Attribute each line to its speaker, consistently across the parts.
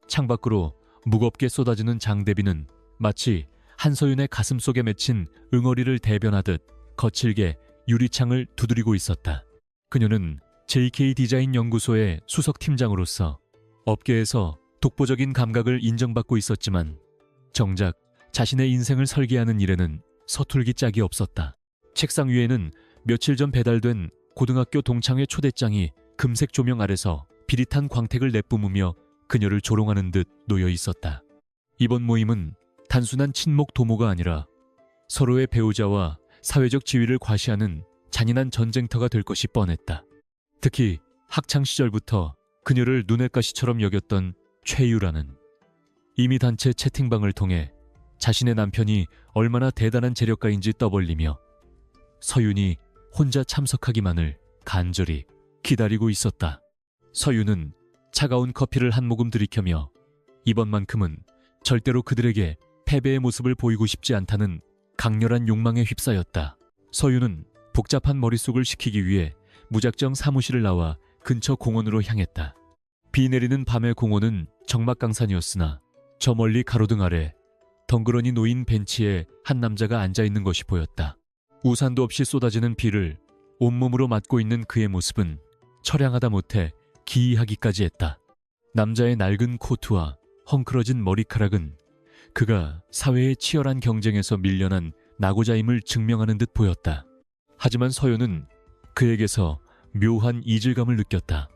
Speaker 1: 창밖으로 무겁게 쏟아지는 장대비는 마치 한서윤의 가슴 속에 맺힌 응어리를 대변하듯 거칠게 유리창을 두드리고 있었다. 그녀는 JK 디자인 연구소의 수석 팀장으로서 업계에서 독보적인 감각을 인정받고 있었지만 정작 자신의 인생을 설계하는 일에는 서툴기 짝이 없었다. 책상 위에는 며칠 전 배달된 고등학교 동창회 초대장이 금색 조명 아래서 비릿한 광택을 내뿜으며 그녀를 조롱하는 듯 놓여 있었다. 이번 모임은 단순한 친목 도모가 아니라 서로의 배우자와 사회적 지위를 과시하는 잔인한 전쟁터가 될 것이 뻔했다. 특히 학창 시절부터 그녀를 눈엣 가시처럼 여겼던 최유라는 이미 단체 채팅방을 통해 자신의 남편이 얼마나 대단한 재력가인지 떠벌리며 서윤이 혼자 참석하기만을 간절히 기다리고 있었다. 서윤은 차가운 커피를 한 모금 들이켜며 이번만큼은 절대로 그들에게 패배의 모습을 보이고 싶지 않다는 강렬한 욕망에 휩싸였다. 서윤은 복잡한 머릿속을 식히기 위해 무작정 사무실을 나와 근처 공원으로 향했다. 비 내리는 밤의 공원은 적막강산이었으나 저 멀리 가로등 아래 덩그러니 놓인 벤치에 한 남자가 앉아있는 것이 보였다. 우산도 없이 쏟아지는 비를 온몸으로 맞고 있는 그의 모습은 처량하다 못해 기이하기까지 했다. 남자의 낡은 코트와 헝클어진 머리카락은 그가 사회의 치열한 경쟁에서 밀려난 낙오자임을 증명하는 듯 보였다. 하지만 서윤은 그에게서 묘한 이질감을 느꼈다.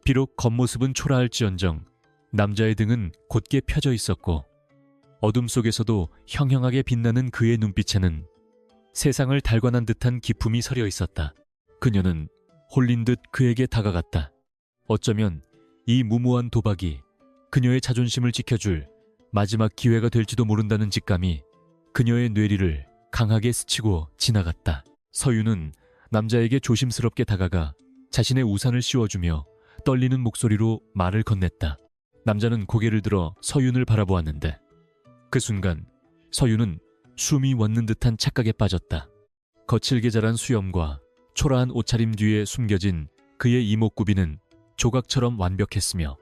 Speaker 1: 비록 겉모습은 초라할지언정 남자의 등은 곧게 펴져 있었고 어둠 속에서도 형형하게 빛나는 그의 눈빛에는 세상을 달관한 듯한 기품이 서려 있었다. 그녀는 홀린 듯 그에게 다가갔다. 어쩌면 이 무모한 도박이 그녀의 자존심을 지켜줄 마지막 기회가 될지도 모른다는 직감이 그녀의 뇌리를 강하게 스치고 지나갔다. 서윤은 남자에게 조심스럽게 다가가 자신의 우산을 씌워주며 떨리는 목소리로 말을 건넸다. 남자는 고개를 들어 서윤을 바라보았는데 그 순간 서윤은 숨이 멎는 듯한 착각에 빠졌다. 거칠게 자란 수염과 초라한 옷차림 뒤에 숨겨진 그의 이목구비는 조각처럼 완벽했으며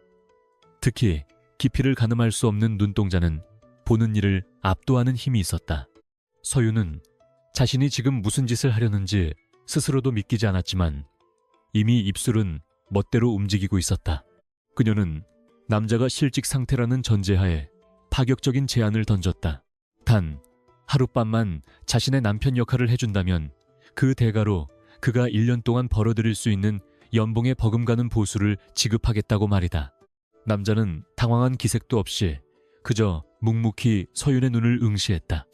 Speaker 1: 특히 깊이를 가늠할 수 없는 눈동자는 보는 이를 압도하는 힘이 있었다. 서윤은 자신이 지금 무슨 짓을 하려는지 스스로도 믿기지 않았지만 이미 입술은 멋대로 움직이고 있었다. 그녀는 남자가 실직 상태라는 전제하에 파격적인 제안을 던졌다. 단 하룻밤만 자신의 남편 역할을 해준다면 그 대가로 그가 1년 동안 벌어들일 수 있는 연봉에 버금가는 보수를 지급하겠다고 말이다. 남자는 당황한 기색도 없이 그저 묵묵히 서윤의 눈을 응시했다.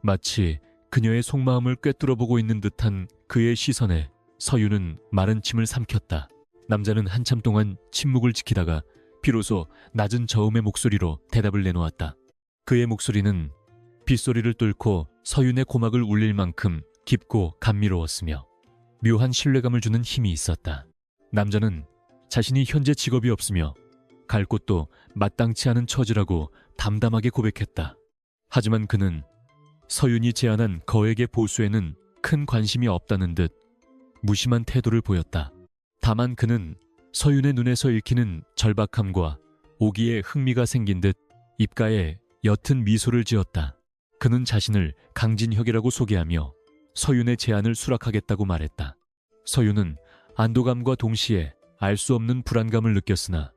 Speaker 1: 마치 그녀의 속마음을 꿰뚫어보고 있는 듯한 그의 시선에 서윤은 마른 침을 삼켰다. 남자는 한참 동안 침묵을 지키다가 비로소 낮은 저음의 목소리로 대답을 내놓았다. 그의 목소리는 빗소리를 뚫고 서윤의 고막을 울릴 만큼 깊고 감미로웠으며 묘한 신뢰감을 주는 힘이 있었다. 남자는 자신이 현재 직업이 없으며 갈 곳도 마땅치 않은 처지라고 담담하게 고백했다. 하지만 그는 서윤이 제안한 거액의 보수에는 큰 관심이 없다는 듯 무심한 태도를 보였다. 다만 그는 서윤의 눈에서 읽히는 절박함과 오기에 흥미가 생긴 듯 입가에 옅은 미소를 지었다. 그는 자신을 강진혁이라고 소개하며 서윤의 제안을 수락하겠다고 말했다. 서윤은 안도감과 동시에 알 수 없는 불안감을 느꼈으나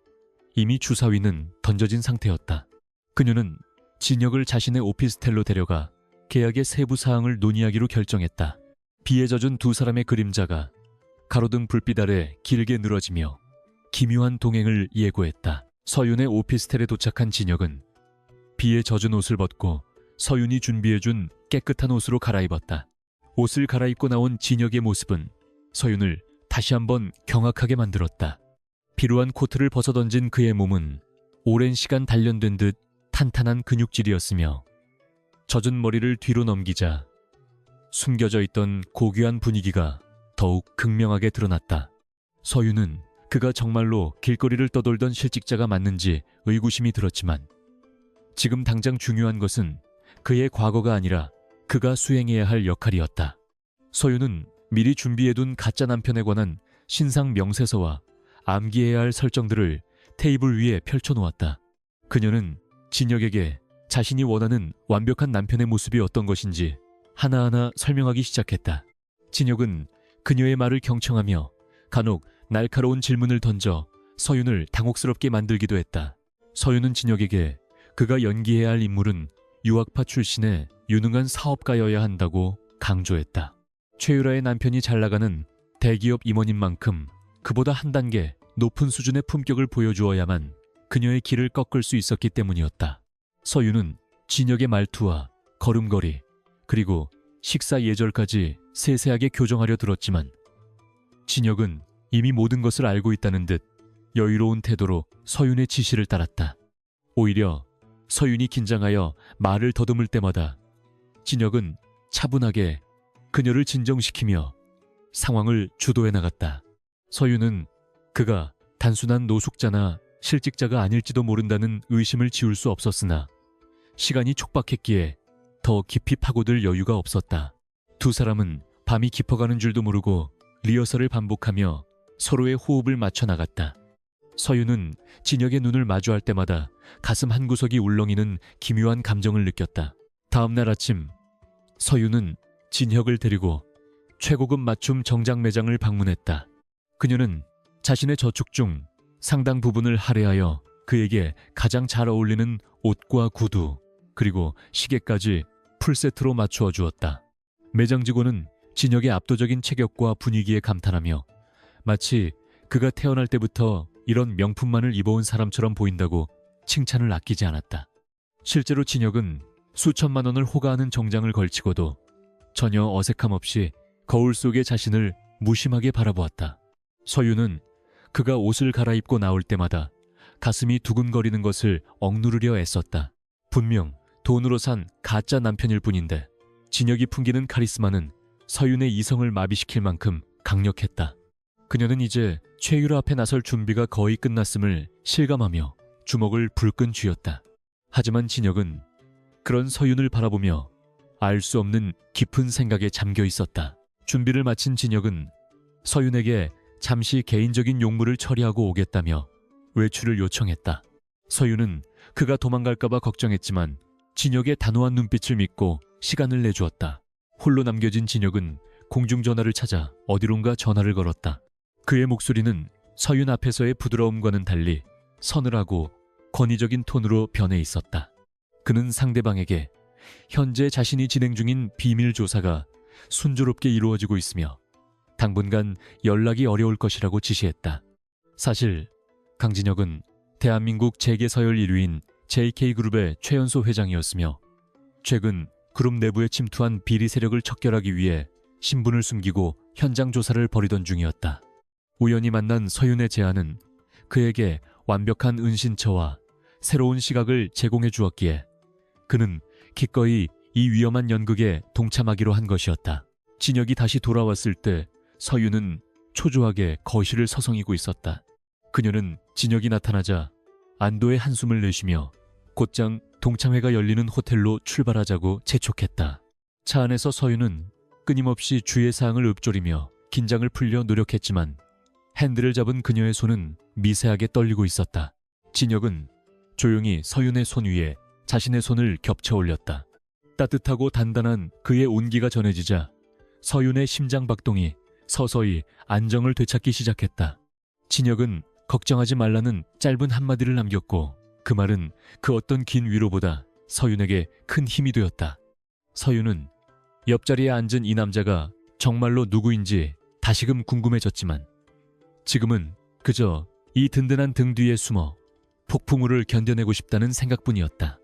Speaker 1: 이미 주사위는 던져진 상태였다. 그녀는 진혁을 자신의 오피스텔로 데려가 계약의 세부 사항을 논의하기로 결정했다. 비에 젖은 두 사람의 그림자가 가로등 불빛 아래 길게 늘어지며 기묘한 동행을 예고했다. 서윤의 오피스텔에 도착한 진혁은 비에 젖은 옷을 벗고 서윤이 준비해준 깨끗한 옷으로 갈아입었다. 옷을 갈아입고 나온 진혁의 모습은 서윤을 다시 한번 경악하게 만들었다. 피로한 코트를 벗어던진 그의 몸은 오랜 시간 단련된 듯 탄탄한 근육질이었으며 젖은 머리를 뒤로 넘기자 숨겨져 있던 고귀한 분위기가 더욱 극명하게 드러났다. 서윤은 그가 정말로 길거리를 떠돌던 실직자가 맞는지 의구심이 들었지만 지금 당장 중요한 것은 그의 과거가 아니라 그가 수행해야 할 역할이었다. 서윤은 미리 준비해둔 가짜 남편에 관한 신상 명세서와 암기해야 할 설정들을 테이블 위에 펼쳐놓았다. 그녀는 진혁에게 자신이 원하는 완벽한 남편의 모습이 어떤 것인지 하나하나 설명하기 시작했다. 진혁은 그녀의 말을 경청하며 간혹 날카로운 질문을 던져 서윤을 당혹스럽게 만들기도 했다. 서윤은 진혁에게 그가 연기해야 할 인물은 유학파 출신의 유능한 사업가여야 한다고 강조했다. 최유라의 남편이 잘나가는 대기업 임원인 만큼 그보다 한 단계 높은 수준의 품격을 보여주어야만 그녀의 길을 꺾을 수 있었기 때문이었다. 서윤은 진혁의 말투와 걸음걸이 그리고 식사 예절까지 세세하게 교정하려 들었지만 진혁은 이미 모든 것을 알고 있다는 듯 여유로운 태도로 서윤의 지시를 따랐다. 오히려 서윤이 긴장하여 말을 더듬을 때마다 진혁은 차분하게 그녀를 진정시키며 상황을 주도해 나갔다. 서윤은 그가 단순한 노숙자나 실직자가 아닐지도 모른다는 의심을 지울 수 없었으나 시간이 촉박했기에 더 깊이 파고들 여유가 없었다. 두 사람은 밤이 깊어가는 줄도 모르고 리허설을 반복하며 서로의 호흡을 맞춰 나갔다. 서윤은 진혁의 눈을 마주할 때마다 가슴 한구석이 울렁이는 기묘한 감정을 느꼈다. 다음 날 아침 서윤은 진혁을 데리고 최고급 맞춤 정장 매장을 방문했다. 그녀는 자신의 저축 중 상당 부분을 할애하여 그에게 가장 잘 어울리는 옷과 구두 그리고 시계까지 풀세트로 맞추어 주었다. 매장 직원은 진혁의 압도적인 체격과 분위기에 감탄하며 마치 그가 태어날 때부터 이런 명품만을 입어온 사람처럼 보인다고 칭찬을 아끼지 않았다. 실제로 진혁은 수천만 원을 호가하는 정장을 걸치고도 전혀 어색함 없이 거울 속의 자신을 무심하게 바라보았다. 서윤은 그가 옷을 갈아입고 나올 때마다 가슴이 두근거리는 것을 억누르려 애썼다. 분명 돈으로 산 가짜 남편일 뿐인데 진혁이 풍기는 카리스마는 서윤의 이성을 마비시킬 만큼 강력했다. 그녀는 이제 최유라 앞에 나설 준비가 거의 끝났음을 실감하며 주먹을 불끈 쥐었다. 하지만 진혁은 그런 서윤을 바라보며 알 수 없는 깊은 생각에 잠겨 있었다. 준비를 마친 진혁은 서윤에게 잠시 개인적인 용무를 처리하고 오겠다며 외출을 요청했다. 서윤은 그가 도망갈까봐 걱정했지만 진혁의 단호한 눈빛을 믿고 시간을 내주었다. 홀로 남겨진 진혁은 공중전화를 찾아 어디론가 전화를 걸었다. 그의 목소리는 서윤 앞에서의 부드러움과는 달리 서늘하고 권위적인 톤으로 변해 있었다. 그는 상대방에게 현재 자신이 진행 중인 비밀 조사가 순조롭게 이루어지고 있으며 당분간 연락이 어려울 것이라고 지시했다. 사실 강진혁은 대한민국 재계 서열 1위인 JK그룹의 최연소 회장이었으며 최근 그룹 내부에 침투한 비리 세력을 척결하기 위해 신분을 숨기고 현장 조사를 벌이던 중이었다. 우연히 만난 서윤의 제안은 그에게 완벽한 은신처와 새로운 시각을 제공해 주었기에 그는 기꺼이 이 위험한 연극에 동참하기로 한 것이었다. 진혁이 다시 돌아왔을 때 서윤은 초조하게 거실을 서성이고 있었다. 그녀는 진혁이 나타나자 안도의 한숨을 내쉬며 곧장 동창회가 열리는 호텔로 출발하자고 재촉했다. 차 안에서 서윤은 끊임없이 주의 사항을 읊조리며 긴장을 풀려 노력했지만 핸들을 잡은 그녀의 손은 미세하게 떨리고 있었다. 진혁은 조용히 서윤의 손 위에 자신의 손을 겹쳐 올렸다. 따뜻하고 단단한 그의 온기가 전해지자 서윤의 심장 박동이 서서히 안정을 되찾기 시작했다. 진혁은 걱정하지 말라는 짧은 한마디를 남겼고 그 말은 그 어떤 긴 위로보다 서윤에게 큰 힘이 되었다. 서윤은 옆자리에 앉은 이 남자가 정말로 누구인지 다시금 궁금해졌지만 지금은 그저 이 든든한 등 뒤에 숨어 폭풍우를 견뎌내고 싶다는 생각뿐이었다.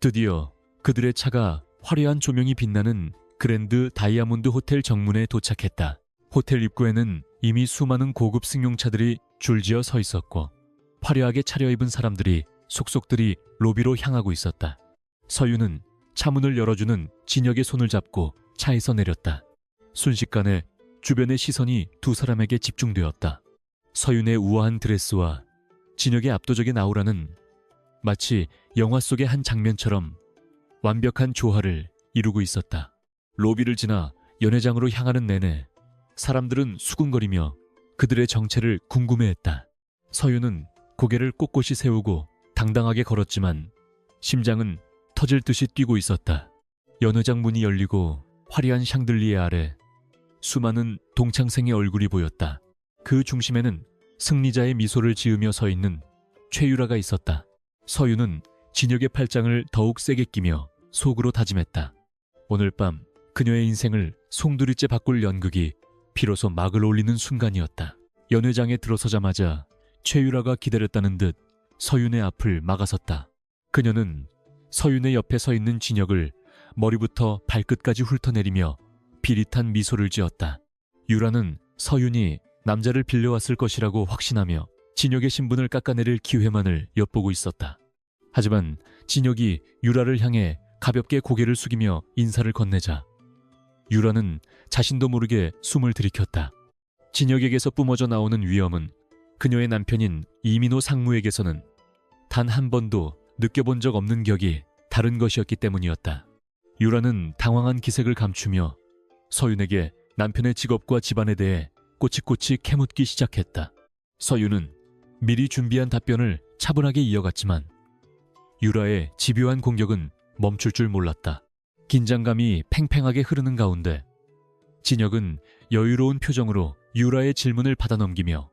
Speaker 1: 드디어 그들의 차가 화려한 조명이 빛나는 그랜드 다이아몬드 호텔 정문에 도착했다. 호텔 입구에는 이미 수많은 고급 승용차들이 줄지어 서 있었고 화려하게 차려입은 사람들이 속속들이 로비로 향하고 있었다. 서윤은 차문을 열어주는 진혁의 손을 잡고 차에서 내렸다. 순식간에 주변의 시선이 두 사람에게 집중되었다. 서윤의 우아한 드레스와 진혁의 압도적인 아우라는 마치 영화 속의 한 장면처럼 완벽한 조화를 이루고 있었다. 로비를 지나 연회장으로 향하는 내내 사람들은 수군거리며 그들의 정체를 궁금해했다. 서윤은 고개를 꼿꼿이 세우고 당당하게 걸었지만 심장은 터질 듯이 뛰고 있었다. 연회장 문이 열리고 화려한 샹들리에 아래 수많은 동창생의 얼굴이 보였다. 그 중심에는 승리자의 미소를 지으며 서 있는 최유라가 있었다. 서유는 진혁의 팔짱을 더욱 세게 끼며 속으로 다짐했다. 오늘 밤 그녀의 인생을 송두리째 바꿀 연극이 비로소 막을 올리는 순간이었다. 연회장에 들어서자마자 최유라가 기다렸다는 듯 서윤의 앞을 막아섰다. 그녀는 서윤의 옆에 서 있는 진혁을 머리부터 발끝까지 훑어내리며 비릿한 미소를 지었다. 유라는 서윤이 남자를 빌려왔을 것이라고 확신하며 진혁의 신분을 깎아내릴 기회만을 엿보고 있었다. 하지만 진혁이 유라를 향해 가볍게 고개를 숙이며 인사를 건네자 유라는 자신도 모르게 숨을 들이켰다. 진혁에게서 뿜어져 나오는 위험은 그녀의 남편인 이민호 상무에게서는 단 한 번도 느껴본 적 없는 격이 다른 것이었기 때문이었다. 유라는 당황한 기색을 감추며 서윤에게 남편의 직업과 집안에 대해 꼬치꼬치 캐묻기 시작했다. 서윤은 미리 준비한 답변을 차분하게 이어갔지만 유라의 집요한 공격은 멈출 줄 몰랐다. 긴장감이 팽팽하게 흐르는 가운데 진혁은 여유로운 표정으로 유라의 질문을 받아넘기며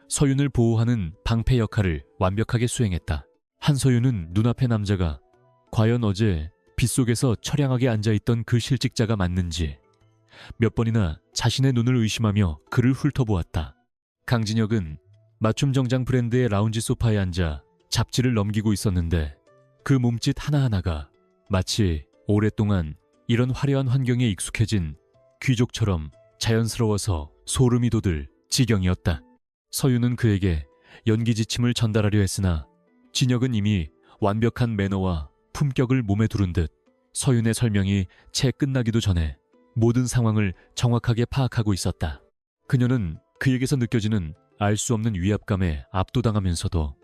Speaker 1: 서윤을 보호하는 방패 역할을 완벽하게 수행했다. 한서윤은 눈앞의 남자가 과연 어제 빗속에서 처량하게 앉아있던 그 실직자가 맞는지 몇 번이나 자신의 눈을 의심하며 그를 훑어보았다. 강진혁은 맞춤 정장 브랜드의 라운지 소파에 앉아 잡지를 넘기고 있었는데 그 몸짓 하나하나가 마치 오랫동안 이런 화려한 환경에 익숙해진 귀족처럼 자연스러워서 소름이 돋을 지경이었다. 서윤은 그에게 연기 지침을 전달하려 했으나 진혁은 이미 완벽한 매너와 품격을 몸에 두른 듯 서윤의 설명이 채 끝나기도 전에 모든 상황을 정확하게 파악하고 있었다. 그녀는 그에게서 느껴지는 알 수 없는 위압감에 압도당하면서도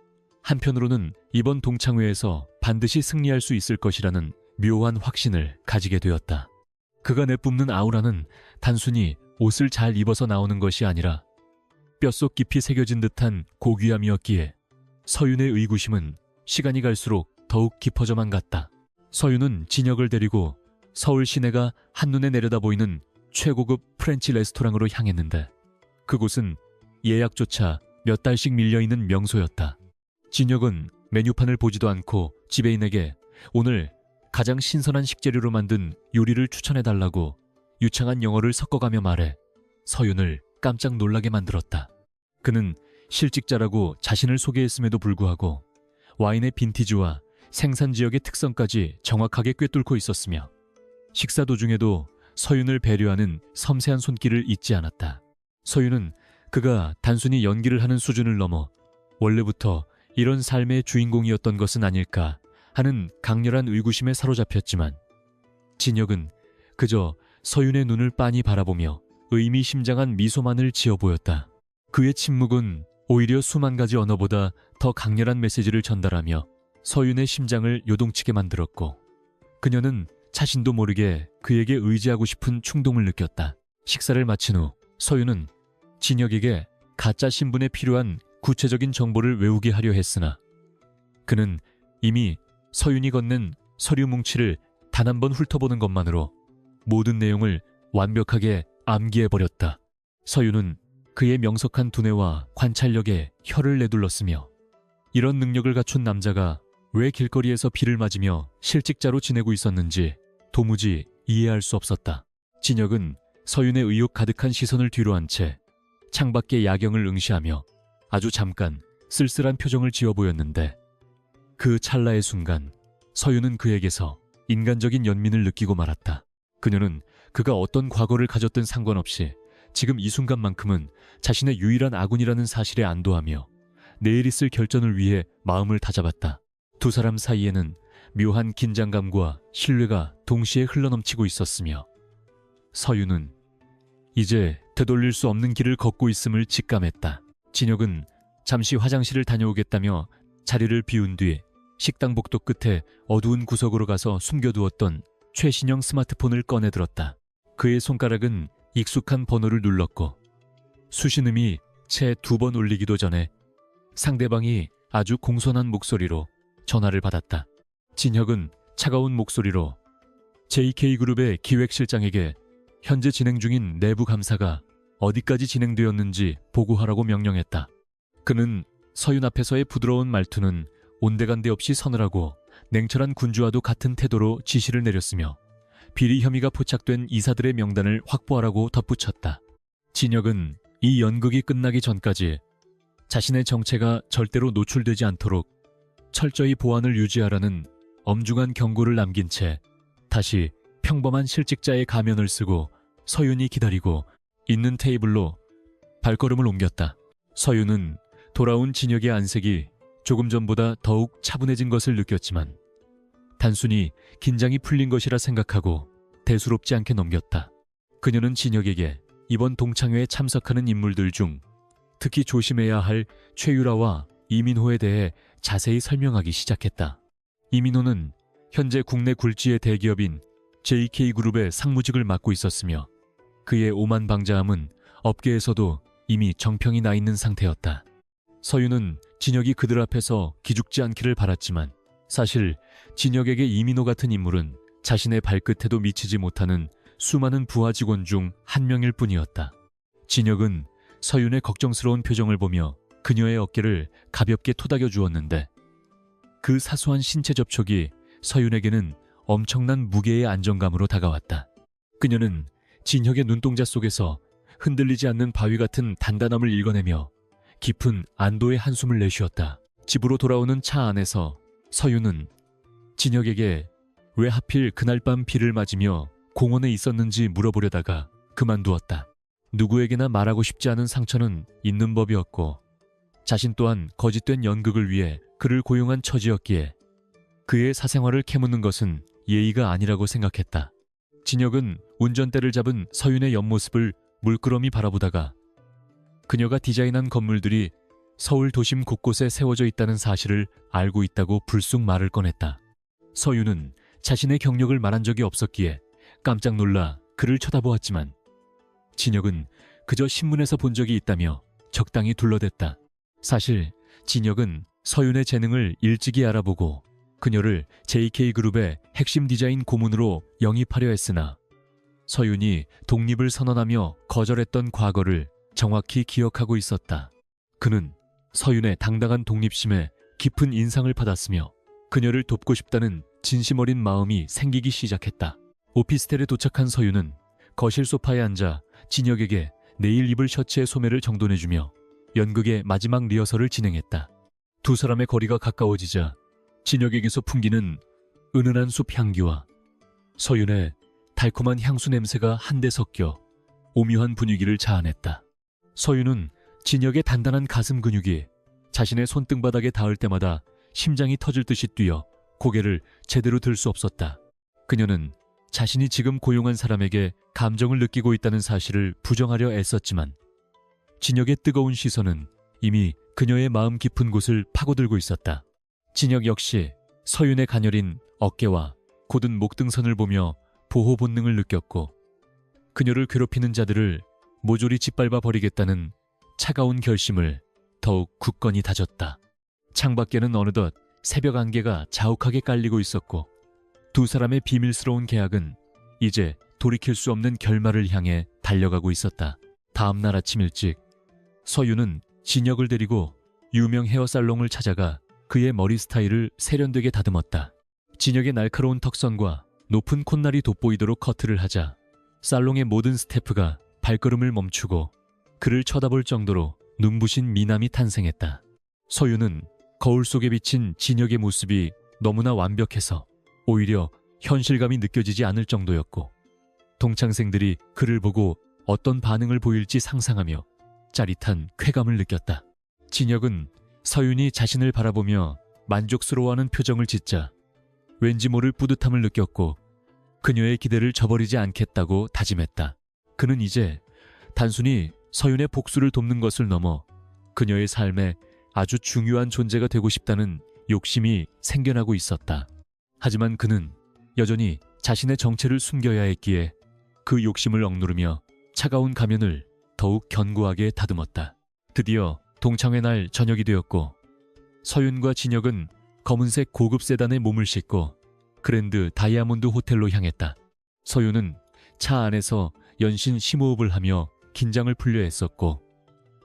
Speaker 1: 한편으로는 이번 동창회에서 반드시 승리할 수 있을 것이라는 묘한 확신을 가지게 되었다. 그가 내뿜는 아우라는 단순히 옷을 잘 입어서 나오는 것이 아니라 뼛속 깊이 새겨진 듯한 고귀함이었기에 서윤의 의구심은 시간이 갈수록 더욱 깊어져만 갔다. 서윤은 진혁을 데리고 서울 시내가 한눈에 내려다 보이는 최고급 프렌치 레스토랑으로 향했는데 그곳은 예약조차 몇 달씩 밀려있는 명소였다. 진혁은 메뉴판을 보지도 않고 지배인에게 오늘 가장 신선한 식재료로 만든 요리를 추천해달라고 유창한 영어를 섞어가며 말해 서윤을 깜짝 놀라게 만들었다. 그는 실직자라고 자신을 소개했음에도 불구하고 와인의 빈티지와 생산 지역의 특성까지 정확하게 꿰뚫고 있었으며 식사 도중에도 서윤을 배려하는 섬세한 손길을 잊지 않았다. 서윤은 그가 단순히 연기를 하는 수준을 넘어 원래부터 이런 삶의 주인공이었던 것은 아닐까 하는 강렬한 의구심에 사로잡혔지만 진혁은 그저 서윤의 눈을 빤히 바라보며 의미심장한 미소만을 지어 보였다. 그의 침묵은 오히려 수만 가지 언어보다 더 강렬한 메시지를 전달하며 서윤의 심장을 요동치게 만들었고 그녀는 자신도 모르게 그에게 의지하고 싶은 충동을 느꼈다. 식사를 마친 후 서윤은 진혁에게 가짜 신분에 필요한 구체적인 정보를 외우게 하려 했으나 그는 이미 서윤이 건넨 서류 뭉치를 단 한 번 훑어보는 것만으로 모든 내용을 완벽하게 암기해버렸다. 서윤은 그의 명석한 두뇌와 관찰력에 혀를 내둘렀으며 이런 능력을 갖춘 남자가 왜 길거리에서 비를 맞으며 실직자로 지내고 있었는지 도무지 이해할 수 없었다. 진혁은 서윤의 의욕 가득한 시선을 뒤로 한 채 창밖의 야경을 응시하며 아주 잠깐 쓸쓸한 표정을 지어 보였는데 그 찰나의 순간 서윤은 그에게서 인간적인 연민을 느끼고 말았다. 그녀는 그가 어떤 과거를 가졌든 상관없이 지금 이 순간만큼은 자신의 유일한 아군이라는 사실에 안도하며 내일 있을 결전을 위해 마음을 다잡았다. 두 사람 사이에는 묘한 긴장감과 신뢰가 동시에 흘러넘치고 있었으며 서윤은 이제 되돌릴 수 없는 길을 걷고 있음을 직감했다. 진혁은 잠시 화장실을 다녀오겠다며 자리를 비운 뒤 식당 복도 끝에 어두운 구석으로 가서 숨겨두었던 최신형 스마트폰을 꺼내들었다. 그의 손가락은 익숙한 번호를 눌렀고 수신음이 채 2번 울리기도 전에 상대방이 아주 공손한 목소리로 전화를 받았다. 진혁은 차가운 목소리로 JK그룹의 기획실장에게 현재 진행 중인 내부 감사가 어디까지 진행되었는지 보고하라고 명령했다. 그는 서윤 앞에서의 부드러운 말투는 온데간데 없이 서늘하고 냉철한 군주와도 같은 태도로 지시를 내렸으며 비리 혐의가 포착된 이사들의 명단을 확보하라고 덧붙였다. 진혁은 이 연극이 끝나기 전까지 자신의 정체가 절대로 노출되지 않도록 철저히 보안을 유지하라는 엄중한 경고를 남긴 채 다시 평범한 실직자의 가면을 쓰고 서윤이 기다리고 있는 테이블로 발걸음을 옮겼다. 서윤은 돌아온 진혁의 안색이 조금 전보다 더욱 차분해진 것을 느꼈지만 단순히 긴장이 풀린 것이라 생각하고 대수롭지 않게 넘겼다. 그녀는 진혁에게 이번 동창회에 참석하는 인물들 중 특히 조심해야 할 최유라와 이민호에 대해 자세히 설명하기 시작했다. 이민호는 현재 국내 굴지의 대기업인 JK그룹의 상무직을 맡고 있었으며 그의 오만방자함은 업계에서도 이미 정평이 나 있는 상태였다. 서윤은 진혁이 그들 앞에서 기죽지 않기를 바랐지만 사실 진혁에게 이민호 같은 인물은 자신의 발끝에도 미치지 못하는 수많은 부하 직원 중 한 명일 뿐이었다. 진혁은 서윤의 걱정스러운 표정을 보며 그녀의 어깨를 가볍게 토닥여 주었는데 그 사소한 신체 접촉이 서윤에게는 엄청난 무게의 안정감으로 다가왔다. 그녀는 진혁의 눈동자 속에서 흔들리지 않는 바위 같은 단단함을 읽어내며 깊은 안도의 한숨을 내쉬었다. 집으로 돌아오는 차 안에서 서윤은 진혁에게 왜 하필 그날 밤 비를 맞으며 공원에 있었는지 물어보려다가 그만두었다. 누구에게나 말하고 싶지 않은 상처는 있는 법이었고 자신 또한 거짓된 연극을 위해 그를 고용한 처지였기에 그의 사생활을 캐묻는 것은 예의가 아니라고 생각했다. 진혁은 운전대를 잡은 서윤의 옆모습을 물끄러미 바라보다가 그녀가 디자인한 건물들이 서울 도심 곳곳에 세워져 있다는 사실을 알고 있다고 불쑥 말을 꺼냈다. 서윤은 자신의 경력을 말한 적이 없었기에 깜짝 놀라 그를 쳐다보았지만 진혁은 그저 신문에서 본 적이 있다며 적당히 둘러댔다. 사실 진혁은 서윤의 재능을 일찍이 알아보고 그녀를 JK그룹의 핵심 디자인 고문으로 영입하려 했으나 서윤이 독립을 선언하며 거절했던 과거를 정확히 기억하고 있었다. 그는 서윤의 당당한 독립심에 깊은 인상을 받았으며 그녀를 돕고 싶다는 진심 어린 마음이 생기기 시작했다. 오피스텔에 도착한 서윤은 거실 소파에 앉아 진혁에게 내일 입을 셔츠의 소매를 정돈해주며 연극의 마지막 리허설을 진행했다. 두 사람의 거리가 가까워지자 진혁에게서 풍기는 은은한 숲 향기와 서윤의 달콤한 향수 냄새가 한데 섞여 오묘한 분위기를 자아냈다. 서윤은 진혁의 단단한 가슴 근육이 자신의 손등바닥에 닿을 때마다 심장이 터질 듯이 뛰어 고개를 제대로 들 수 없었다. 그녀는 자신이 지금 고용한 사람에게 감정을 느끼고 있다는 사실을 부정하려 애썼지만 진혁의 뜨거운 시선은 이미 그녀의 마음 깊은 곳을 파고들고 있었다. 진혁 역시 서윤의 가녀린 어깨와 곧은 목등선을 보며 보호 본능을 느꼈고 그녀를 괴롭히는 자들을 모조리 짓밟아 버리겠다는 차가운 결심을 더욱 굳건히 다졌다. 창밖에는 어느덧 새벽 안개가 자욱하게 깔리고 있었고 두 사람의 비밀스러운 계약은 이제 돌이킬 수 없는 결말을 향해 달려가고 있었다. 다음 날 아침 일찍 서윤은 진혁을 데리고 유명 헤어살롱을 찾아가 그의 머리 스타일을 세련되게 다듬었다. 진혁의 날카로운 턱선과 높은 콧날이 돋보이도록 커트를 하자 살롱의 모든 스태프가 발걸음을 멈추고 그를 쳐다볼 정도로 눈부신 미남이 탄생했다. 서윤은 거울 속에 비친 진혁의 모습이 너무나 완벽해서 오히려 현실감이 느껴지지 않을 정도였고 동창생들이 그를 보고 어떤 반응을 보일지 상상하며 짜릿한 쾌감을 느꼈다. 진혁은 서윤이 자신을 바라보며 만족스러워하는 표정을 짓자 왠지 모를 뿌듯함을 느꼈고 그녀의 기대를 저버리지 않겠다고 다짐했다. 그는 이제 단순히 서윤의 복수를 돕는 것을 넘어 그녀의 삶에 아주 중요한 존재가 되고 싶다는 욕심이 생겨나고 있었다. 하지만 그는 여전히 자신의 정체를 숨겨야 했기에 그 욕심을 억누르며 차가운 가면을 더욱 견고하게 다듬었다. 드디어 동창회 날 저녁이 되었고 서윤과 진혁은 검은색 고급 세단에 몸을 싣고 그랜드 다이아몬드 호텔로 향했다. 서윤은 차 안에서 연신 심호흡을 하며 긴장을 풀려 애썼고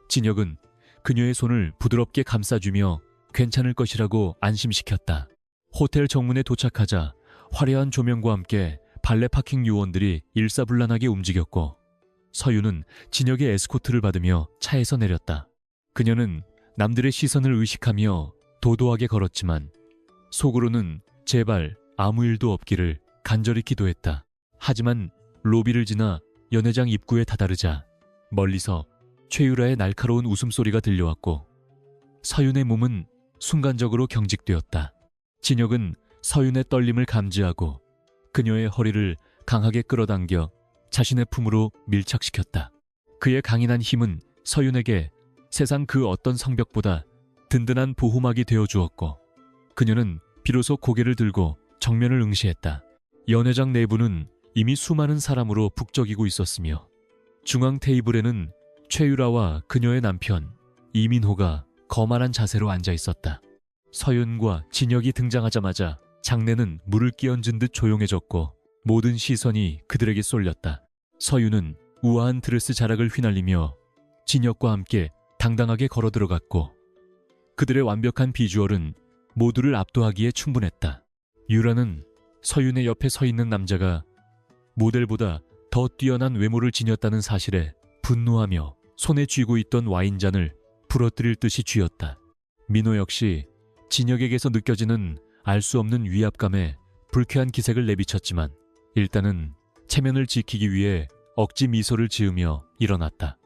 Speaker 1: 진혁은 그녀의 손을 부드럽게 감싸주며 괜찮을 것이라고 안심시켰다. 호텔 정문에 도착하자 화려한 조명과 함께 발레 파킹 요원들이 일사불란하게 움직였고 서윤은 진혁의 에스코트를 받으며 차에서 내렸다. 그녀는 남들의 시선을 의식하며 도도하게 걸었지만 속으로는 제발 아무 일도 없기를 간절히 기도했다. 하지만 로비를 지나 연회장 입구에 다다르자 멀리서 최유라의 날카로운 웃음소리가 들려왔고 서윤의 몸은 순간적으로 경직되었다. 진혁은 서윤의 떨림을 감지하고 그녀의 허리를 강하게 끌어당겨 자신의 품으로 밀착시켰다. 그의 강인한 힘은 서윤에게 세상 그 어떤 성벽보다 든든한 보호막이 되어주었고 그녀는 비로소 고개를 들고 정면을 응시했다. 연회장 내부는 이미 수많은 사람으로 북적이고 있었으며 중앙 테이블에는 최유라와 그녀의 남편 이민호가 거만한 자세로 앉아 있었다. 서윤과 진혁이 등장하자마자 장내는 물을 끼얹은 듯 조용해졌고 모든 시선이 그들에게 쏠렸다. 서윤은 우아한 드레스 자락을 휘날리며 진혁과 함께 당당하게 걸어 들어갔고 그들의 완벽한 비주얼은 모두를 압도하기에 충분했다. 유라는 서윤의 옆에 서 있는 남자가 모델보다 더 뛰어난 외모를 지녔다는 사실에 분노하며 손에 쥐고 있던 와인잔을 부러뜨릴 듯이 쥐었다. 민호 역시 진혁에게서 느껴지는 알 수 없는 위압감에 불쾌한 기색을 내비쳤지만 일단은 체면을 지키기 위해 억지 미소를 지으며 일어났다.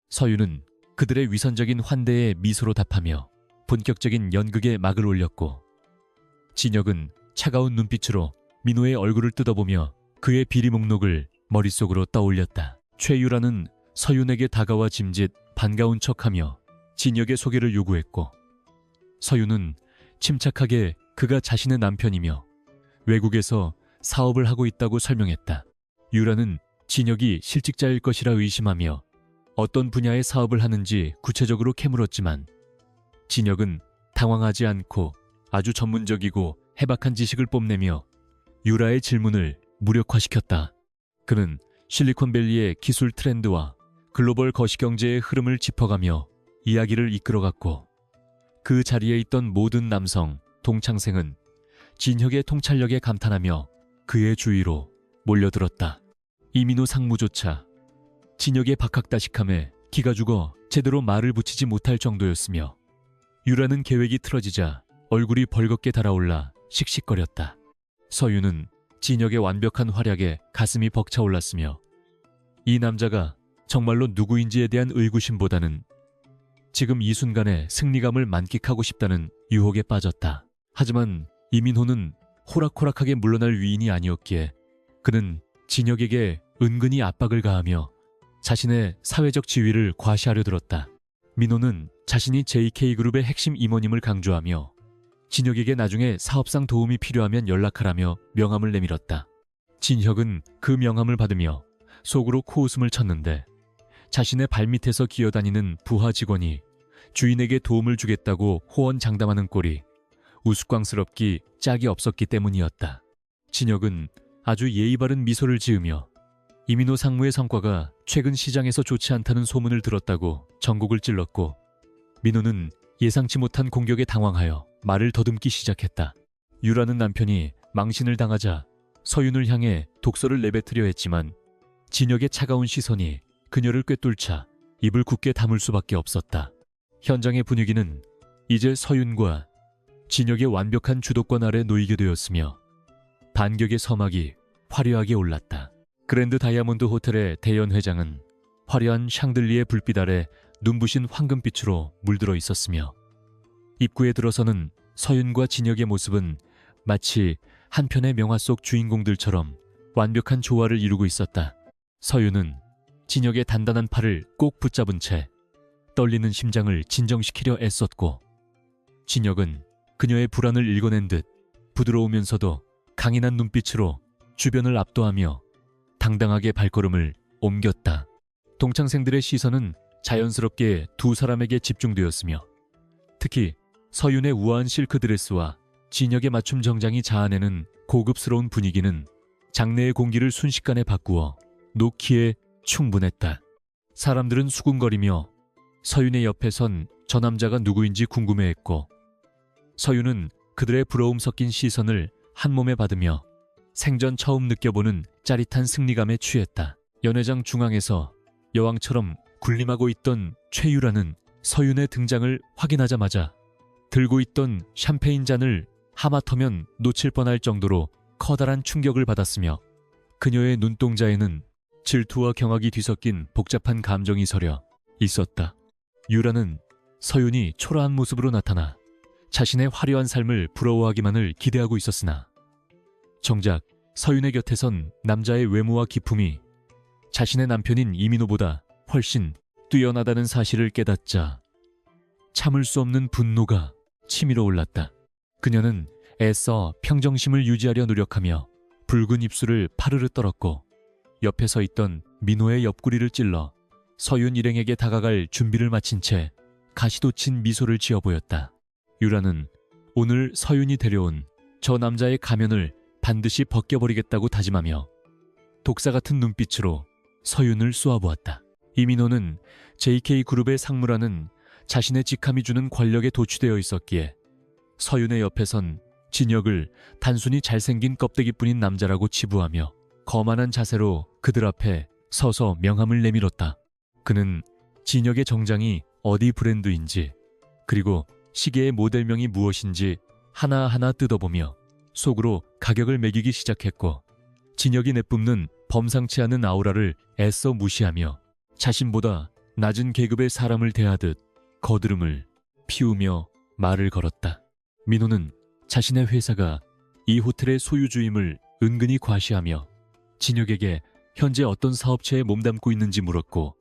Speaker 1: 서윤은 그들의 위선적인 환대에 미소로 답하며 본격적인 연극에 막을 올렸고 진혁은 차가운 눈빛으로 민호의 얼굴을 뜯어보며 그의 비리 목록을 머릿속으로 떠올렸다. 최유라는 서윤에게 다가와 짐짓 반가운 척하며 진혁의 소개를 요구했고 서윤은 침착하게 그가 자신의 남편이며 외국에서 사업을 하고 있다고 설명했다. 유라는 진혁이 실직자일 것이라 의심하며 어떤 분야의 사업을 하는지 구체적으로 캐물었지만 진혁은 당황하지 않고 아주 전문적이고 해박한 지식을 뽐내며 유라의 질문을 무력화시켰다. 그는 실리콘밸리의 기술 트렌드와 글로벌 거시경제의 흐름을 짚어가며 이야기를 이끌어갔고 그 자리에 있던 모든 남성, 동창생은 진혁의 통찰력에 감탄하며 그의 주위로 몰려들었다. 이민호 상무조차 진혁의 박학다식함에 기가 죽어 제대로 말을 붙이지 못할 정도였으며 유라는 계획이 틀어지자 얼굴이 벌겋게 달아올라 씩씩거렸다. 서윤은 진혁의 완벽한 활약에 가슴이 벅차올랐으며 이 남자가 정말로 누구인지에 대한 의구심보다는 지금 이 순간의 승리감을 만끽하고 싶다는 유혹에 빠졌다. 하지만 이민호는 호락호락하게 물러날 위인이 아니었기에 그는 진혁에게 은근히 압박을 가하며 자신의 사회적 지위를 과시하려 들었다. 민호는 자신이 JK그룹의 핵심 임원임을 강조하며 진혁에게 나중에 사업상 도움이 필요하면 연락하라며 명함을 내밀었다. 진혁은 그 명함을 받으며 속으로 코웃음을 쳤는데 자신의 발밑에서 기어다니는 부하 직원이 주인에게 도움을 주겠다고 호언장담하는 꼴이 우스꽝스럽기 짝이 없었기 때문이었다. 진혁은 아주 예의 바른 미소를 지으며 이민호 상무의 성과가 최근 시장에서 좋지 않다는 소문을 들었다고 전곡을 찔렀고 민호는 예상치 못한 공격에 당황하여 말을 더듬기 시작했다. 유라는 남편이 망신을 당하자 서윤을 향해 독서를 내뱉으려 했지만 진혁의 차가운 시선이 그녀를 꿰뚫자 입을 굳게 다물 수밖에 없었다. 현장의 분위기는 이제 서윤과 진혁의 완벽한 주도권 아래 놓이게 되었으며 반격의 서막이 화려하게 올랐다. 그랜드 다이아몬드 호텔의 대연 회장은 화려한 샹들리에 불빛 아래 눈부신 황금빛으로 물들어 있었으며 입구에 들어서는 서윤과 진혁의 모습은 마치 한 편의 명화 속 주인공들처럼 완벽한 조화를 이루고 있었다. 서윤은 진혁의 단단한 팔을 꼭 붙잡은 채 떨리는 심장을 진정시키려 애썼고 진혁은 그녀의 불안을 읽어낸 듯 부드러우면서도 강인한 눈빛으로 주변을 압도하며 당당하게 발걸음을 옮겼다. 동창생들의 시선은 자연스럽게 두 사람에게 집중되었으며 특히 서윤의 우아한 실크 드레스와 진혁의 맞춤 정장이 자아내는 고급스러운 분위기는 장내의 공기를 순식간에 바꾸어 놓기에 충분했다. 사람들은 수군거리며 서윤의 옆에 선 저 남자가 누구인지 궁금해했고, 서윤은 그들의 부러움 섞인 시선을 한몸에 받으며 생전 처음 느껴보는 짜릿한 승리감에 취했다. 연회장 중앙에서 여왕처럼 군림하고 있던 최유라는 서윤의 등장을 확인하자마자 들고 있던 샴페인 잔을 하마터면 놓칠 뻔할 정도로 커다란 충격을 받았으며, 그녀의 눈동자에는 질투와 경악이 뒤섞인 복잡한 감정이 서려 있었다. 유라는 서윤이 초라한 모습으로 나타나 자신의 화려한 삶을 부러워하기만을 기대하고 있었으나, 정작 서윤의 곁에 선 남자의 외모와 기품이 자신의 남편인 이민호보다 훨씬 뛰어나다는 사실을 깨닫자 참을 수 없는 분노가 치밀어 올랐다. 그녀는 애써 평정심을 유지하려 노력하며 붉은 입술을 파르르 떨었고, 옆에 서 있던 민호의 옆구리를 찔러 서윤 일행에게 다가갈 준비를 마친 채 가시돋친 미소를 지어 보였다. 유라는 오늘 서윤이 데려온 저 남자의 가면을 반드시 벗겨버리겠다고 다짐하며 독사 같은 눈빛으로 서윤을 쏘아보았다. 이민호는 JK그룹의 상무라는 자신의 직함이 주는 권력에 도취되어 있었기에 서윤의 옆에 선 진혁을 단순히 잘생긴 껍데기뿐인 남자라고 치부하며 거만한 자세로 그들 앞에 서서 명함을 내밀었다. 그는 진혁의 정장이 어디 브랜드인지, 그리고 시계의 모델명이 무엇인지 하나하나 뜯어보며 속으로 가격을 매기기 시작했고, 진혁이 내뿜는 범상치 않은 아우라를 애써 무시하며 자신보다 낮은 계급의 사람을 대하듯 거드름을 피우며 말을 걸었다. 민호는 자신의 회사가 이 호텔의 소유주임을 은근히 과시하며 진혁에게 현재 어떤 사업체에 몸담고 있는지 물었고,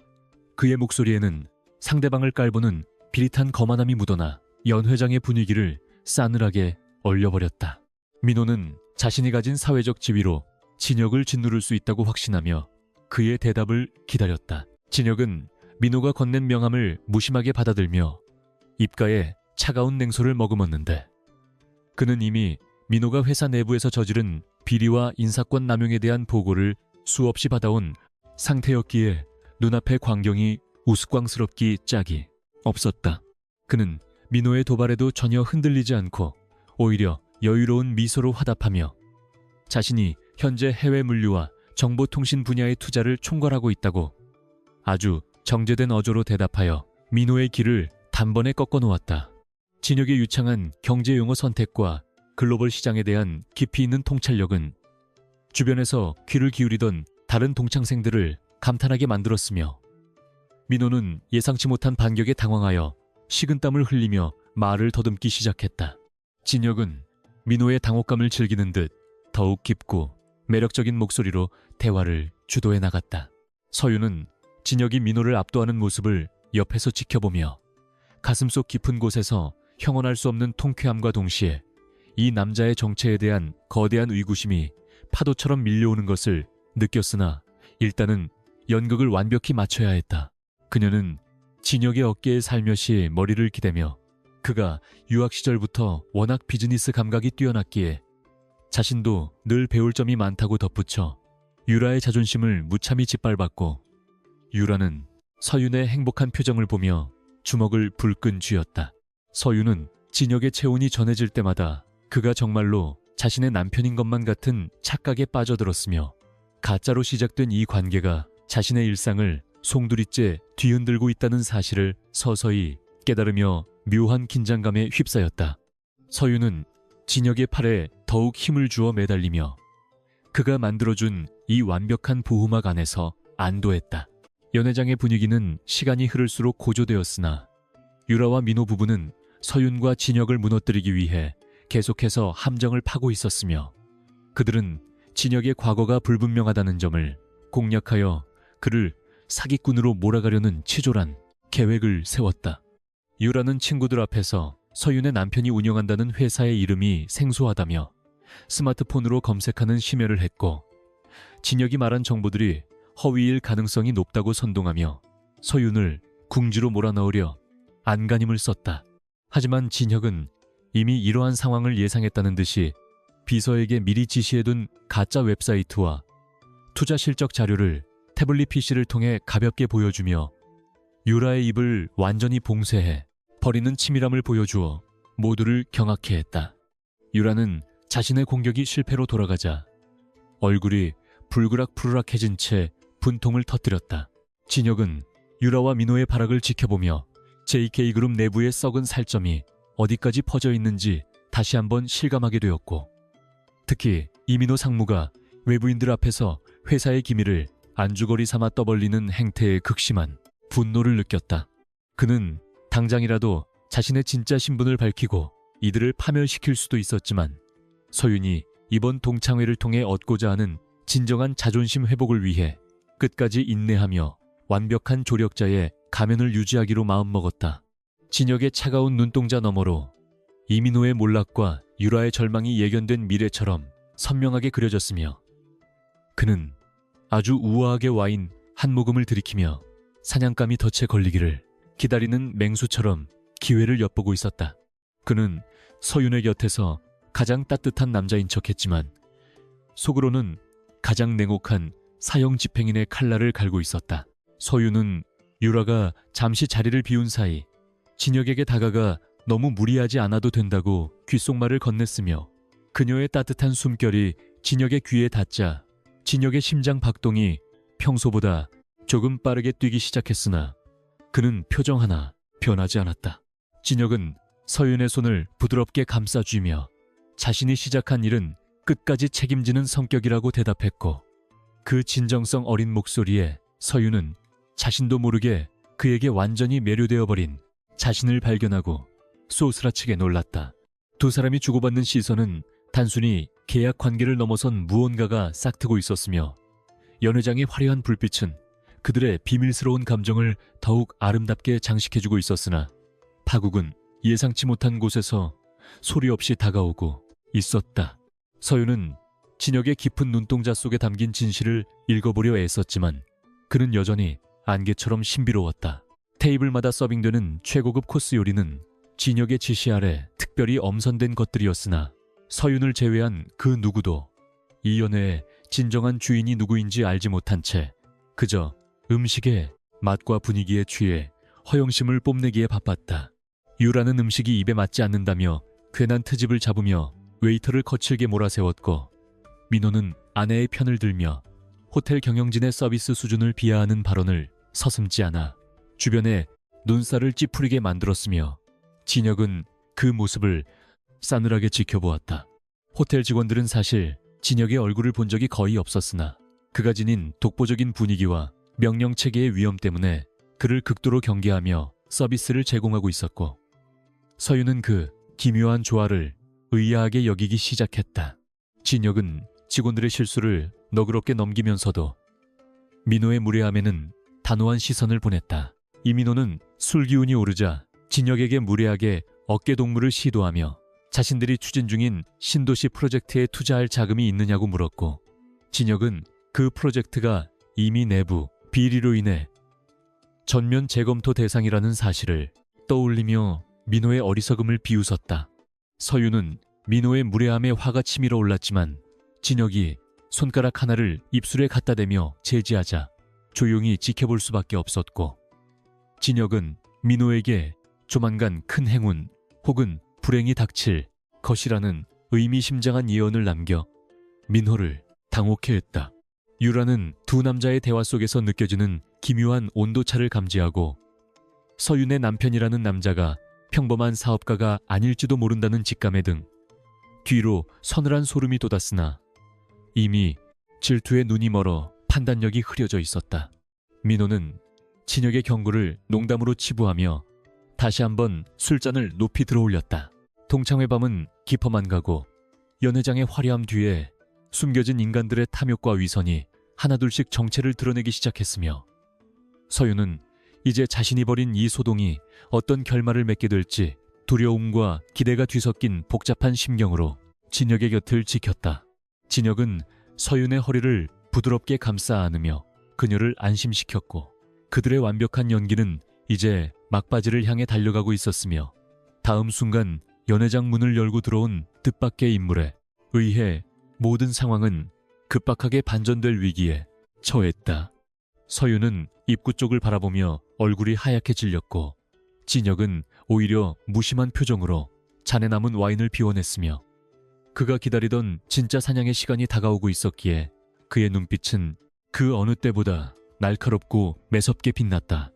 Speaker 1: 그의 목소리에는 상대방을 깔보는 비릿한 거만함이 묻어나 연 회장의 분위기를 싸늘하게 얼려버렸다. 민호는 자신이 가진 사회적 지위로 진혁을 짓누를 수 있다고 확신하며 그의 대답을 기다렸다. 진혁은 민호가 건넨 명함을 무심하게 받아들며 입가에 차가운 냉소를 머금었는데, 그는 이미 민호가 회사 내부에서 저지른 비리와 인사권 남용에 대한 보고를 수없이 받아온 상태였기에 눈앞의 광경이 우스꽝스럽기 짝이 없었다. 그는 민호의 도발에도 전혀 흔들리지 않고 오히려 여유로운 미소로 화답하며 자신이 현재 해외 물류와 정보통신 분야의 투자를 총괄하고 있다고 아주 정제된 어조로 대답하여 민호의 길을 단번에 꺾어 놓았다. 진혁의 유창한 경제용어 선택과 글로벌 시장에 대한 깊이 있는 통찰력은 주변에서 귀를 기울이던 다른 동창생들을 감탄하게 만들었으며, 민호는 예상치 못한 반격에 당황하여 식은땀을 흘리며 말을 더듬기 시작했다. 진혁은 민호의 당혹감을 즐기는 듯 더욱 깊고 매력적인 목소리로 대화를 주도해 나갔다. 서윤은 진혁이 민호를 압도하는 모습을 옆에서 지켜보며 가슴속 깊은 곳에서 형언할 수 없는 통쾌함과 동시에 이 남자의 정체에 대한 거대한 의구심이 파도처럼 밀려오는 것을 느꼈으나, 일단은 연극을 완벽히 맞춰야 했다. 그녀는 진혁의 어깨에 살며시 머리를 기대며 그가 유학 시절부터 워낙 비즈니스 감각이 뛰어났기에 자신도 늘 배울 점이 많다고 덧붙여 유라의 자존심을 무참히 짓밟았고, 유라는 서윤의 행복한 표정을 보며 주먹을 불끈 쥐었다. 서윤은 진혁의 체온이 전해질 때마다 그가 정말로 자신의 남편인 것만 같은 착각에 빠져들었으며, 가짜로 시작된 이 관계가 자신의 일상을 송두리째 뒤흔들고 있다는 사실을 서서히 깨달으며 묘한 긴장감에 휩싸였다. 서윤은 진혁의 팔에 더욱 힘을 주어 매달리며 그가 만들어준 이 완벽한 보호막 안에서 안도했다. 연회장의 분위기는 시간이 흐를수록 고조되었으나 유라와 민호 부부는 서윤과 진혁을 무너뜨리기 위해 계속해서 함정을 파고 있었으며, 그들은 진혁의 과거가 불분명하다는 점을 공략하여 그를 사기꾼으로 몰아가려는 치졸한 계획을 세웠다. 유라는 친구들 앞에서 서윤의 남편이 운영한다는 회사의 이름이 생소하다며 스마트폰으로 검색하는 심혈을 했고, 진혁이 말한 정보들이 허위일 가능성이 높다고 선동하며 서윤을 궁지로 몰아넣으려 안간힘을 썼다. 하지만 진혁은 이미 이러한 상황을 예상했다는 듯이 비서에게 미리 지시해둔 가짜 웹사이트와 투자 실적 자료를 태블릿 PC를 통해 가볍게 보여주며 유라의 입을 완전히 봉쇄해 버리는 치밀함을 보여주어 모두를 경악해 했다. 유라는 자신의 공격이 실패로 돌아가자 얼굴이 불그락푸르락해진 채 분통을 터뜨렸다. 진혁은 유라와 민호의 발악을 지켜보며 JK그룹 내부의 썩은 살점이 어디까지 퍼져 있는지 다시 한번 실감하게 되었고, 특히 이민호 상무가 외부인들 앞에서 회사의 기밀을 안주거리 삼아 떠벌리는 행태에 극심한 분노를 느꼈다. 그는 당장이라도 자신의 진짜 신분을 밝히고 이들을 파멸시킬 수도 있었지만 서윤이 이번 동창회를 통해 얻고자 하는 진정한 자존심 회복을 위해 끝까지 인내하며 완벽한 조력자의 가면을 유지하기로 마음먹었다. 진혁의 차가운 눈동자 너머로 이민호의 몰락과 유라의 절망이 예견된 미래처럼 선명하게 그려졌으며 그는 아주 우아하게 와인 한 모금을 들이키며 사냥감이 덫에 걸리기를 기다리는 맹수처럼 기회를 엿보고 있었다. 그는 서윤의 곁에서 가장 따뜻한 남자인 척했지만 속으로는 가장 냉혹한 사형 집행인의 칼날을 갈고 있었다. 서윤은 유라가 잠시 자리를 비운 사이 진혁에게 다가가 너무 무리하지 않아도 된다고 귓속말을 건넸으며 그녀의 따뜻한 숨결이 진혁의 귀에 닿자 진혁의 심장 박동이 평소보다 조금 빠르게 뛰기 시작했으나 그는 표정 하나 변하지 않았다. 진혁은 서윤의 손을 부드럽게 감싸쥐며 자신이 시작한 일은 끝까지 책임지는 성격이라고 대답했고, 그 진정성 어린 목소리에 서윤은 자신도 모르게 그에게 완전히 매료되어 버린 자신을 발견하고 소스라치게 놀랐다. 두 사람이 주고받는 시선은 단순히 계약 관계를 넘어선 무언가가 싹트고 있었으며 연회장의 화려한 불빛은 그들의 비밀스러운 감정을 더욱 아름답게 장식해주고 있었으나 파국은 예상치 못한 곳에서 소리 없이 다가오고 있었다. 서윤은 진혁의 깊은 눈동자 속에 담긴 진실을 읽어보려 애썼지만 그는 여전히 안개처럼 신비로웠다. 테이블마다 서빙되는 최고급 코스 요리는 진혁의 지시 아래 특별히 엄선된 것들이었으나 서윤을 제외한 그 누구도 이 연회의 진정한 주인이 누구인지 알지 못한 채 그저 음식의 맛과 분위기에 취해 허영심을 뽐내기에 바빴다. 유라는 음식이 입에 맞지 않는다며 괜한 트집을 잡으며 웨이터를 거칠게 몰아세웠고, 민호는 아내의 편을 들며 호텔 경영진의 서비스 수준을 비하하는 발언을 서슴지 않아 주변에 눈살을 찌푸리게 만들었으며 진혁은 그 모습을 싸늘하게 지켜보았다. 호텔 직원들은 사실 진혁의 얼굴을 본 적이 거의 없었으나 그가 지닌 독보적인 분위기와 명령체계의 위험 때문에 그를 극도로 경계하며 서비스를 제공하고 있었고, 서윤은 그 기묘한 조화를 의아하게 여기기 시작했다. 진혁은 직원들의 실수를 너그럽게 넘기면서도 민호의 무례함에는 단호한 시선을 보냈다. 이민호는 술 기운이 오르자 진혁에게 무례하게 어깨동무를 시도하며 자신들이 추진 중인 신도시 프로젝트에 투자할 자금이 있느냐고 물었고, 진혁은 그 프로젝트가 이미 내부 비리로 인해 전면 재검토 대상이라는 사실을 떠올리며 민호의 어리석음을 비웃었다. 서윤은 민호의 무례함에 화가 치밀어 올랐지만 진혁이 손가락 하나를 입술에 갖다 대며 제지하자 조용히 지켜볼 수밖에 없었고, 진혁은 민호에게 조만간 큰 행운 혹은 불행이 닥칠 것이라는 의미심장한 예언을 남겨 민호를 당혹해 했다. 유라는 두 남자의 대화 속에서 느껴지는 기묘한 온도차를 감지하고 서윤의 남편이라는 남자가 평범한 사업가가 아닐지도 모른다는 직감에 등 뒤로 서늘한 소름이 돋았으나 이미 질투에 눈이 멀어 판단력이 흐려져 있었다. 민호는 진혁의 경고를 농담으로 치부하며 다시 한번 술잔을 높이 들어올렸다. 동창회 밤은 깊어만 가고 연회장의 화려함 뒤에 숨겨진 인간들의 탐욕과 위선이 하나둘씩 정체를 드러내기 시작했으며 서윤은 이제 자신이 벌인 이 소동이 어떤 결말을 맺게 될지 두려움과 기대가 뒤섞인 복잡한 심경으로 진혁의 곁을 지켰다. 진혁은 서윤의 허리를 부드럽게 감싸 안으며 그녀를 안심시켰고, 그들의 완벽한 연기는 이제 막바지를 향해 달려가고 있었으며 다음 순간 연회장 문을 열고 들어온 뜻밖의 인물에 의해 모든 상황은 급박하게 반전될 위기에 처했다. 서윤은 입구 쪽을 바라보며 얼굴이 하얗게 질렸고 진혁은 오히려 무심한 표정으로 잔에 남은 와인을 비워냈으며 그가 기다리던 진짜 사냥의 시간이 다가오고 있었기에 그의 눈빛은 그 어느 때보다 날카롭고 매섭게 빛났다.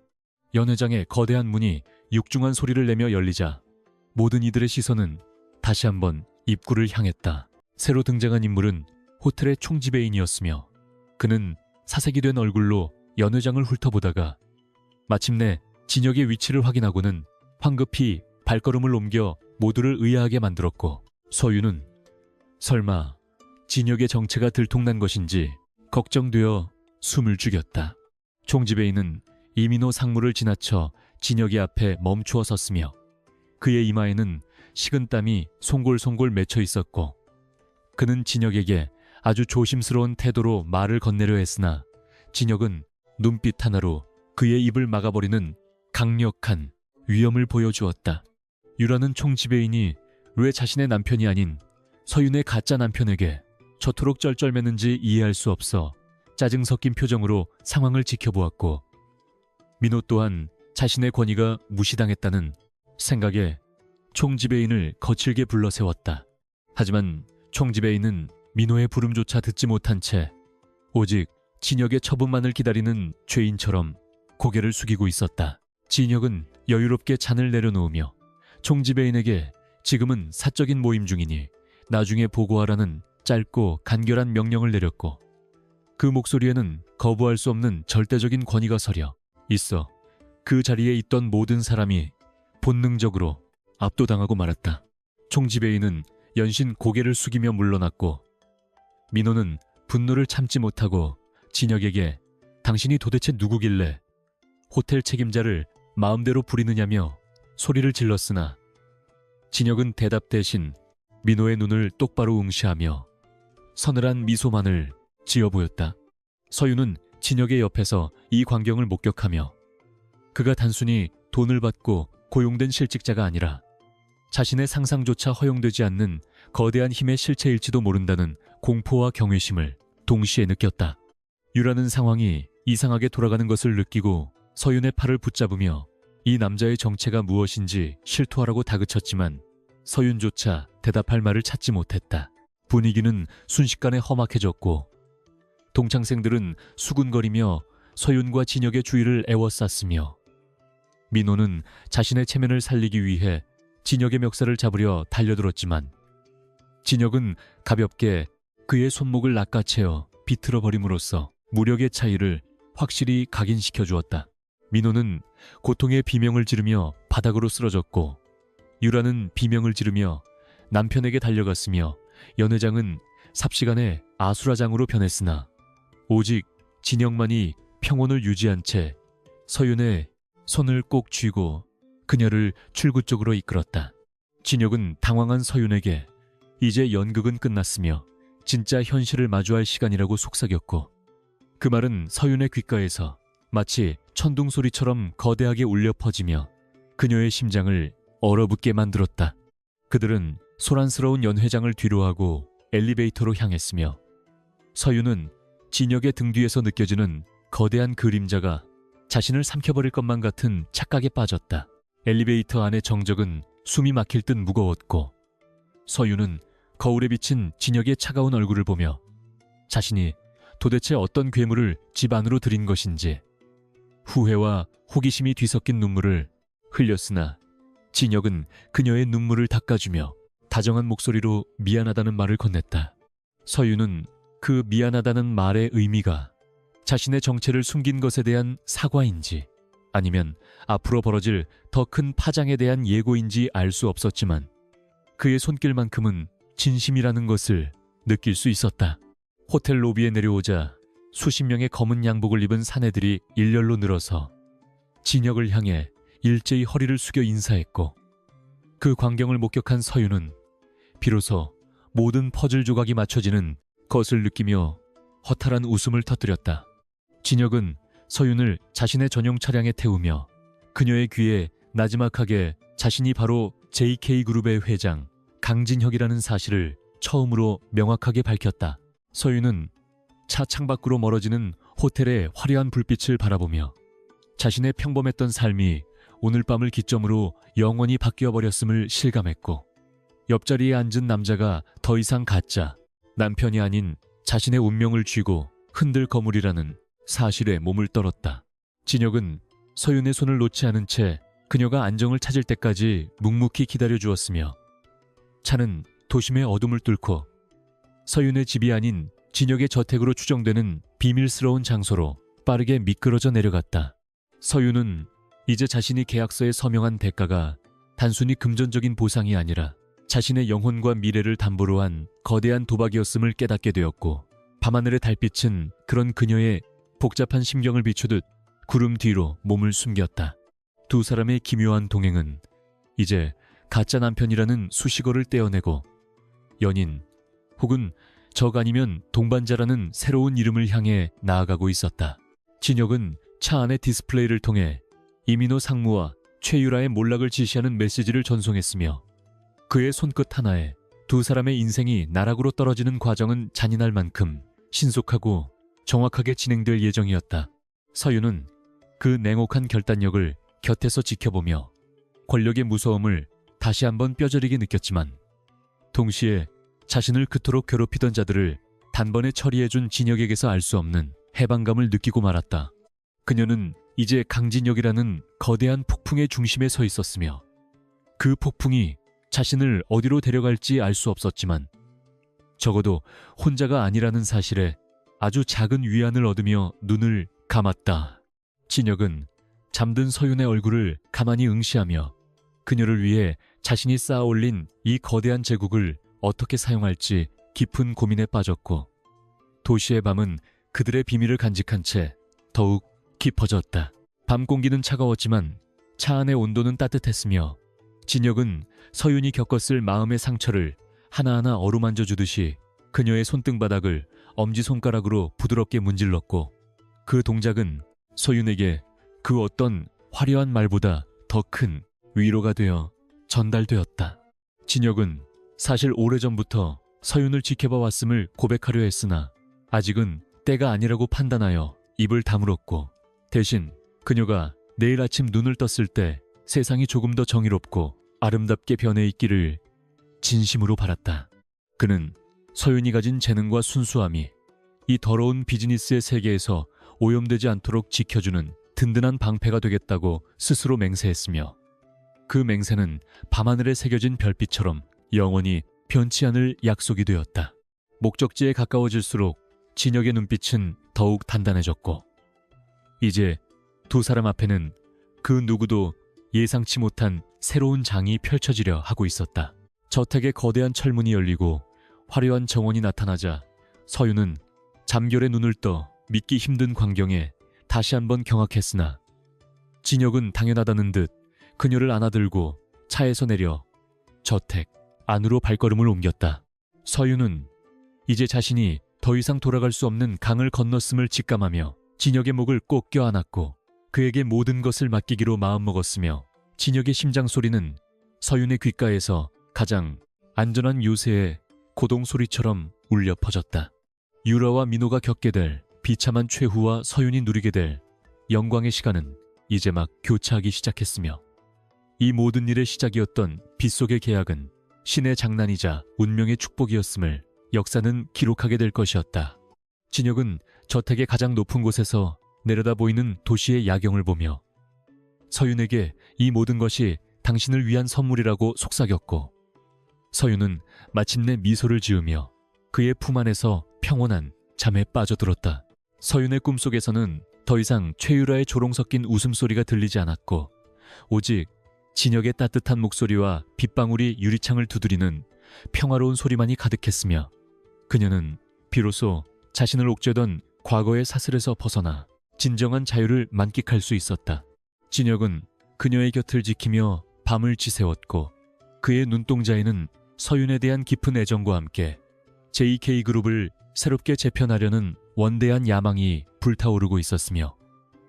Speaker 1: 연회장의 거대한 문이 육중한 소리를 내며 열리자 모든 이들의 시선은 다시 한번 입구를 향했다. 새로 등장한 인물은 호텔의 총지배인이었으며 그는 사색이 된 얼굴로 연회장을 훑어보다가 마침내 진혁의 위치를 확인하고는 황급히 발걸음을 옮겨 모두를 의아하게 만들었고 서윤은 설마 진혁의 정체가 들통난 것인지 걱정되어 숨을 죽였다. 총지배인은 이민호 상무를 지나쳐 진혁의 앞에 멈추어 섰으며 그의 이마에는 식은땀이 송골송골 맺혀 있었고 그는 진혁에게 아주 조심스러운 태도로 말을 건네려 했으나 진혁은 눈빛 하나로 그의 입을 막아버리는 강력한 위험을 보여주었다. 유라는 총지배인이 왜 자신의 남편이 아닌 서윤의 가짜 남편에게 저토록 쩔쩔매는지 이해할 수 없어 짜증 섞인 표정으로 상황을 지켜보았고 민호 또한 자신의 권위가 무시당했다는 생각에 총지배인을 거칠게 불러 세웠다. 하지만 총지배인은 민호의 부름조차 듣지 못한 채 오직 진혁의 처분만을 기다리는 죄인처럼 고개를 숙이고 있었다. 진혁은 여유롭게 잔을 내려놓으며 총지배인에게 지금은 사적인 모임 중이니 나중에 보고하라는 짧고 간결한 명령을 내렸고 그 목소리에는 거부할 수 없는 절대적인 권위가 서려 있어 그 자리에 있던 모든 사람이 본능적으로 압도당하고 말았다. 총지배인은 연신 고개를 숙이며 물러났고 민호는 분노를 참지 못하고 진혁에게 당신이 도대체 누구길래 호텔 책임자를 마음대로 부리느냐며 소리를 질렀으나 진혁은 대답 대신 민호의 눈을 똑바로 응시하며 서늘한 미소만을 지어 보였다. 서윤은 진혁의 옆에서 이 광경을 목격하며 그가 단순히 돈을 받고 고용된 실직자가 아니라 자신의 상상조차 허용되지 않는 거대한 힘의 실체일지도 모른다는 공포와 경외심을 동시에 느꼈다. 유라는 상황이 이상하게 돌아가는 것을 느끼고 서윤의 팔을 붙잡으며 이 남자의 정체가 무엇인지 실토하라고 다그쳤지만 서윤조차 대답할 말을 찾지 못했다. 분위기는 순식간에 험악해졌고 동창생들은 수군거리며 서윤과 진혁의 주위를 에워쌌으며 민호는 자신의 체면을 살리기 위해 진혁의 멱살을 잡으려 달려들었지만 진혁은 가볍게 그의 손목을 낚아채어 비틀어 버림으로써 무력의 차이를 확실히 각인시켜 주었다. 민호는 고통의 비명을 지르며 바닥으로 쓰러졌고 유라는 비명을 지르며 남편에게 달려갔으며 연회장은 삽시간에 아수라장으로 변했으나 오직 진혁만이 평온을 유지한 채 서윤의 손을 꼭 쥐고 그녀를 출구 쪽으로 이끌었다. 진혁은 당황한 서윤에게 이제 연극은 끝났으며 진짜 현실을 마주할 시간이라고 속삭였고 그 말은 서윤의 귓가에서 마치 천둥 소리처럼 거대하게 울려 퍼지며 그녀의 심장을 얼어붙게 만들었다. 그들은 소란스러운 연회장을 뒤로하고 엘리베이터로 향했으며 서윤은 진혁의 등 뒤에서 느껴지는 거대한 그림자가 자신을 삼켜버릴 것만 같은 착각에 빠졌다. 엘리베이터 안의 정적은 숨이 막힐 듯 무거웠고 서윤은 거울에 비친 진혁의 차가운 얼굴을 보며 자신이 도대체 어떤 괴물을 집 안으로 들인 것인지 후회와 호기심이 뒤섞인 눈물을 흘렸으나 진혁은 그녀의 눈물을 닦아주며 다정한 목소리로 미안하다는 말을 건넸다. 서윤은 그 미안하다는 말의 의미가 자신의 정체를 숨긴 것에 대한 사과인지 아니면 앞으로 벌어질 더 큰 파장에 대한 예고인지 알 수 없었지만 그의 손길만큼은 진심이라는 것을 느낄 수 있었다. 호텔 로비에 내려오자 수십 명의 검은 양복을 입은 사내들이 일렬로 늘어서 진혁을 향해 일제히 허리를 숙여 인사했고 그 광경을 목격한 서윤은 비로소 모든 퍼즐 조각이 맞춰지는 것을 느끼며 허탈한 웃음을 터뜨렸다. 진혁은 서윤을 자신의 전용 차량에 태우며 그녀의 귀에 나지막하게 자신이 바로 JK그룹의 회장 강진혁이라는 사실을 처음으로 명확하게 밝혔다. 서윤은 차 창밖으로 멀어지는 호텔의 화려한 불빛을 바라보며 자신의 평범했던 삶이 오늘 밤을 기점으로 영원히 바뀌어 버렸음을 실감했고, 옆자리에 앉은 남자가 더 이상 가짜 남편이 아닌 자신의 운명을 쥐고 흔들 거물이라는 사실에 몸을 떨었다. 진혁은 서윤의 손을 놓지 않은 채 그녀가 안정을 찾을 때까지 묵묵히 기다려 주었으며, 차는 도심의 어둠을 뚫고 서윤의 집이 아닌 진혁의 저택으로 추정되는 비밀스러운 장소로 빠르게 미끄러져 내려갔다. 서윤은 이제 자신이 계약서에 서명한 대가가 단순히 금전적인 보상이 아니라 자신의 영혼과 미래를 담보로 한 거대한 도박이었음을 깨닫게 되었고, 밤하늘의 달빛은 그런 그녀의 복잡한 심경을 비추듯 구름 뒤로 몸을 숨겼다. 두 사람의 기묘한 동행은 이제 가짜 남편이라는 수식어를 떼어내고 연인 혹은 적 아니면 동반자라는 새로운 이름을 향해 나아가고 있었다. 진혁은 차 안의 디스플레이를 통해 이민호 상무와 최유라의 몰락을 지시하는 메시지를 전송했으며, 그의 손끝 하나에 두 사람의 인생이 나락으로 떨어지는 과정은 잔인할 만큼 신속하고 정확하게 진행될 예정이었다. 서윤은 그 냉혹한 결단력을 곁에서 지켜보며 권력의 무서움을 다시 한번 뼈저리게 느꼈지만, 동시에 자신을 그토록 괴롭히던 자들을 단번에 처리해준 진혁에게서 알 수 없는 해방감을 느끼고 말았다. 그녀는 이제 강진혁이라는 거대한 폭풍의 중심에 서 있었으며, 그 폭풍이 자신을 어디로 데려갈지 알 수 없었지만 적어도 혼자가 아니라는 사실에 아주 작은 위안을 얻으며 눈을 감았다. 진혁은 잠든 서윤의 얼굴을 가만히 응시하며 그녀를 위해 자신이 쌓아올린 이 거대한 제국을 어떻게 사용할지 깊은 고민에 빠졌고, 도시의 밤은 그들의 비밀을 간직한 채 더욱 깊어졌다. 밤 공기는 차가웠지만 차 안의 온도는 따뜻했으며, 진혁은 서윤이 겪었을 마음의 상처를 하나하나 어루만져 주듯이 그녀의 손등바닥을 엄지손가락으로 부드럽게 문질렀고, 그 동작은 서윤에게 그 어떤 화려한 말보다 더 큰 위로가 되어 전달되었다. 진혁은 사실 오래전부터 서윤을 지켜봐 왔음을 고백하려 했으나 아직은 때가 아니라고 판단하여 입을 다물었고, 대신 그녀가 내일 아침 눈을 떴을 때 세상이 조금 더 정의롭고 아름답게 변해 있기를 진심으로 바랐다. 그는 서윤이 가진 재능과 순수함이 이 더러운 비즈니스의 세계에서 오염되지 않도록 지켜주는 든든한 방패가 되겠다고 스스로 맹세했으며, 그 맹세는 밤하늘에 새겨진 별빛처럼 영원히 변치 않을 약속이 되었다. 목적지에 가까워질수록 진혁의 눈빛은 더욱 단단해졌고, 이제 두 사람 앞에는 그 누구도 예상치 못한 새로운 장이 펼쳐지려 하고 있었다. 저택의 거대한 철문이 열리고 화려한 정원이 나타나자 서윤은 잠결에 눈을 떠 믿기 힘든 광경에 다시 한번 경악했으나, 진혁은 당연하다는 듯 그녀를 안아들고 차에서 내려 저택 안으로 발걸음을 옮겼다. 서윤은 이제 자신이 더 이상 돌아갈 수 없는 강을 건넜음을 직감하며 진혁의 목을 꼭 껴안았고 그에게 모든 것을 맡기기로 마음먹었으며, 진혁의 심장 소리는 서윤의 귓가에서 가장 안전한 요새의 고동 소리처럼 울려 퍼졌다. 유라와 민호가 겪게 될 비참한 최후와 서윤이 누리게 될 영광의 시간은 이제 막 교차하기 시작했으며, 이 모든 일의 시작이었던 빗속의 계약은 신의 장난이자 운명의 축복이었음을 역사는 기록하게 될 것이었다. 진혁은 저택의 가장 높은 곳에서 내려다 보이는 도시의 야경을 보며 서윤에게 이 모든 것이 당신을 위한 선물이라고 속삭였고, 서윤은 마침내 미소를 지으며 그의 품 안에서 평온한 잠에 빠져들었다. 서윤의 꿈속에서는 더 이상 최유라의 조롱 섞인 웃음소리가 들리지 않았고, 오직 진혁의 따뜻한 목소리와 빗방울이 유리창을 두드리는 평화로운 소리만이 가득했으며, 그녀는 비로소 자신을 옥죄던 과거의 사슬에서 벗어나 진정한 자유를 만끽할 수 있었다. 진혁은 그녀의 곁을 지키며 밤을 지새웠고, 그의 눈동자에는 서윤에 대한 깊은 애정과 함께 JK그룹을 새롭게 재편하려는 원대한 야망이 불타오르고 있었으며,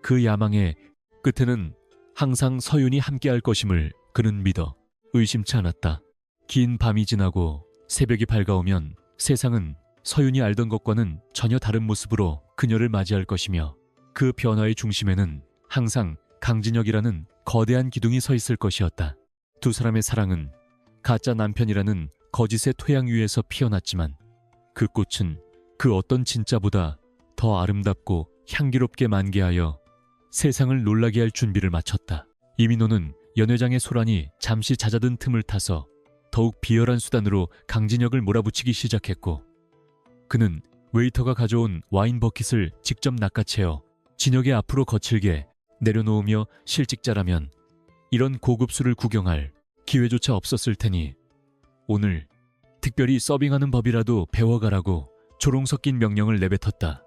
Speaker 1: 그 야망의 끝에는 항상 서윤이 함께할 것임을 그는 믿어 의심치 않았다. 긴 밤이 지나고 새벽이 밝아오면 세상은 서윤이 알던 것과는 전혀 다른 모습으로 그녀를 맞이할 것이며 그 변화의 중심에는 항상 강진혁이라는 거대한 기둥이 서 있을 것이었다. 두 사람의 사랑은 가짜 남편이라는 거짓의 토양 위에서 피어났지만 그 꽃은 그 어떤 진짜보다 더 아름답고 향기롭게 만개하여 세상을 놀라게 할 준비를 마쳤다. 이민호는 연회장의 소란이 잠시 잦아든 틈을 타서 더욱 비열한 수단으로 강진혁을 몰아붙이기 시작했고, 그는 웨이터가 가져온 와인 버킷을 직접 낚아채어 진혁의 앞으로 거칠게 내려놓으며 실직자라면 이런 고급 술을 구경할 기회조차 없었을 테니 오늘 특별히 서빙하는 법이라도 배워가라고 조롱 섞인 명령을 내뱉었다.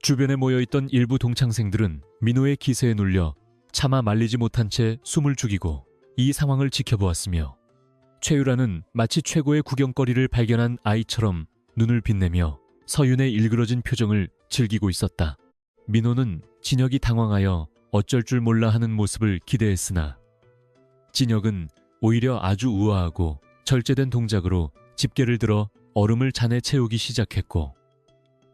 Speaker 1: 주변에 모여있던 일부 동창생들은 민호의 기세에 눌려 차마 말리지 못한 채 숨을 죽이고 이 상황을 지켜보았으며, 최유라는 마치 최고의 구경거리를 발견한 아이처럼 눈을 빛내며 서윤의 일그러진 표정을 즐기고 있었다. 민호는 진혁이 당황하여 어쩔 줄 몰라 하는 모습을 기대했으나 진혁은 오히려 아주 우아하고 절제된 동작으로 집게를 들어 얼음을 잔에 채우기 시작했고,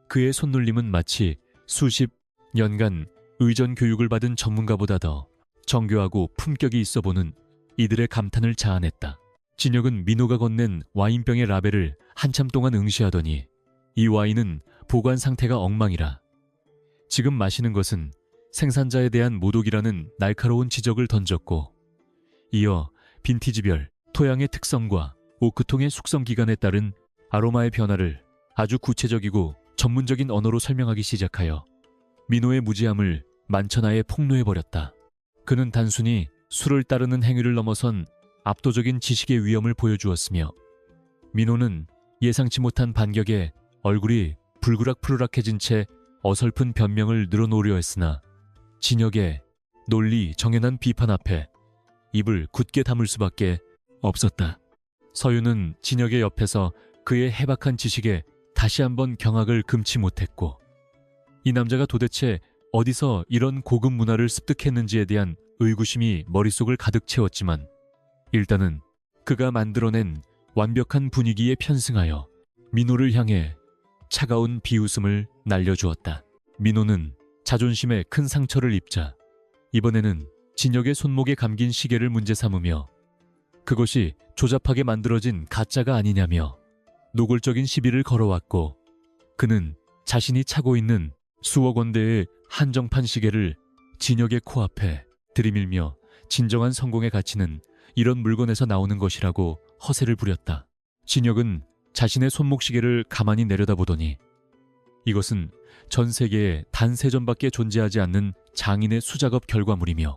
Speaker 1: 그의 손놀림은 마치 수십 년간 의전 교육을 받은 전문가보다 더 정교하고 품격이 있어 보는 이들의 감탄을 자아냈다. 진혁은 민호가 건넨 와인병의 라벨을 한참 동안 응시하더니 이 와인은 보관 상태가 엉망이라 지금 마시는 것은 생산자에 대한 모독이라는 날카로운 지적을 던졌고, 이어 빈티지별 토양의 특성과 오크통의 숙성 기간에 따른 아로마의 변화를 아주 구체적이고 전문적인 언어로 설명하기 시작하여 민호의 무지함을 만천하에 폭로해버렸다. 그는 단순히 술을 따르는 행위를 넘어선 압도적인 지식의 위엄을 보여주었으며, 민호는 예상치 못한 반격에 얼굴이 불그락푸르락해진 채 어설픈 변명을 늘어놓으려 했으나 진혁의 논리 정연한 비판 앞에 입을 굳게 다물 수밖에 없었다. 서윤은 진혁의 옆에서 그의 해박한 지식에 다시 한번 경악을 금치 못했고, 이 남자가 도대체 어디서 이런 고급 문화를 습득했는지에 대한 의구심이 머릿속을 가득 채웠지만, 일단은 그가 만들어낸 완벽한 분위기에 편승하여 민호를 향해 차가운 비웃음을 날려주었다. 민호는 자존심에 큰 상처를 입자 이번에는 진혁의 손목에 감긴 시계를 문제 삼으며 그것이 조잡하게 만들어진 가짜가 아니냐며 노골적인 시비를 걸어왔고, 그는 자신이 차고 있는 수억 원대의 한정판 시계를 진혁의 코앞에 들이밀며 진정한 성공의 가치는 이런 물건에서 나오는 것이라고 허세를 부렸다. 진혁은 자신의 손목시계를 가만히 내려다보더니 이것은 전 세계에 단 3점밖에 존재하지 않는 장인의 수작업 결과물이며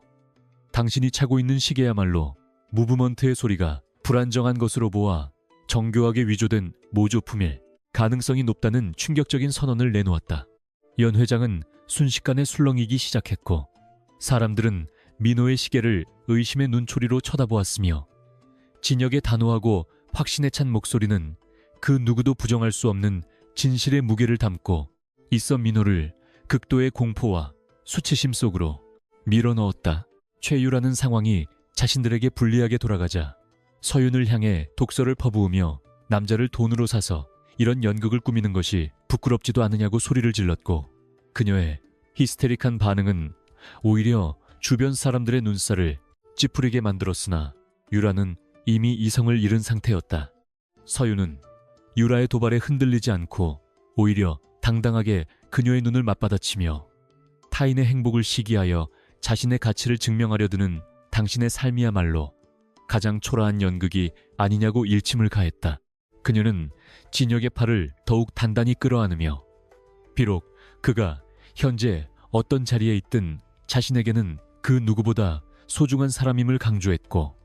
Speaker 1: 당신이 차고 있는 시계야말로 무브먼트의 소리가 불안정한 것으로 보아 정교하게 위조된 모조품일 가능성이 높다는 충격적인 선언을 내놓았다. 연 회장은 순식간에 술렁이기 시작했고, 사람들은 민호의 시계를 의심의 눈초리로 쳐다보았으며 진혁의 단호하고 확신에 찬 목소리는 그 누구도 부정할 수 없는 진실의 무게를 담고 있어 민호를 극도의 공포와 수치심 속으로 밀어넣었다. 최유라는 상황이 자신들에게 불리하게 돌아가자 서윤을 향해 독서를 퍼부으며 남자를 돈으로 사서 이런 연극을 꾸미는 것이 부끄럽지도 않으냐고 소리를 질렀고, 그녀의 히스테릭한 반응은 오히려 주변 사람들의 눈살을 찌푸리게 만들었으나 유라는 이미 이성을 잃은 상태였다. 서윤은 유라의 도발에 흔들리지 않고 오히려 당당하게 그녀의 눈을 맞받아치며 타인의 행복을 시기하여 자신의 가치를 증명하려 드는 당신의 삶이야말로 가장 초라한 연극이 아니냐고 일침을 가했다. 그녀는 진혁의 팔을 더욱 단단히 끌어안으며 비록 그가 현재 어떤 자리에 있든 자신에게는 그 누구보다 소중한 사람임을 강조했고,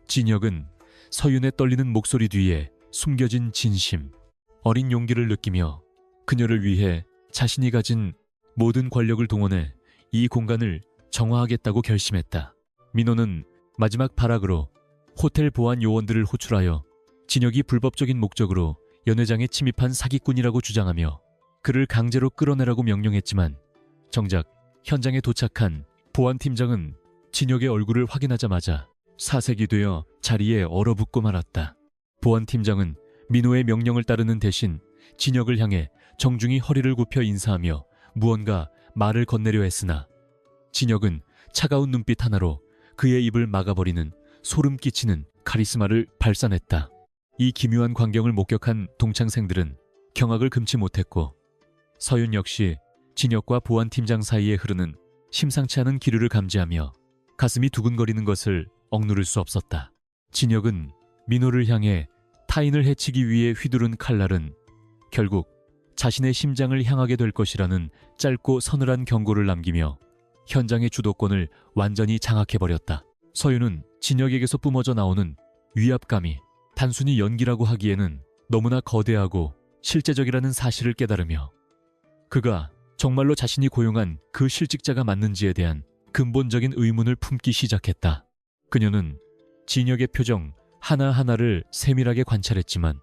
Speaker 1: 진혁은 서윤의 떨리는 목소리 뒤에 숨겨진 진심, 어린 용기를 느끼며 그녀를 위해 자신이 가진 모든 권력을 동원해 이 공간을 정화하겠다고 결심했다. 민호는 마지막 발악으로 호텔 보안 요원들을 호출하여 진혁이 불법적인 목적으로 연회장에 침입한 사기꾼이라고 주장하며 그를 강제로 끌어내라고 명령했지만, 정작 현장에 도착한 보안팀장은 진혁의 얼굴을 확인하자마자 사색이 되어 자리에 얼어붙고 말았다. 보안팀장은 민호의 명령을 따르는 대신 진혁을 향해 정중히 허리를 굽혀 인사하며 무언가 말을 건네려 했으나 진혁은 차가운 눈빛 하나로 그의 입을 막아버리는 소름 끼치는 카리스마를 발산했다. 이 기묘한 광경을 목격한 동창생들은 경악을 금치 못했고 서윤 역시 진혁과 보안팀장 사이에 흐르는 심상치 않은 기류를 감지하며 가슴이 두근거리는 것을 억누를 수 없었다. 진혁은 민호를 향해 타인을 해치기 위해 휘두른 칼날은 결국 자신의 심장을 향하게 될 것이라는 짧고 서늘한 경고를 남기며 현장의 주도권을 완전히 장악해버렸다. 서윤은 진혁에게서 뿜어져 나오는 위압감이 단순히 연기라고 하기에는 너무나 거대하고 실제적이라는 사실을 깨달으며 그가 정말로 자신이 고용한 그 실직자가 맞는지에 대한 근본적인 의문을 품기 시작했다. 그녀는 진혁의 표정 하나하나를 세밀하게 관찰했지만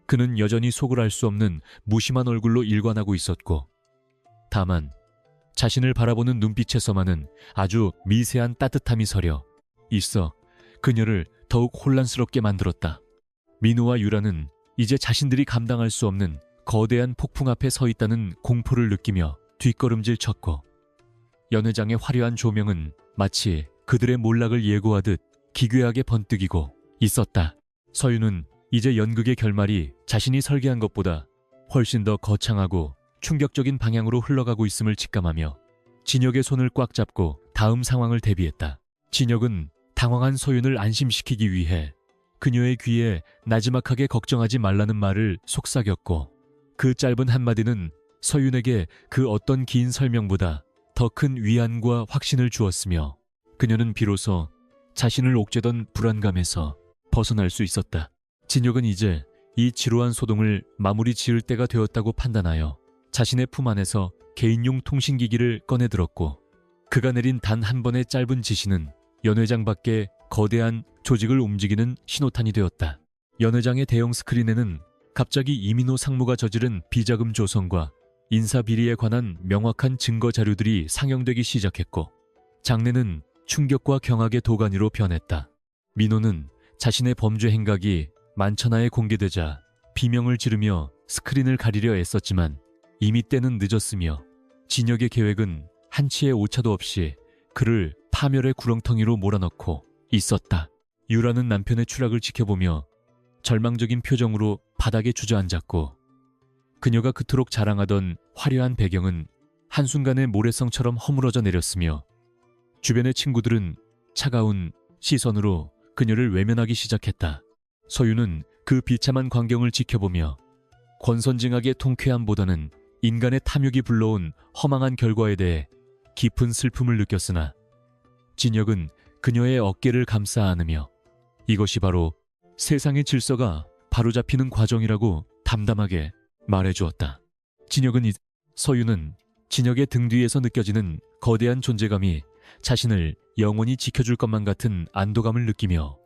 Speaker 1: 그는 여전히 속을 알 수 없는 무심한 얼굴로 일관하고 있었고 다만 자신을 바라보는 눈빛에서만은 아주 미세한 따뜻함이 서려 있어 그녀를 더욱 혼란스럽게 만들었다. 민호와 유라는 이제 자신들이 감당할 수 없는 거대한 폭풍 앞에 서 있다는 공포를 느끼며 뒷걸음질 쳤고 연회장의 화려한 조명은 마치 그들의 몰락을 예고하듯 기괴하게 번뜩이고 있었다. 서윤은 이제 연극의 결말이 자신이 설계한 것보다 훨씬 더 거창하고 충격적인 방향으로 흘러가고 있음을 직감하며 진혁의 손을 꽉 잡고 다음 상황을 대비했다. 진혁은 당황한 서윤을 안심시키기 위해 그녀의 귀에 나지막하게 걱정하지 말라는 말을 속삭였고 그 짧은 한마디는 서윤에게 그 어떤 긴 설명보다 더 큰 위안과 확신을 주었으며 그녀는 비로소 자신을 옥죄던 불안감에서 벗어날 수 있었다. 진혁은 이제 이 지루한 소동을 마무리 지을 때가 되었다고 판단하여 자신의 품 안에서 개인용 통신기기를 꺼내들었고 그가 내린 단 한 번의 짧은 지시는 연회장 밖에 거대한 조직을 움직이는 신호탄이 되었다. 연회장의 대형 스크린에는 갑자기 이민호 상무가 저지른 비자금 조성과 인사비리에 관한 명확한 증거 자료들이 상영되기 시작했고 장내는 충격과 경악의 도가니로 변했다. 민호는 자신의 범죄 행각이 만천하에 공개되자 비명을 지르며 스크린을 가리려 애썼지만 이미 때는 늦었으며 진혁의 계획은 한치의 오차도 없이 그를 파멸의 구렁텅이로 몰아넣고 있었다. 유라는 남편의 추락을 지켜보며 절망적인 표정으로 바닥에 주저앉았고 그녀가 그토록 자랑하던 화려한 배경은 한순간에 모래성처럼 허물어져 내렸으며 주변의 친구들은 차가운 시선으로 그녀를 외면하기 시작했다. 서윤은 그 비참한 광경을 지켜보며 권선징악의 통쾌함보다는 인간의 탐욕이 불러온 허망한 결과에 대해 깊은 슬픔을 느꼈으나 진혁은 그녀의 어깨를 감싸 안으며 이것이 바로 세상의 질서가 바로잡히는 과정이라고 담담하게 말해주었다. 서윤은 진혁의 등 뒤에서 느껴지는 거대한 존재감이 자신을 영원히 지켜줄 것만 같은 안도감을 느끼며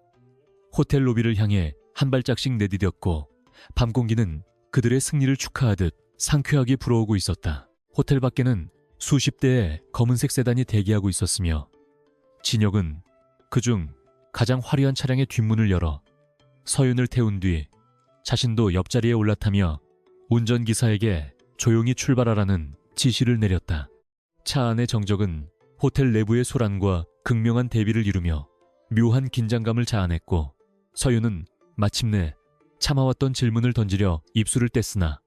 Speaker 1: 호텔 로비를 향해 한 발짝씩 내디뎠고 밤 공기는 그들의 승리를 축하하듯 상쾌하게 불어오고 있었다. 호텔 밖에는 수십 대의 검은색 세단이 대기하고 있었으며 진혁은 그중 가장 화려한 차량의 뒷문을 열어 서윤을 태운 뒤 자신도 옆자리에 올라타며 운전기사에게 조용히 출발하라는 지시를 내렸다. 차 안의 정적은 호텔 내부의 소란과 극명한 대비를 이루며 묘한 긴장감을 자아냈고 서윤은 마침내 참아왔던 질문을 던지려 입술을 뗐으나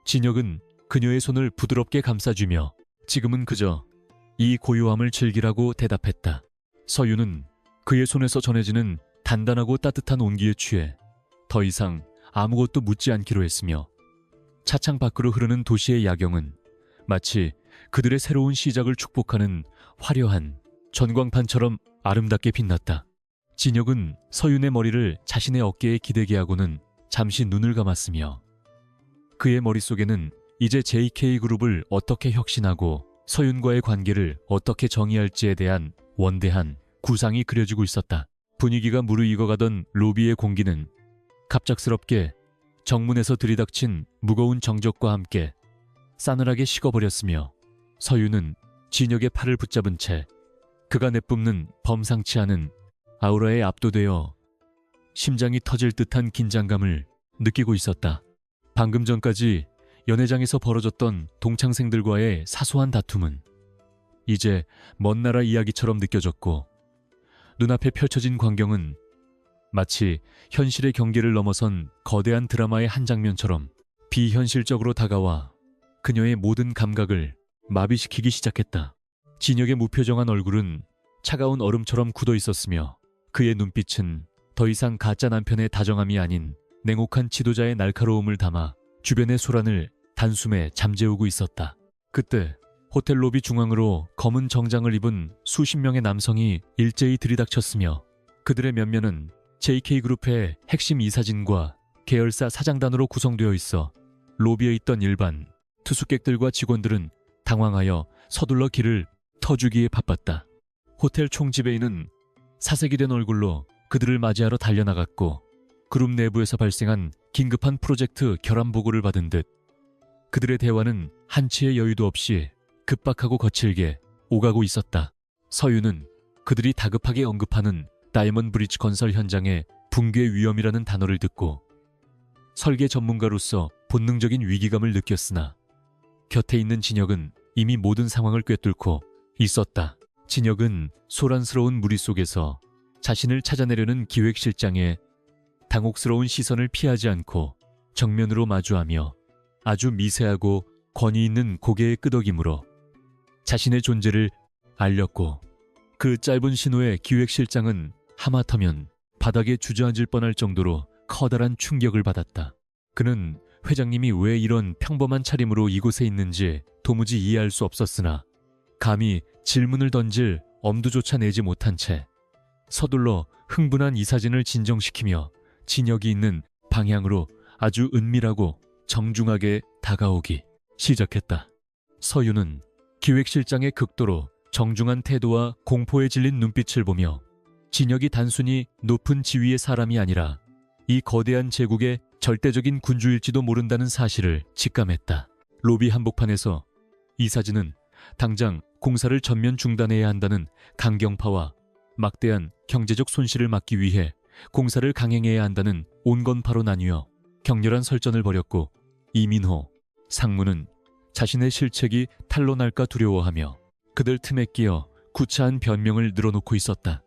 Speaker 1: 진혁은 그녀의 손을 부드럽게 감싸주며 지금은 그저 이 고요함을 즐기라고 대답했다. 서윤은 그의 손에서 전해지는 단단하고 따뜻한 온기에 취해 더 이상 아무것도 묻지 않기로 했으며 차창 밖으로 흐르는 도시의 야경은 마치 그들의 새로운 시작을 축복하는 화려한 전광판처럼 아름답게 빛났다. 진혁은 서윤의 머리를 자신의 어깨에 기대게 하고는 잠시 눈을 감았으며 그의 머릿속에는 이제 JK그룹을 어떻게 혁신하고 서윤과의 관계를 어떻게 정의할지에 대한 원대한 구상이 그려지고 있었다. 분위기가 무르익어가던 로비의 공기는 갑작스럽게 정문에서 들이닥친 무거운 정적과 함께 싸늘하게 식어버렸으며 서윤은 진혁의 팔을 붙잡은 채 그가 내뿜는 범상치 않은 아우라에 압도되어 심장이 터질 듯한 긴장감을 느끼고 있었다. 방금 전까지 연회장에서 벌어졌던 동창생들과의 사소한 다툼은 이제 먼 나라 이야기처럼 느껴졌고, 눈앞에 펼쳐진 광경은 마치 현실의 경계를 넘어선 거대한 드라마의 한 장면처럼 비현실적으로 다가와 그녀의 모든 감각을 마비시키기 시작했다. 진혁의 무표정한 얼굴은 차가운 얼음처럼 굳어 있었으며, 그의 눈빛은 더 이상 가짜 남편의 다정함이 아닌 냉혹한 지도자의 날카로움을 담아 주변의 소란을 단숨에 잠재우고 있었다. 그때 호텔 로비 중앙으로 검은 정장을 입은 수십 명의 남성이 일제히 들이닥쳤으며, 그들의 몇몇은 JK그룹의 핵심 이사진과 계열사 사장단으로 구성되어 있어 로비에 있던 일반 투숙객들과 직원들은 당황하여 서둘러 길을 터주기에 바빴다. 호텔 총지배인은 사색이 된 얼굴로 그들을 맞이하러 달려나갔고, 그룹 내부에서 발생한 긴급한 프로젝트 결함 보고를 받은 듯 그들의 대화는 한치의 여유도 없이 급박하고 거칠게 오가고 있었다. 서유는 그들이 다급하게 언급하는 다이먼드 브리지 건설 현장의 붕괴 위험이라는 단어를 듣고 설계 전문가로서 본능적인 위기감을 느꼈으나, 곁에 있는 진혁은 이미 모든 상황을 꿰뚫고 있었다. 진혁은 소란스러운 무리 속에서 자신을 찾아내려는 기획실장의 당혹스러운 시선을 피하지 않고 정면으로 마주하며 아주 미세하고 권위 있는 고개의 끄덕임으로 자신의 존재를 알렸고, 그 짧은 신호에 기획실장은 하마터면 바닥에 주저앉을 뻔할 정도로 커다란 충격을 받았다. 그는 회장님이 왜 이런 평범한 차림으로 이곳에 있는지 도무지 이해할 수 없었으나, 감히 질문을 던질 엄두조차 내지 못한 채 서둘러 흥분한 이사진을 진정시키며 진혁이 있는 방향으로 아주 은밀하고 정중하게 다가오기 시작했다. 서유는 기획실장의 극도로 정중한 태도와 공포에 질린 눈빛을 보며 진혁이 단순히 높은 지위의 사람이 아니라 이 거대한 제국의 절대적인 군주일지도 모른다는 사실을 직감했다. 로비 한복판에서 이사진은 당장 공사를 전면 중단해야 한다는 강경파와 막대한 경제적 손실을 막기 위해 공사를 강행해야 한다는 온건파로 나뉘어 격렬한 설전을 벌였고, 이민호, 상무는 자신의 실책이 탄로날까 두려워하며 그들 틈에 끼어 구차한 변명을 늘어놓고 있었다.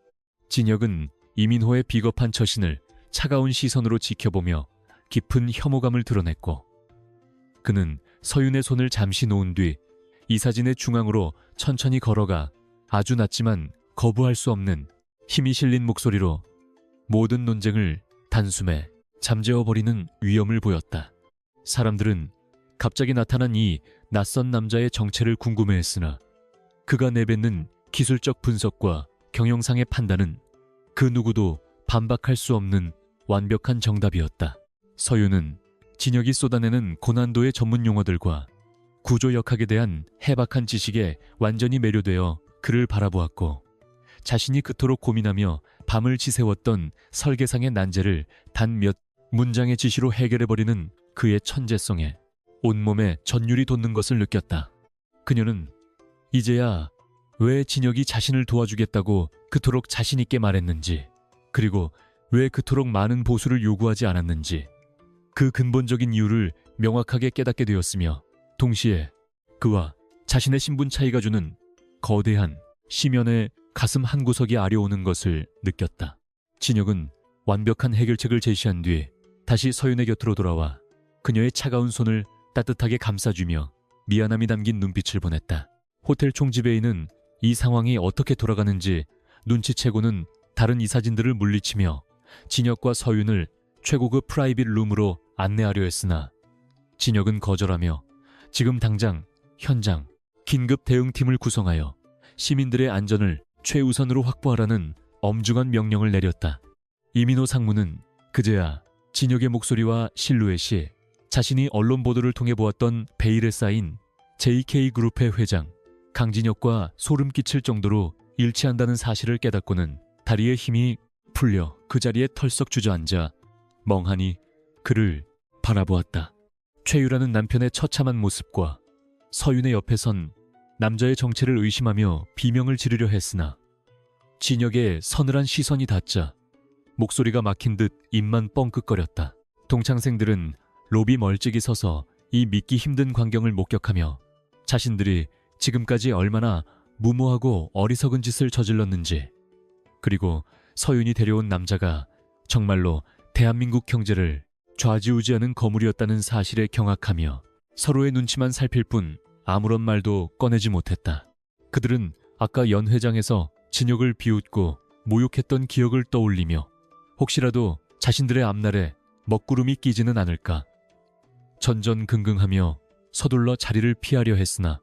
Speaker 1: 진혁은 이민호의 비겁한 처신을 차가운 시선으로 지켜보며 깊은 혐오감을 드러냈고, 그는 서윤의 손을 잠시 놓은 뒤 이사진의 중앙으로 천천히 걸어가 아주 낮지만 거부할 수 없는 힘이 실린 목소리로 모든 논쟁을 단숨에 잠재워버리는 위엄을 보였다. 사람들은 갑자기 나타난 이 낯선 남자의 정체를 궁금해했으나, 그가 내뱉는 기술적 분석과 경영상의 판단은 그 누구도 반박할 수 없는 완벽한 정답이었다. 서유는 진혁이 쏟아내는 고난도의 전문 용어들과 구조역학에 대한 해박한 지식에 완전히 매료되어 그를 바라보았고, 자신이 그토록 고민하며 밤을 지새웠던 설계상의 난제를 단 몇 문장의 지시로 해결해버리는 그의 천재성에 온몸에 전율이 돋는 것을 느꼈다. 그녀는 이제야 왜 진혁이 자신을 도와주겠다고 그토록 자신있게 말했는지, 그리고 왜 그토록 많은 보수를 요구하지 않았는지, 그 근본적인 이유를 명확하게 깨닫게 되었으며, 동시에 그와 자신의 신분 차이가 주는 거대한 심연의 가슴 한구석이 아려오는 것을 느꼈다. 진혁은 완벽한 해결책을 제시한 뒤 다시 서윤의 곁으로 돌아와 그녀의 차가운 손을 따뜻하게 감싸주며 미안함이 담긴 눈빛을 보냈다. 호텔 총지배인은 이 상황이 어떻게 돌아가는지 눈치채고는 다른 이사진들을 물리치며 진혁과 서윤을 최고급 프라이빗 룸으로 안내하려 했으나, 진혁은 거절하며 지금 당장 현장 긴급 대응팀을 구성하여 시민들의 안전을 최우선으로 확보하라는 엄중한 명령을 내렸다. 이민호 상무는 그제야 진혁의 목소리와 실루엣이 자신이 언론 보도를 통해 보았던 베일에 쌓인 JK그룹의 회장 강진혁과 소름 끼칠 정도로 일치한다는 사실을 깨닫고는 다리에 힘이 풀려 그 자리에 털썩 주저앉아 멍하니 그를 바라보았다. 최유라는 남편의 처참한 모습과 서윤의 옆에 선 남자의 정체를 의심하며 비명을 지르려 했으나, 진혁의 서늘한 시선이 닿자 목소리가 막힌 듯 입만 뻥끗거렸다. 동창생들은 로비 멀찍이 서서 이 믿기 힘든 광경을 목격하며 자신들이 지금까지 얼마나 무모하고 어리석은 짓을 저질렀는지, 그리고 서윤이 데려온 남자가 정말로 대한민국 경제를 좌지우지하는 거물이었다는 사실에 경악하며 서로의 눈치만 살필 뿐 아무런 말도 꺼내지 못했다. 그들은 아까 연회장에서 진혁을 비웃고 모욕했던 기억을 떠올리며 혹시라도 자신들의 앞날에 먹구름이 끼지는 않을까 전전긍긍하며 서둘러 자리를 피하려 했으나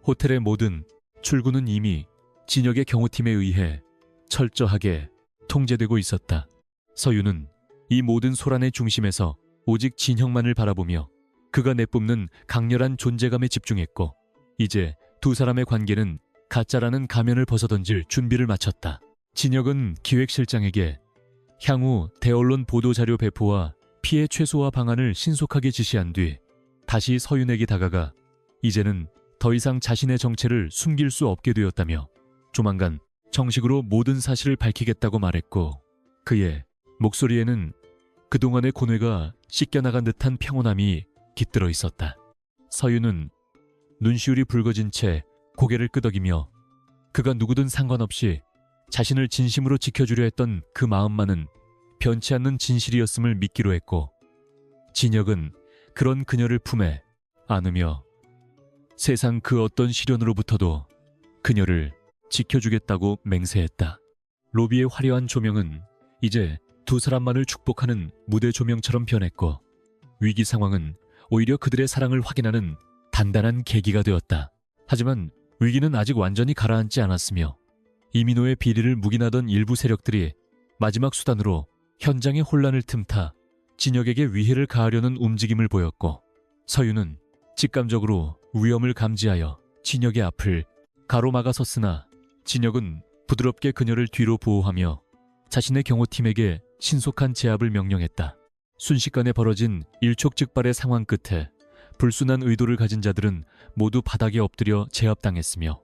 Speaker 1: 호텔의 모든 출구는 이미 진혁의 경호팀에 의해 철저하게 통제되고 있었다. 서윤은 이 모든 소란의 중심에서 오직 진혁만을 바라보며 그가 내뿜는 강렬한 존재감에 집중했고, 이제 두 사람의 관계는 가짜라는 가면을 벗어던질 준비를 마쳤다. 진혁은 기획실장에게 향후 대언론 보도자료 배포와 피해 최소화 방안을 신속하게 지시한 뒤 다시 서윤에게 다가가 이제는 더 이상 자신의 정체를 숨길 수 없게 되었다며 조만간 정식으로 모든 사실을 밝히겠다고 말했고, 그의 목소리에는 그동안의 고뇌가 씻겨나간 듯한 평온함이 깃들어 있었다. 서윤은 눈시울이 붉어진 채 고개를 끄덕이며 그가 누구든 상관없이 자신을 진심으로 지켜주려 했던 그 마음만은 변치 않는 진실이었음을 믿기로 했고, 진혁은 그런 그녀를 품에 안으며 세상 그 어떤 시련으로부터도 그녀를 지켜주겠다고 맹세했다. 로비의 화려한 조명은 이제 두 사람만을 축복하는 무대 조명처럼 변했고, 위기 상황은 오히려 그들의 사랑을 확인하는 단단한 계기가 되었다. 하지만 위기는 아직 완전히 가라앉지 않았으며 이민호의 비리를 묵인하던 일부 세력들이 마지막 수단으로 현장의 혼란을 틈타 진혁에게 위해를 가하려는 움직임을 보였고, 서윤은 직감적으로 위험을 감지하여 진혁의 앞을 가로막아 섰으나 진혁은 부드럽게 그녀를 뒤로 보호하며 자신의 경호팀에게 신속한 제압을 명령했다. 순식간에 벌어진 일촉즉발의 상황 끝에 불순한 의도를 가진 자들은 모두 바닥에 엎드려 제압당했으며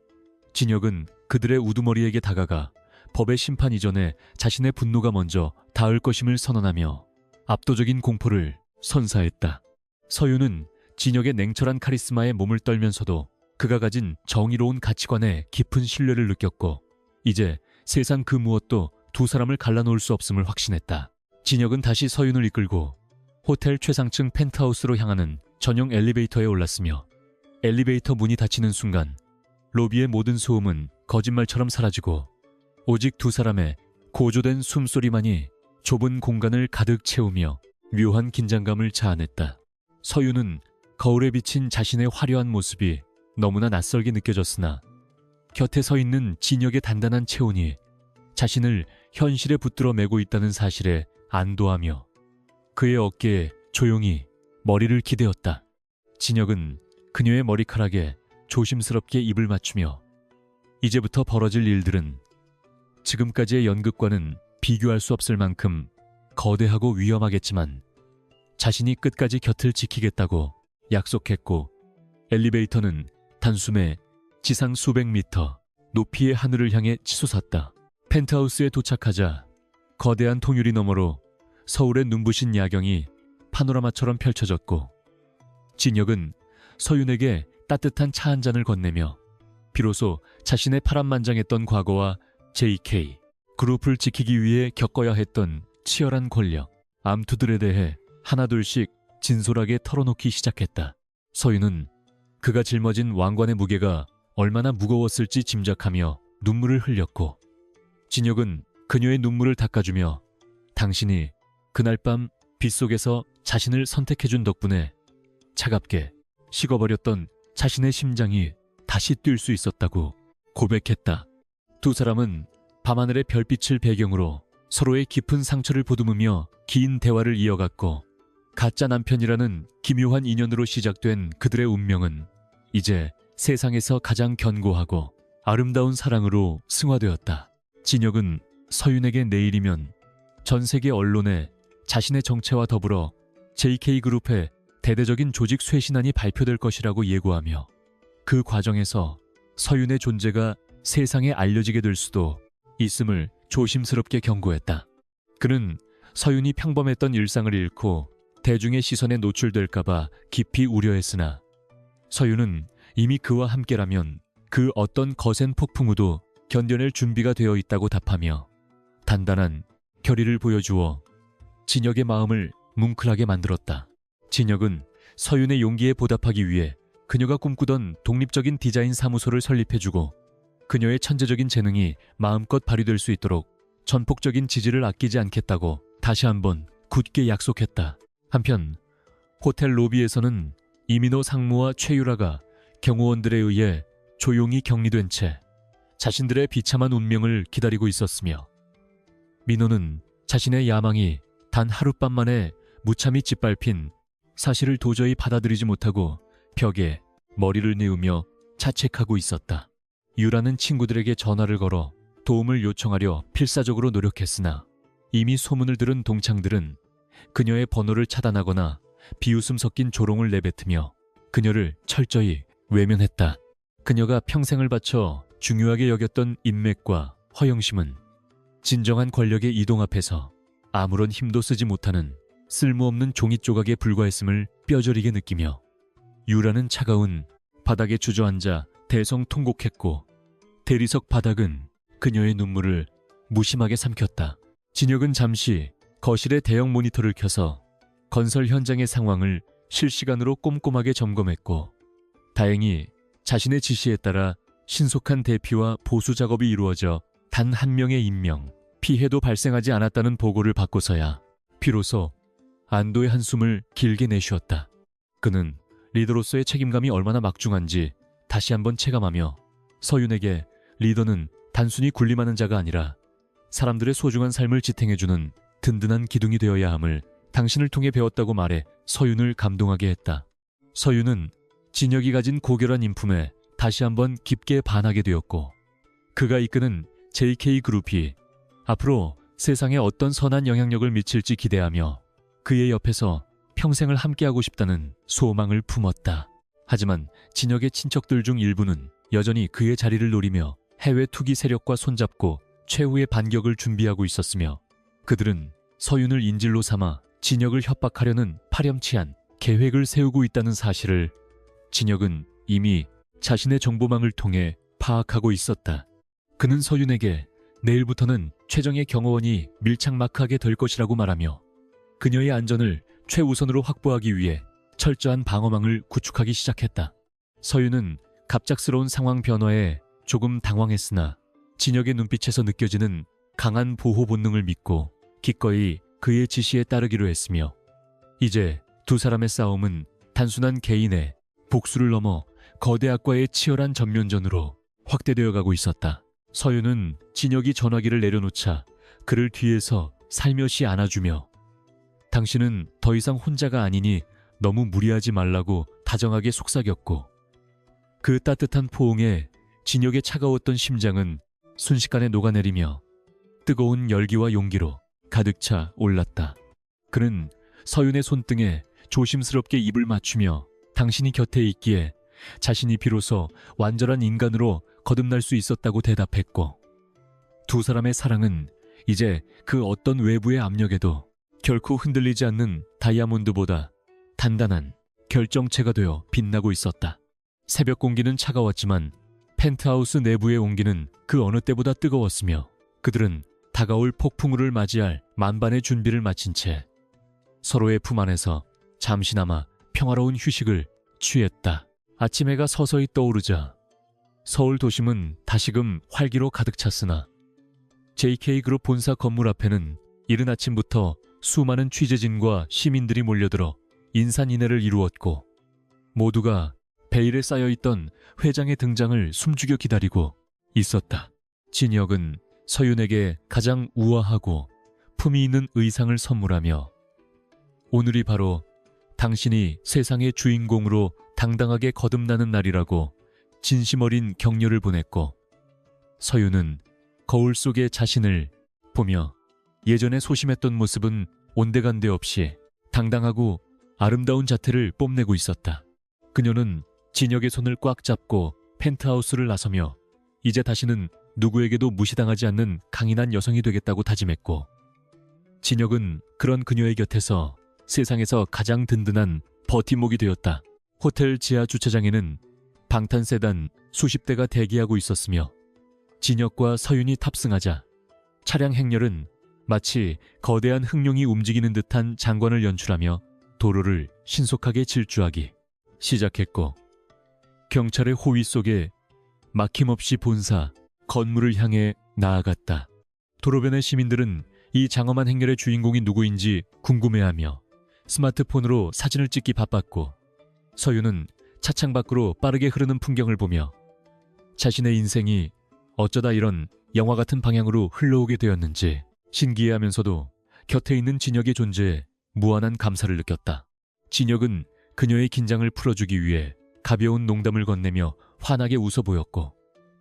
Speaker 1: 진혁은 그들의 우두머리에게 다가가 법의 심판 이전에 자신의 분노가 먼저 닿을 것임을 선언하며 압도적인 공포를 선사했다. 서윤은 진혁의 냉철한 카리스마에 몸을 떨면서도 그가 가진 정의로운 가치관에 깊은 신뢰를 느꼈고, 이제 세상 그 무엇도 두 사람을 갈라놓을 수 없음을 확신했다. 진혁은 다시 서윤을 이끌고 호텔 최상층 펜트하우스로 향하는 전용 엘리베이터에 올랐으며 엘리베이터 문이 닫히는 순간 로비의 모든 소음은 거짓말처럼 사라지고 오직 두 사람의 고조된 숨소리만이 좁은 공간을 가득 채우며 묘한 긴장감을 자아냈다. 서윤은 거울에 비친 자신의 화려한 모습이 너무나 낯설게 느껴졌으나 곁에 서 있는 진혁의 단단한 체온이 자신을 현실에 붙들어 매고 있다는 사실에 안도하며 그의 어깨에 조용히 머리를 기대었다. 진혁은 그녀의 머리카락에 조심스럽게 입을 맞추며 이제부터 벌어질 일들은 지금까지의 연극과는 비교할 수 없을 만큼 거대하고 위험하겠지만 자신이 끝까지 곁을 지키겠다고 약속했고, 엘리베이터는 단숨에 지상 수백 미터 높이의 하늘을 향해 치솟았다. 펜트하우스에 도착하자 거대한 통유리 너머로 서울의 눈부신 야경이 파노라마처럼 펼쳐졌고, 진혁은 서윤에게 따뜻한 차 한 잔을 건네며 비로소 자신의 파란만장했던 과거와 JK 그룹을 지키기 위해 겪어야 했던 치열한 권력, 암투들에 대해 하나둘씩 진솔하게 털어놓기 시작했다. 서윤은 그가 짊어진 왕관의 무게가 얼마나 무거웠을지 짐작하며 눈물을 흘렸고, 진혁은 그녀의 눈물을 닦아주며 당신이 그날 밤 빗속에서 자신을 선택해준 덕분에 차갑게 식어버렸던 자신의 심장이 다시 뛸 수 있었다고 고백했다. 두 사람은 밤하늘의 별빛을 배경으로 서로의 깊은 상처를 보듬으며 긴 대화를 이어갔고, 가짜 남편이라는 기묘한 인연으로 시작된 그들의 운명은 이제 세상에서 가장 견고하고 아름다운 사랑으로 승화되었다. 진혁은 서윤에게 내일이면 전 세계 언론에 자신의 정체와 더불어 JK그룹의 대대적인 조직 쇄신안이 발표될 것이라고 예고하며 그 과정에서 서윤의 존재가 세상에 알려지게 될 수도 있음을 조심스럽게 경고했다. 그는 서윤이 평범했던 일상을 잃고 대중의 시선에 노출될까봐 깊이 우려했으나 서윤은 이미 그와 함께라면 그 어떤 거센 폭풍우도 견뎌낼 준비가 되어 있다고 답하며 단단한 결의를 보여주어 진혁의 마음을 뭉클하게 만들었다. 진혁은 서윤의 용기에 보답하기 위해 그녀가 꿈꾸던 독립적인 디자인 사무소를 설립해주고 그녀의 천재적인 재능이 마음껏 발휘될 수 있도록 전폭적인 지지를 아끼지 않겠다고 다시 한번 굳게 약속했다. 한편 호텔 로비에서는 이민호 상무와 최유라가 경호원들에 의해 조용히 격리된 채 자신들의 비참한 운명을 기다리고 있었으며 민호는 자신의 야망이 단 하룻밤 만에 무참히 짓밟힌 사실을 도저히 받아들이지 못하고 벽에 머리를 내우며 자책하고 있었다. 유라는 친구들에게 전화를 걸어 도움을 요청하려 필사적으로 노력했으나 이미 소문을 들은 동창들은 그녀의 번호를 차단하거나 비웃음 섞인 조롱을 내뱉으며 그녀를 철저히 외면했다. 그녀가 평생을 바쳐 중요하게 여겼던 인맥과 허영심은 진정한 권력의 이동 앞에서 아무런 힘도 쓰지 못하는 쓸모없는 종이 조각에 불과했음을 뼈저리게 느끼며 유라는 차가운 바닥에 주저앉아 대성통곡했고 대리석 바닥은 그녀의 눈물을 무심하게 삼켰다. 진혁은 잠시 거실의 대형 모니터를 켜서 건설 현장의 상황을 실시간으로 꼼꼼하게 점검했고 다행히 자신의 지시에 따라 신속한 대피와 보수 작업이 이루어져 단 한 명의 인명, 피해도 발생하지 않았다는 보고를 받고서야 비로소 안도의 한숨을 길게 내쉬었다. 그는 리더로서의 책임감이 얼마나 막중한지 다시 한번 체감하며 서윤에게 리더는 단순히 군림하는 자가 아니라 사람들의 소중한 삶을 지탱해주는 든든한 기둥이 되어야 함을 당신을 통해 배웠다고 말해 서윤을 감동하게 했다. 서윤은 진혁이 가진 고결한 인품에 다시 한번 깊게 반하게 되었고 그가 이끄는 JK그룹이 앞으로 세상에 어떤 선한 영향력을 미칠지 기대하며 그의 옆에서 평생을 함께하고 싶다는 소망을 품었다. 하지만 진혁의 친척들 중 일부는 여전히 그의 자리를 노리며 해외 투기 세력과 손잡고 최후의 반격을 준비하고 있었으며 그들은 서윤을 인질로 삼아 진혁을 협박하려는 파렴치한 계획을 세우고 있다는 사실을 진혁은 이미 자신의 정보망을 통해 파악하고 있었다. 그는 서윤에게 내일부터는 최정의 경호원이 밀착마크하게 될 것이라고 말하며 그녀의 안전을 최우선으로 확보하기 위해 철저한 방어망을 구축하기 시작했다. 서윤은 갑작스러운 상황 변화에 조금 당황했으나 진혁의 눈빛에서 느껴지는 강한 보호 본능을 믿고 기꺼이 그의 지시에 따르기로 했으며 이제 두 사람의 싸움은 단순한 개인의 복수를 넘어 거대 악과의 치열한 전면전으로 확대되어 가고 있었다. 서윤은 진혁이 전화기를 내려놓자 그를 뒤에서 살며시 안아주며 당신은 더 이상 혼자가 아니니 너무 무리하지 말라고 다정하게 속삭였고 그 따뜻한 포옹에 진혁의 차가웠던 심장은 순식간에 녹아내리며 뜨거운 열기와 용기로 가득 차 올랐다. 그는 서윤의 손등에 조심스럽게 입을 맞추며 당신이 곁에 있기에 자신이 비로소 완전한 인간으로 거듭날 수 있었다고 대답했고 두 사람의 사랑은 이제 그 어떤 외부의 압력에도 결코 흔들리지 않는 다이아몬드보다 단단한 결정체가 되어 빛나고 있었다. 새벽 공기는 차가웠지만 펜트하우스 내부의 온기는 그 어느 때보다 뜨거웠으며 그들은 다가올 폭풍우를 맞이할 만반의 준비를 마친 채 서로의 품 안에서 잠시나마 평화로운 휴식을 취했다. 아침 해가 서서히 떠오르자 서울 도심은 다시금 활기로 가득 찼으나 JK그룹 본사 건물 앞에는 이른 아침부터 수많은 취재진과 시민들이 몰려들어 인산인해를 이루었고 모두가 베일에 쌓여있던 회장의 등장을 숨죽여 기다리고 있었다. 진혁은 서윤에게 가장 우아하고 품위 있는 의상을 선물하며 오늘이 바로 당신이 세상의 주인공으로 당당하게 거듭나는 날이라고 진심 어린 격려를 보냈고 서윤은 거울 속의 자신을 보며 예전에 소심했던 모습은 온데간데 없이 당당하고 아름다운 자태를 뽐내고 있었다. 그녀는 진혁의 손을 꽉 잡고 펜트하우스를 나서며 이제 다시는 누구에게도 무시당하지 않는 강인한 여성이 되겠다고 다짐했고, 진혁은 그런 그녀의 곁에서 세상에서 가장 든든한 버팀목이 되었다. 호텔 지하 주차장에는 방탄 세단 수십 대가 대기하고 있었으며, 진혁과 서윤이 탑승하자 차량 행렬은 마치 거대한 흑룡이 움직이는 듯한 장관을 연출하며 도로를 신속하게 질주하기 시작했고, 경찰의 호위 속에 막힘없이 본사 건물을 향해 나아갔다. 도로변의 시민들은 이 장엄한 행렬의 주인공이 누구인지 궁금해하며 스마트폰으로 사진을 찍기 바빴고, 서윤은 차창 밖으로 빠르게 흐르는 풍경을 보며 자신의 인생이 어쩌다 이런 영화 같은 방향으로 흘러오게 되었는지 신기해하면서도 곁에 있는 진혁의 존재에 무한한 감사를 느꼈다. 진혁은 그녀의 긴장을 풀어주기 위해 가벼운 농담을 건네며 환하게 웃어 보였고,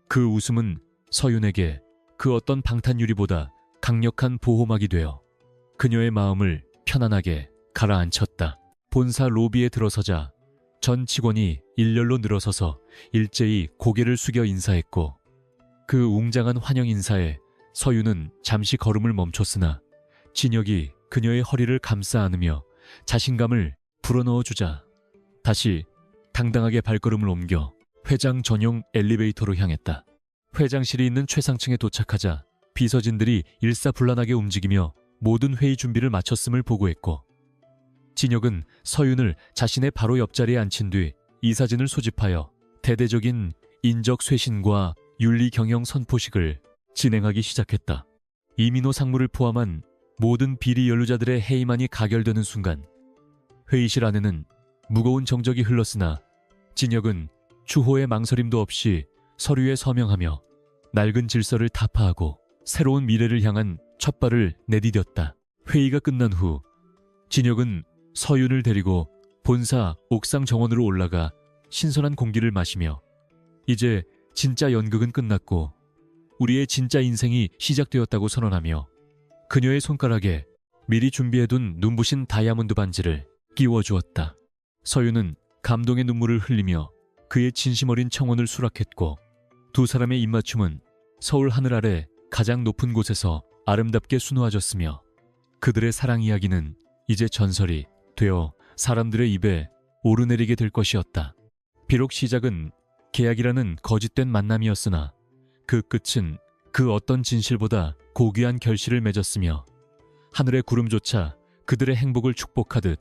Speaker 1: 그 웃음은 서윤에게 그 어떤 방탄유리보다 강력한 보호막이 되어 그녀의 마음을 편안하게 가라앉혔다. 본사 로비에 들어서자 전 직원이 일렬로 늘어서서 일제히 고개를 숙여 인사했고, 그 웅장한 환영 인사에 서윤은 잠시 걸음을 멈췄으나 진혁이 그녀의 허리를 감싸 안으며 자신감을 불어넣어주자 다시 당당하게 발걸음을 옮겨 회장 전용 엘리베이터로 향했다. 회장실이 있는 최상층에 도착하자 비서진들이 일사불란하게 움직이며 모든 회의 준비를 마쳤음을 보고했고, 진혁은 서윤을 자신의 바로 옆자리에 앉힌 뒤 이사진을 소집하여 대대적인 인적 쇄신과 윤리 경영 선포식을 진행하기 시작했다. 이민호 상무를 포함한 모든 비리 연루자들의 해임안이 가결되는 순간 회의실 안에는 무거운 정적이 흘렀으나 진혁은 추호의 망설임도 없이 서류에 서명하며 낡은 질서를 타파하고 새로운 미래를 향한 첫발을 내디뎠다. 회의가 끝난 후 진혁은 서윤을 데리고 본사 옥상 정원으로 올라가 신선한 공기를 마시며 이제 진짜 연극은 끝났고 우리의 진짜 인생이 시작되었다고 선언하며 그녀의 손가락에 미리 준비해둔 눈부신 다이아몬드 반지를 끼워주었다. 서윤은 감동의 눈물을 흘리며 그의 진심 어린 청혼을 수락했고, 두 사람의 입맞춤은 서울 하늘 아래 가장 높은 곳에서 아름답게 수놓아졌으며 그들의 사랑 이야기는 이제 전설이 되어 사람들의 입에 오르내리게 될 것이었다. 비록 시작은 계약이라는 거짓된 만남이었으나 그 끝은 그 어떤 진실보다 고귀한 결실을 맺었으며 하늘의 구름조차 그들의 행복을 축복하듯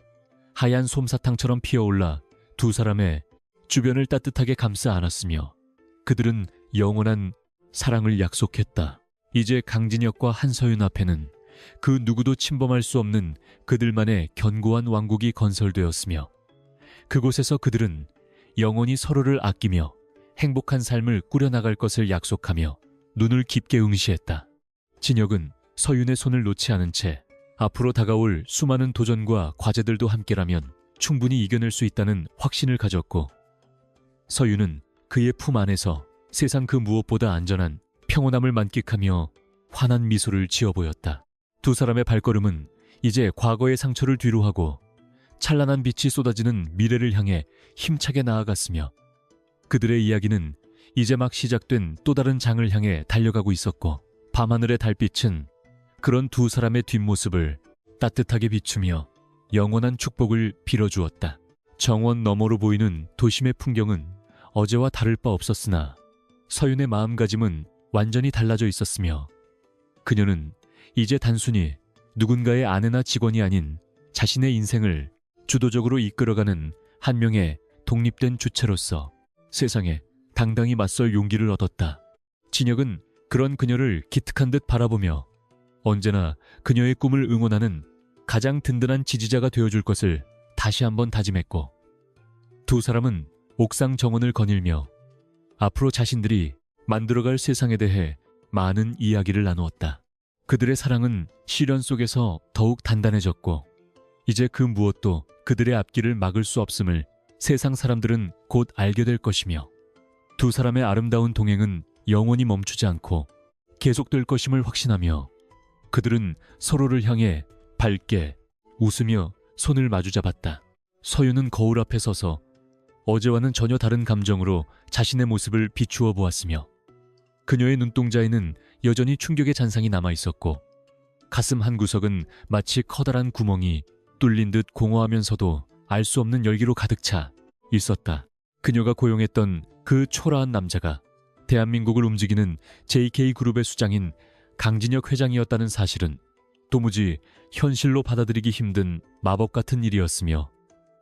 Speaker 1: 하얀 솜사탕처럼 피어올라 두 사람의 주변을 따뜻하게 감싸 안았으며 그들은 영원한 사랑을 약속했다. 이제 강진혁과 한서윤 앞에는 그 누구도 침범할 수 없는 그들만의 견고한 왕국이 건설되었으며 그곳에서 그들은 영원히 서로를 아끼며 행복한 삶을 꾸려나갈 것을 약속하며 눈을 깊게 응시했다. 진혁은 서윤의 손을 놓지 않은 채 앞으로 다가올 수많은 도전과 과제들도 함께라면 충분히 이겨낼 수 있다는 확신을 가졌고, 서윤은 그의 품 안에서 세상 그 무엇보다 안전한 평온함을 만끽하며 환한 미소를 지어 보였다. 두 사람의 발걸음은 이제 과거의 상처를 뒤로하고 찬란한 빛이 쏟아지는 미래를 향해 힘차게 나아갔으며 그들의 이야기는 이제 막 시작된 또 다른 장을 향해 달려가고 있었고, 밤하늘의 달빛은 그런 두 사람의 뒷모습을 따뜻하게 비추며 영원한 축복을 빌어주었다. 정원 너머로 보이는 도심의 풍경은 어제와 다를 바 없었으나 서윤의 마음가짐은 완전히 달라져 있었으며 그녀는 이제 단순히 누군가의 아내나 직원이 아닌 자신의 인생을 주도적으로 이끌어가는 한 명의 독립된 주체로서 세상에 당당히 맞설 용기를 얻었다. 진혁은 그런 그녀를 기특한 듯 바라보며 언제나 그녀의 꿈을 응원하는 가장 든든한 지지자가 되어줄 것을 다시 한번 다짐했고, 두 사람은 옥상 정원을 거닐며 앞으로 자신들이 만들어갈 세상에 대해 많은 이야기를 나누었다. 그들의 사랑은 시련 속에서 더욱 단단해졌고 이제 그 무엇도 그들의 앞길을 막을 수 없음을 세상 사람들은 곧 알게 될 것이며 두 사람의 아름다운 동행은 영원히 멈추지 않고 계속될 것임을 확신하며 그들은 서로를 향해 밝게 웃으며 손을 마주잡았다. 서윤은 거울 앞에 서서 어제와는 전혀 다른 감정으로 자신의 모습을 비추어 보았으며 그녀의 눈동자에는 여전히 충격의 잔상이 남아있었고 가슴 한 구석은 마치 커다란 구멍이 뚫린 듯 공허하면서도 알 수 없는 열기로 가득 차 있었다. 그녀가 고용했던 그 초라한 남자가 대한민국을 움직이는 JK그룹의 수장인 강진혁 회장이었다는 사실은 도무지 현실로 받아들이기 힘든 마법 같은 일이었으며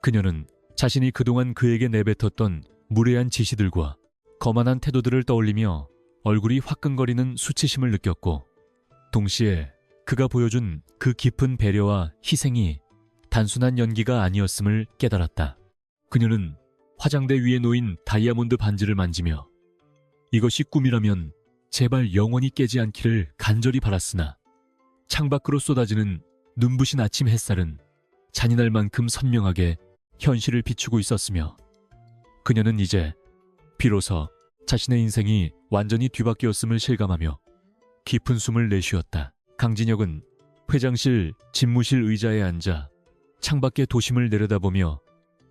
Speaker 1: 그녀는 자신이 그동안 그에게 내뱉었던 무례한 지시들과 거만한 태도들을 떠올리며 얼굴이 화끈거리는 수치심을 느꼈고 동시에 그가 보여준 그 깊은 배려와 희생이 단순한 연기가 아니었음을 깨달았다. 그녀는 화장대 위에 놓인 다이아몬드 반지를 만지며 이것이 꿈이라면 제발 영원히 깨지 않기를 간절히 바랐으나 창밖으로 쏟아지는 눈부신 아침 햇살은 잔인할 만큼 선명하게 현실을 비추고 있었으며 그녀는 이제 비로소 자신의 인생이 완전히 뒤바뀌었음을 실감하며 깊은 숨을 내쉬었다. 강진혁은 회장실 집무실 의자에 앉아 창밖의 도심을 내려다보며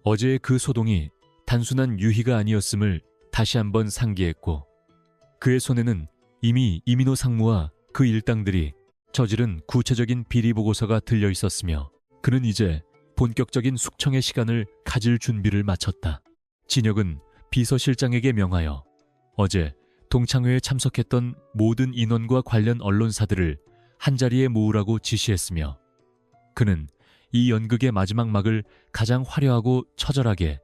Speaker 1: 어제의 그 소동이 단순한 유희가 아니었음을 다시 한번 상기했고 그의 손에는 이미 이민호 상무와 그 일당들이 저지른 구체적인 비리 보고서가 들려 있었으며 그는 이제 본격적인 숙청의 시간을 가질 준비를 마쳤다. 진혁은 비서실장에게 명하여 어제 동창회에 참석했던 모든 인원과 관련 언론사들을 한자리에 모으라고 지시했으며 그는 이 연극의 마지막 막을 가장 화려하고 처절하게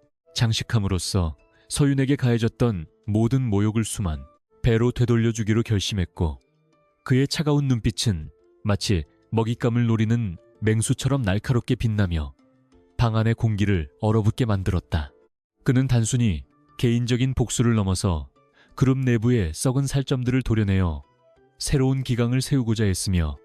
Speaker 1: 장식함으로써 서윤에게 가해졌던 모든 모욕을 수만 배로 되돌려주기로 결심했고 그의 차가운 눈빛은 마치 먹잇감을 노리는 맹수처럼 날카롭게 빛나며 방 안의 공기를 얼어붙게 만들었다. 그는 단순히 개인적인 복수를 넘어서 그룹 내부의 썩은 살점들을 도려내어 새로운 기강을 세우고자 했으며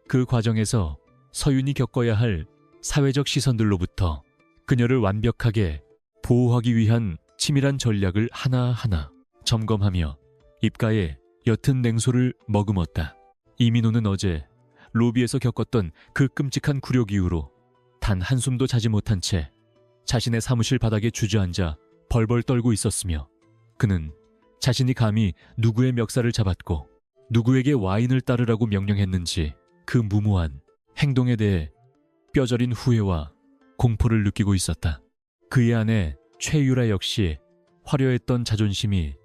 Speaker 1: 그 과정에서 서윤이 겪어야 할 사회적 시선들로부터 그녀를 완벽하게 보호하기 위한 치밀한 전략을 하나하나 점검하며 입가에 옅은 냉소를 머금었다. 이민호는 어제 로비에서 겪었던 그 끔찍한 굴욕 이후로 단 한숨도 자지 못한 채 자신의 사무실 바닥에 주저앉아 벌벌 떨고 있었으며 그는 자신이 감히 누구의 멱살을 잡았고 누구에게 와인을 따르라고 명령했는지 그 무모한 행동에 대해 뼈저린 후회와 공포를 느끼고 있었다. 그의 아내 최유라 역시 화려했던 자존심이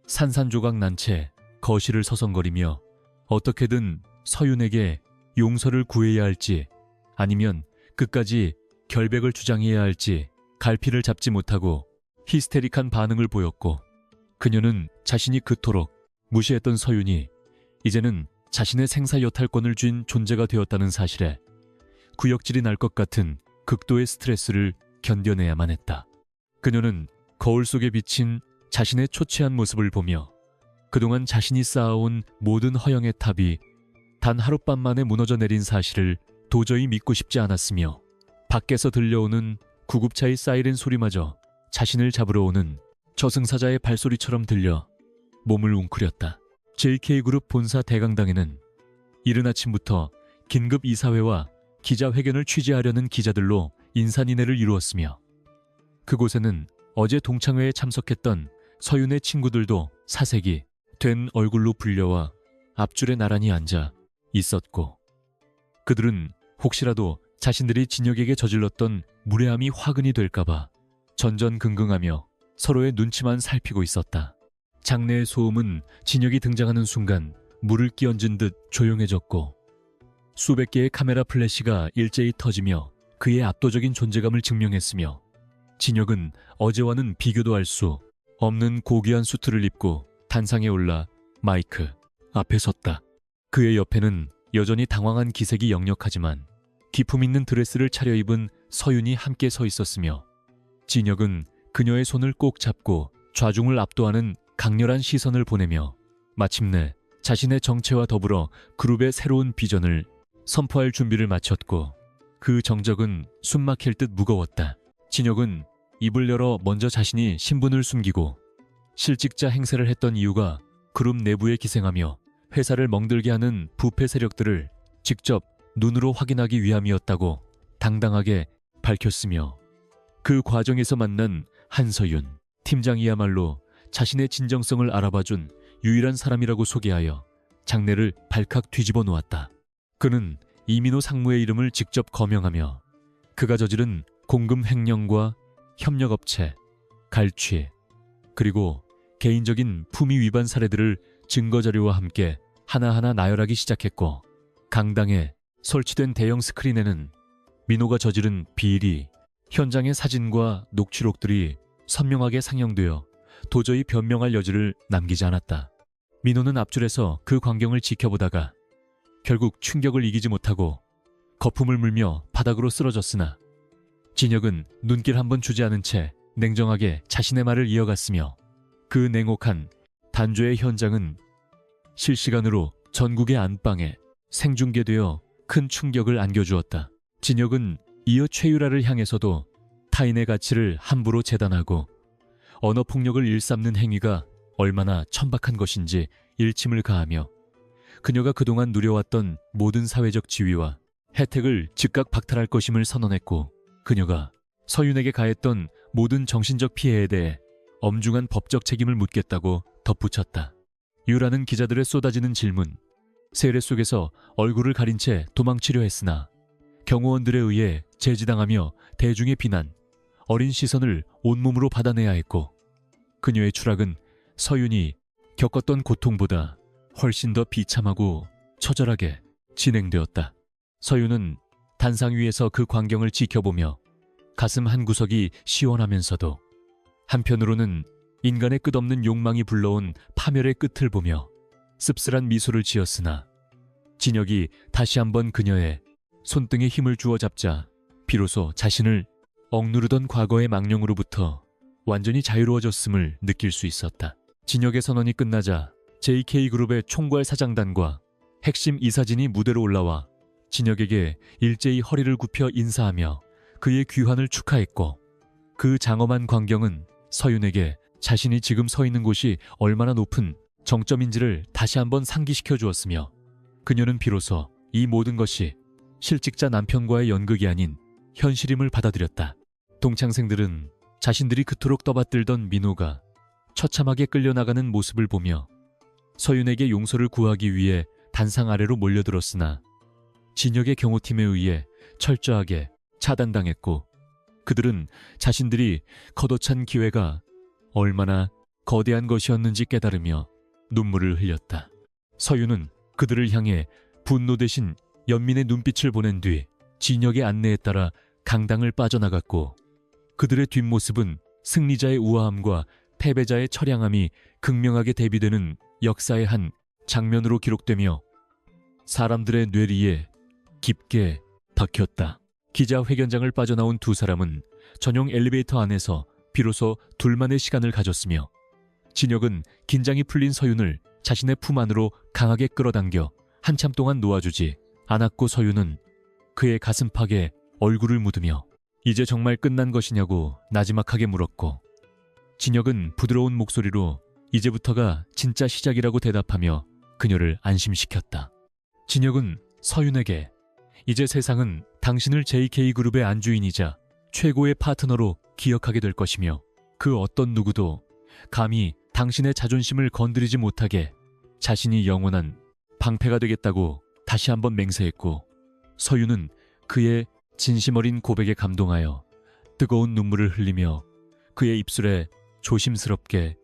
Speaker 1: 산산조각 난 채 거실을 서성거리며 어떻게든 서윤에게 용서를 구해야 할지 아니면 끝까지 결백을 주장해야 할지 갈피를 잡지 못하고 히스테릭한 반응을 보였고 그녀는 자신이 그토록 무시했던 서윤이 이제는 자신의 생사여탈권을 쥔 존재가 되었다는 사실에 구역질이 날 것 같은 극도의 스트레스를 견뎌내야만 했다. 그녀는 거울 속에 비친 자신의 초췌한 모습을 보며 그동안 자신이 쌓아온 모든 허영의 탑이 단 하룻밤 만에 무너져 내린 사실을 도저히 믿고 싶지 않았으며 밖에서 들려오는 구급차의 사이렌 소리마저 자신을 잡으러 오는 저승사자의 발소리처럼 들려 몸을 웅크렸다. JK그룹 본사 대강당에는 이른 아침부터 긴급 이사회와 기자회견을 취재하려는 기자들로 인산인해를 이루었으며 그곳에는 어제 동창회에 참석했던 서윤의 친구들도 사색이 된 얼굴로 불려와 앞줄에 나란히 앉아 있었고 그들은 혹시라도 자신들이 진혁에게 저질렀던 무례함이 화근이 될까봐 전전긍긍하며 서로의 눈치만 살피고 있었다. 장내의 소음은 진혁이 등장하는 순간 물을 끼얹은 듯 조용해졌고 수백 개의 카메라 플래시가 일제히 터지며 그의 압도적인 존재감을 증명했으며 진혁은 어제와는 비교도 할 수 없는 고귀한 수트를 입고 단상에 올라 마이크 앞에 섰다. 그의 옆에는 여전히 당황한 기색이 역력하지만 기품 있는 드레스를 차려입은 서윤이 함께 서 있었으며 진혁은 그녀의 손을 꼭 잡고 좌중을 압도하는 강렬한 시선을 보내며 마침내 자신의 정체와 더불어 그룹의 새로운 비전을 선포할 준비를 마쳤고 그 정적은 숨막힐 듯 무거웠다. 진혁은 입을 열어 먼저 자신이 신분을 숨기고 실직자 행세를 했던 이유가 그룹 내부에 기생하며 회사를 멍들게 하는 부패 세력들을 직접 눈으로 확인하기 위함이었다고 당당하게 밝혔으며 그 과정에서 만난 한서윤 팀장이야말로 자신의 진정성을 알아봐준 유일한 사람이라고 소개하여 장례를 발칵 뒤집어 놓았다. 그는 이민호 상무의 이름을 직접 거명하며 그가 저지른 공금 횡령과 협력업체, 갈취, 그리고 개인적인 품위 위반 사례들을 증거자료와 함께 하나하나 나열하기 시작했고, 강당에 설치된 대형 스크린에는 민호가 저지른 비리, 현장의 사진과 녹취록들이 선명하게 상영되어 도저히 변명할 여지를 남기지 않았다. 민호는 앞줄에서 그 광경을 지켜보다가 결국 충격을 이기지 못하고 거품을 물며 바닥으로 쓰러졌으나 진혁은 눈길 한번 주지 않은 채 냉정하게 자신의 말을 이어갔으며 그 냉혹한 단죄의 현장은 실시간으로 전국의 안방에 생중계되어 큰 충격을 안겨주었다. 진혁은 이어 최유라를 향해서도 타인의 가치를 함부로 재단하고 언어폭력을 일삼는 행위가 얼마나 천박한 것인지 일침을 가하며 그녀가 그동안 누려왔던 모든 사회적 지위와 혜택을 즉각 박탈할 것임을 선언했고, 그녀가 서윤에게 가했던 모든 정신적 피해에 대해 엄중한 법적 책임을 묻겠다고 덧붙였다. 유라는 기자들의 쏟아지는 질문, 세례 속에서 얼굴을 가린 채 도망치려 했으나 경호원들에 의해 제지당하며 대중의 비난, 어린 시선을 온몸으로 받아내야 했고, 그녀의 추락은 서윤이 겪었던 고통보다 훨씬 더 비참하고 처절하게 진행되었다. 서윤은 단상 위에서 그 광경을 지켜보며 가슴 한 구석이 시원하면서도 한편으로는 인간의 끝없는 욕망이 불러온 파멸의 끝을 보며 씁쓸한 미소를 지었으나, 진혁이 다시 한번 그녀의 손등에 힘을 주어 잡자 비로소 자신을 억누르던 과거의 망령으로부터 완전히 자유로워졌음을 느낄 수 있었다. 진혁의 선언이 끝나자 JK그룹의 총괄 사장단과 핵심 이사진이 무대로 올라와 진혁에게 일제히 허리를 굽혀 인사하며 그의 귀환을 축하했고, 그 장엄한 광경은 서윤에게 자신이 지금 서 있는 곳이 얼마나 높은 정점인지를 다시 한번 상기시켜 주었으며, 그녀는 비로소 이 모든 것이 실직자 남편과의 연극이 아닌 현실임을 받아들였다. 동창생들은 자신들이 그토록 떠받들던 민호가 처참하게 끌려나가는 모습을 보며 서윤에게 용서를 구하기 위해 단상 아래로 몰려들었으나 진혁의 경호팀에 의해 철저하게 차단당했고, 그들은 자신들이 걷어찬 기회가 얼마나 거대한 것이었는지 깨달으며 눈물을 흘렸다. 서윤은 그들을 향해 분노 대신 연민의 눈빛을 보낸 뒤 진혁의 안내에 따라 강당을 빠져나갔고, 그들의 뒷모습은 승리자의 우아함과 패배자의 처량함이 극명하게 대비되는 역사의 한 장면으로 기록되며 사람들의 뇌리에 깊게 박혔다. 기자회견장을 빠져나온 두 사람은 전용 엘리베이터 안에서 비로소 둘만의 시간을 가졌으며, 진혁은 긴장이 풀린 서윤을 자신의 품 안으로 강하게 끌어당겨 한참 동안 놓아주지 않았고, 서윤은 그의 가슴팍에 얼굴을 묻으며 이제 정말 끝난 것이냐고 나지막하게 물었고, 진혁은 부드러운 목소리로 이제부터가 진짜 시작이라고 대답하며 그녀를 안심시켰다. 진혁은 서윤에게 이제 세상은 당신을 JK그룹의 안주인이자 최고의 파트너로 기억하게 될 것이며, 그 어떤 누구도 감히 당신의 자존심을 건드리지 못하게 자신이 영원한 방패가 되겠다고 다시 한번 맹세했고, 서윤은 그의 진심 어린 고백에 감동하여 뜨거운 눈물을 흘리며 그의 입술에 조심스럽게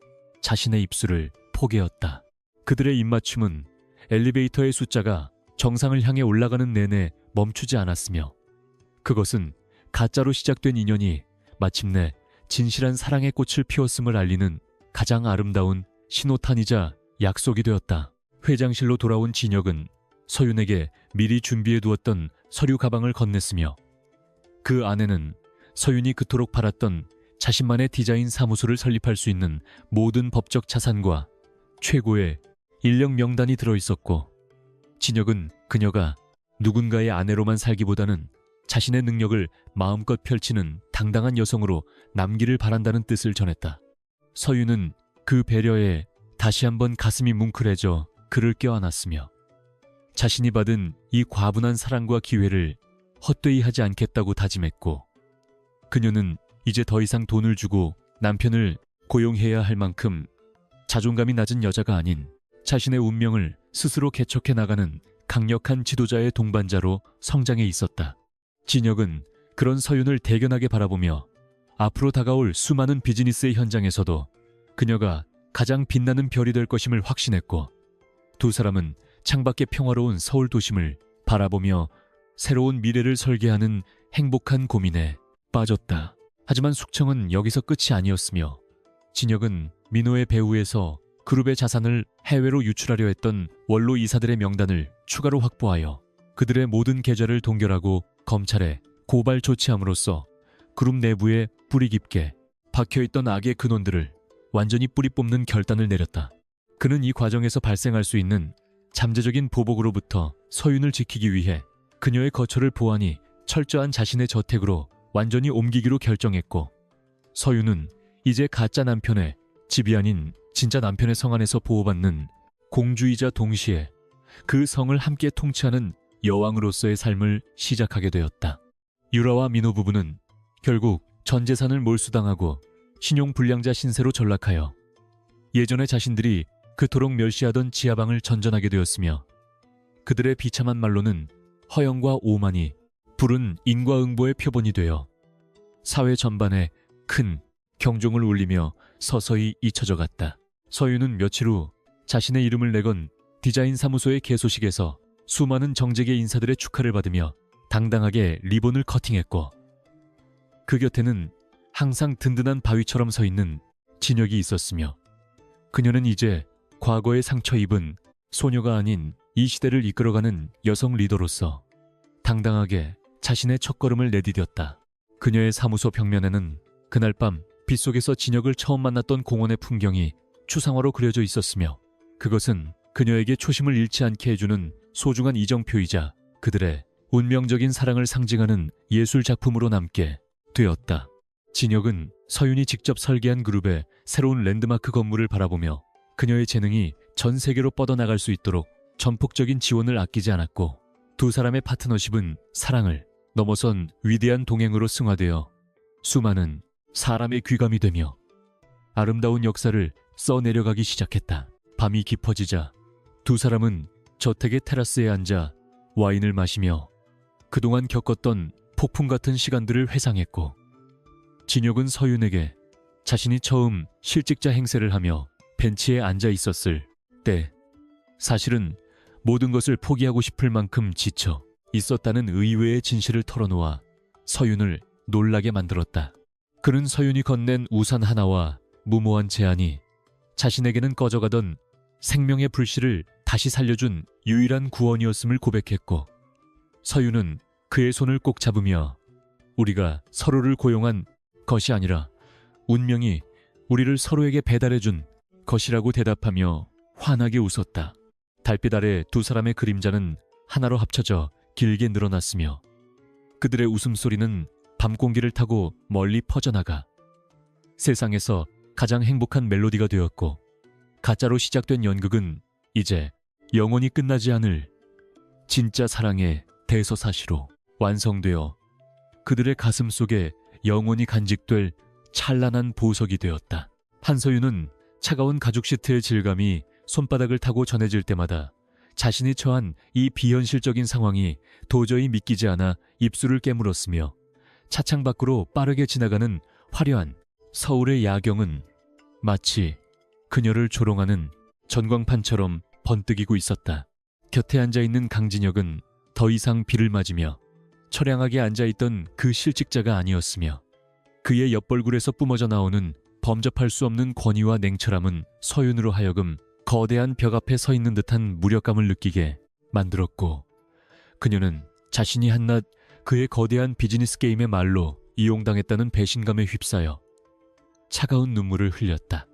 Speaker 1: 자신의 입술을 포개었다. 그들의 입맞춤은 엘리베이터의 숫자가 정상을 향해 올라가는 내내 멈추지 않았으며, 그것은 가짜로 시작된 인연이 마침내 진실한 사랑의 꽃을 피웠음을 알리는 가장 아름다운 신호탄이자 약속이 되었다. 회장실로 돌아온 진혁은 서윤에게 미리 준비해 두었던 서류 가방을 건넸으며, 그 안에는 서윤이 그토록 바랐던 자신만의 디자인 사무소를 설립할 수 있는 모든 법적 자산과 최고의 인력 명단이 들어있었고, 진혁은 그녀가 누군가의 아내로만 살기보다는 자신의 능력을 마음껏 펼치는 당당한 여성으로 남기를 바란다는 뜻을 전했다. 서윤은 그 배려에 다시 한번 가슴이 뭉클해져 그를 껴안았으며, 자신이 받은 이 과분한 사랑과 기회를 헛되이 하지 않겠다고 다짐했고, 그녀는 이제 더 이상 돈을 주고 남편을 고용해야 할 만큼 자존감이 낮은 여자가 아닌 자신의 운명을 스스로 개척해 나가는 강력한 지도자의 동반자로 성장해 있었다. 진혁은 그런 서윤을 대견하게 바라보며 앞으로 다가올 수많은 비즈니스의 현장에서도 그녀가 가장 빛나는 별이 될 것임을 확신했고, 두 사람은 창밖에 평화로운 서울 도심을 바라보며 새로운 미래를 설계하는 행복한 고민에 빠졌다. 하지만 숙청은 여기서 끝이 아니었으며, 진혁은 민호의 배후에서 그룹의 자산을 해외로 유출하려 했던 원로 이사들의 명단을 추가로 확보하여 그들의 모든 계좌를 동결하고 검찰에 고발 조치함으로써 그룹 내부에 뿌리 깊게 박혀있던 악의 근원들을 완전히 뿌리 뽑는 결단을 내렸다. 그는 이 과정에서 발생할 수 있는 잠재적인 보복으로부터 서윤을 지키기 위해 그녀의 거처를 보안히 철저한 자신의 저택으로 완전히 옮기기로 결정했고, 서윤은 이제 가짜 남편의 집이 아닌 진짜 남편의 성 안에서 보호받는 공주이자 동시에 그 성을 함께 통치하는 여왕으로서의 삶을 시작하게 되었다. 유라와 민호 부부는 결국 전 재산을 몰수당하고 신용불량자 신세로 전락하여 예전에 자신들이 그토록 멸시하던 지하방을 전전하게 되었으며, 그들의 비참한 말로는 허영과 오만이 부른 인과응보의 표본이 되어 사회 전반에 큰 경종을 울리며 서서히 잊혀져 갔다. 서윤은 며칠 후 자신의 이름을 내건 디자인 사무소의 개소식에서 수많은 정재계 인사들의 축하를 받으며 당당하게 리본을 커팅했고, 그 곁에는 항상 든든한 바위처럼 서 있는 진혁이 있었으며, 그녀는 이제 과거의 상처 입은 소녀가 아닌 이 시대를 이끌어가는 여성 리더로서 당당하게 자신의 첫걸음을 내디뎠다. 그녀의 사무소 벽면에는 그날 밤 빗속에서 진혁을 처음 만났던 공원의 풍경이 추상화로 그려져 있었으며, 그것은 그녀에게 초심을 잃지 않게 해주는 소중한 이정표이자 그들의 운명적인 사랑을 상징하는 예술 작품으로 남게 되었다. 진혁은 서윤이 직접 설계한 그룹의 새로운 랜드마크 건물을 바라보며 그녀의 재능이 전 세계로 뻗어나갈 수 있도록 전폭적인 지원을 아끼지 않았고, 두 사람의 파트너십은 사랑을 넘어선 위대한 동행으로 승화되어 수많은 사람의 귀감이 되며 아름다운 역사를 써내려가기 시작했다. 밤이 깊어지자 두 사람은 저택의 테라스에 앉아 와인을 마시며 그동안 겪었던 폭풍 같은 시간들을 회상했고, 진혁은 서윤에게 자신이 처음 실직자 행세를 하며 벤치에 앉아 있었을 때 사실은 모든 것을 포기하고 싶을 만큼 지쳐 있었다는 의외의 진실을 털어놓아 서윤을 놀라게 만들었다. 그는 서윤이 건넨 우산 하나와 무모한 제안이 자신에게는 꺼져가던 생명의 불씨를 다시 살려준 유일한 구원이었음을 고백했고, 서윤은 그의 손을 꼭 잡으며 우리가 서로를 고용한 것이 아니라 운명이 우리를 서로에게 배달해준 것이라고 대답하며 환하게 웃었다. 달빛 아래 두 사람의 그림자는 하나로 합쳐져 길게 늘어났으며 그들의 웃음소리는 밤 공기를 타고 멀리 퍼져나가 세상에서 가장 행복한 멜로디가 되었고, 가짜로 시작된 연극은 이제 영원히 끝나지 않을 진짜 사랑의 대서사시로 완성되어 그들의 가슴 속에 영원히 간직될 찬란한 보석이 되었다. 한서윤은 차가운 가죽 시트의 질감이 손바닥을 타고 전해질 때마다 자신이 처한 이 비현실적인 상황이 도저히 믿기지 않아 입술을 깨물었으며, 차창 밖으로 빠르게 지나가는 화려한 서울의 야경은 마치 그녀를 조롱하는 전광판처럼 번뜩이고 있었다. 곁에 앉아있는 강진혁은 더 이상 비를 맞으며 처량하게 앉아있던 그 실직자가 아니었으며, 그의 옆벌굴에서 뿜어져 나오는 범접할 수 없는 권위와 냉철함은 서윤으로 하여금 거대한 벽 앞에 서 있는 듯한 무력감을 느끼게 만들었고, 그녀는 자신이 한낱 그의 거대한 비즈니스 게임의 말로 이용당했다는 배신감에 휩싸여 차가운 눈물을 흘렸다.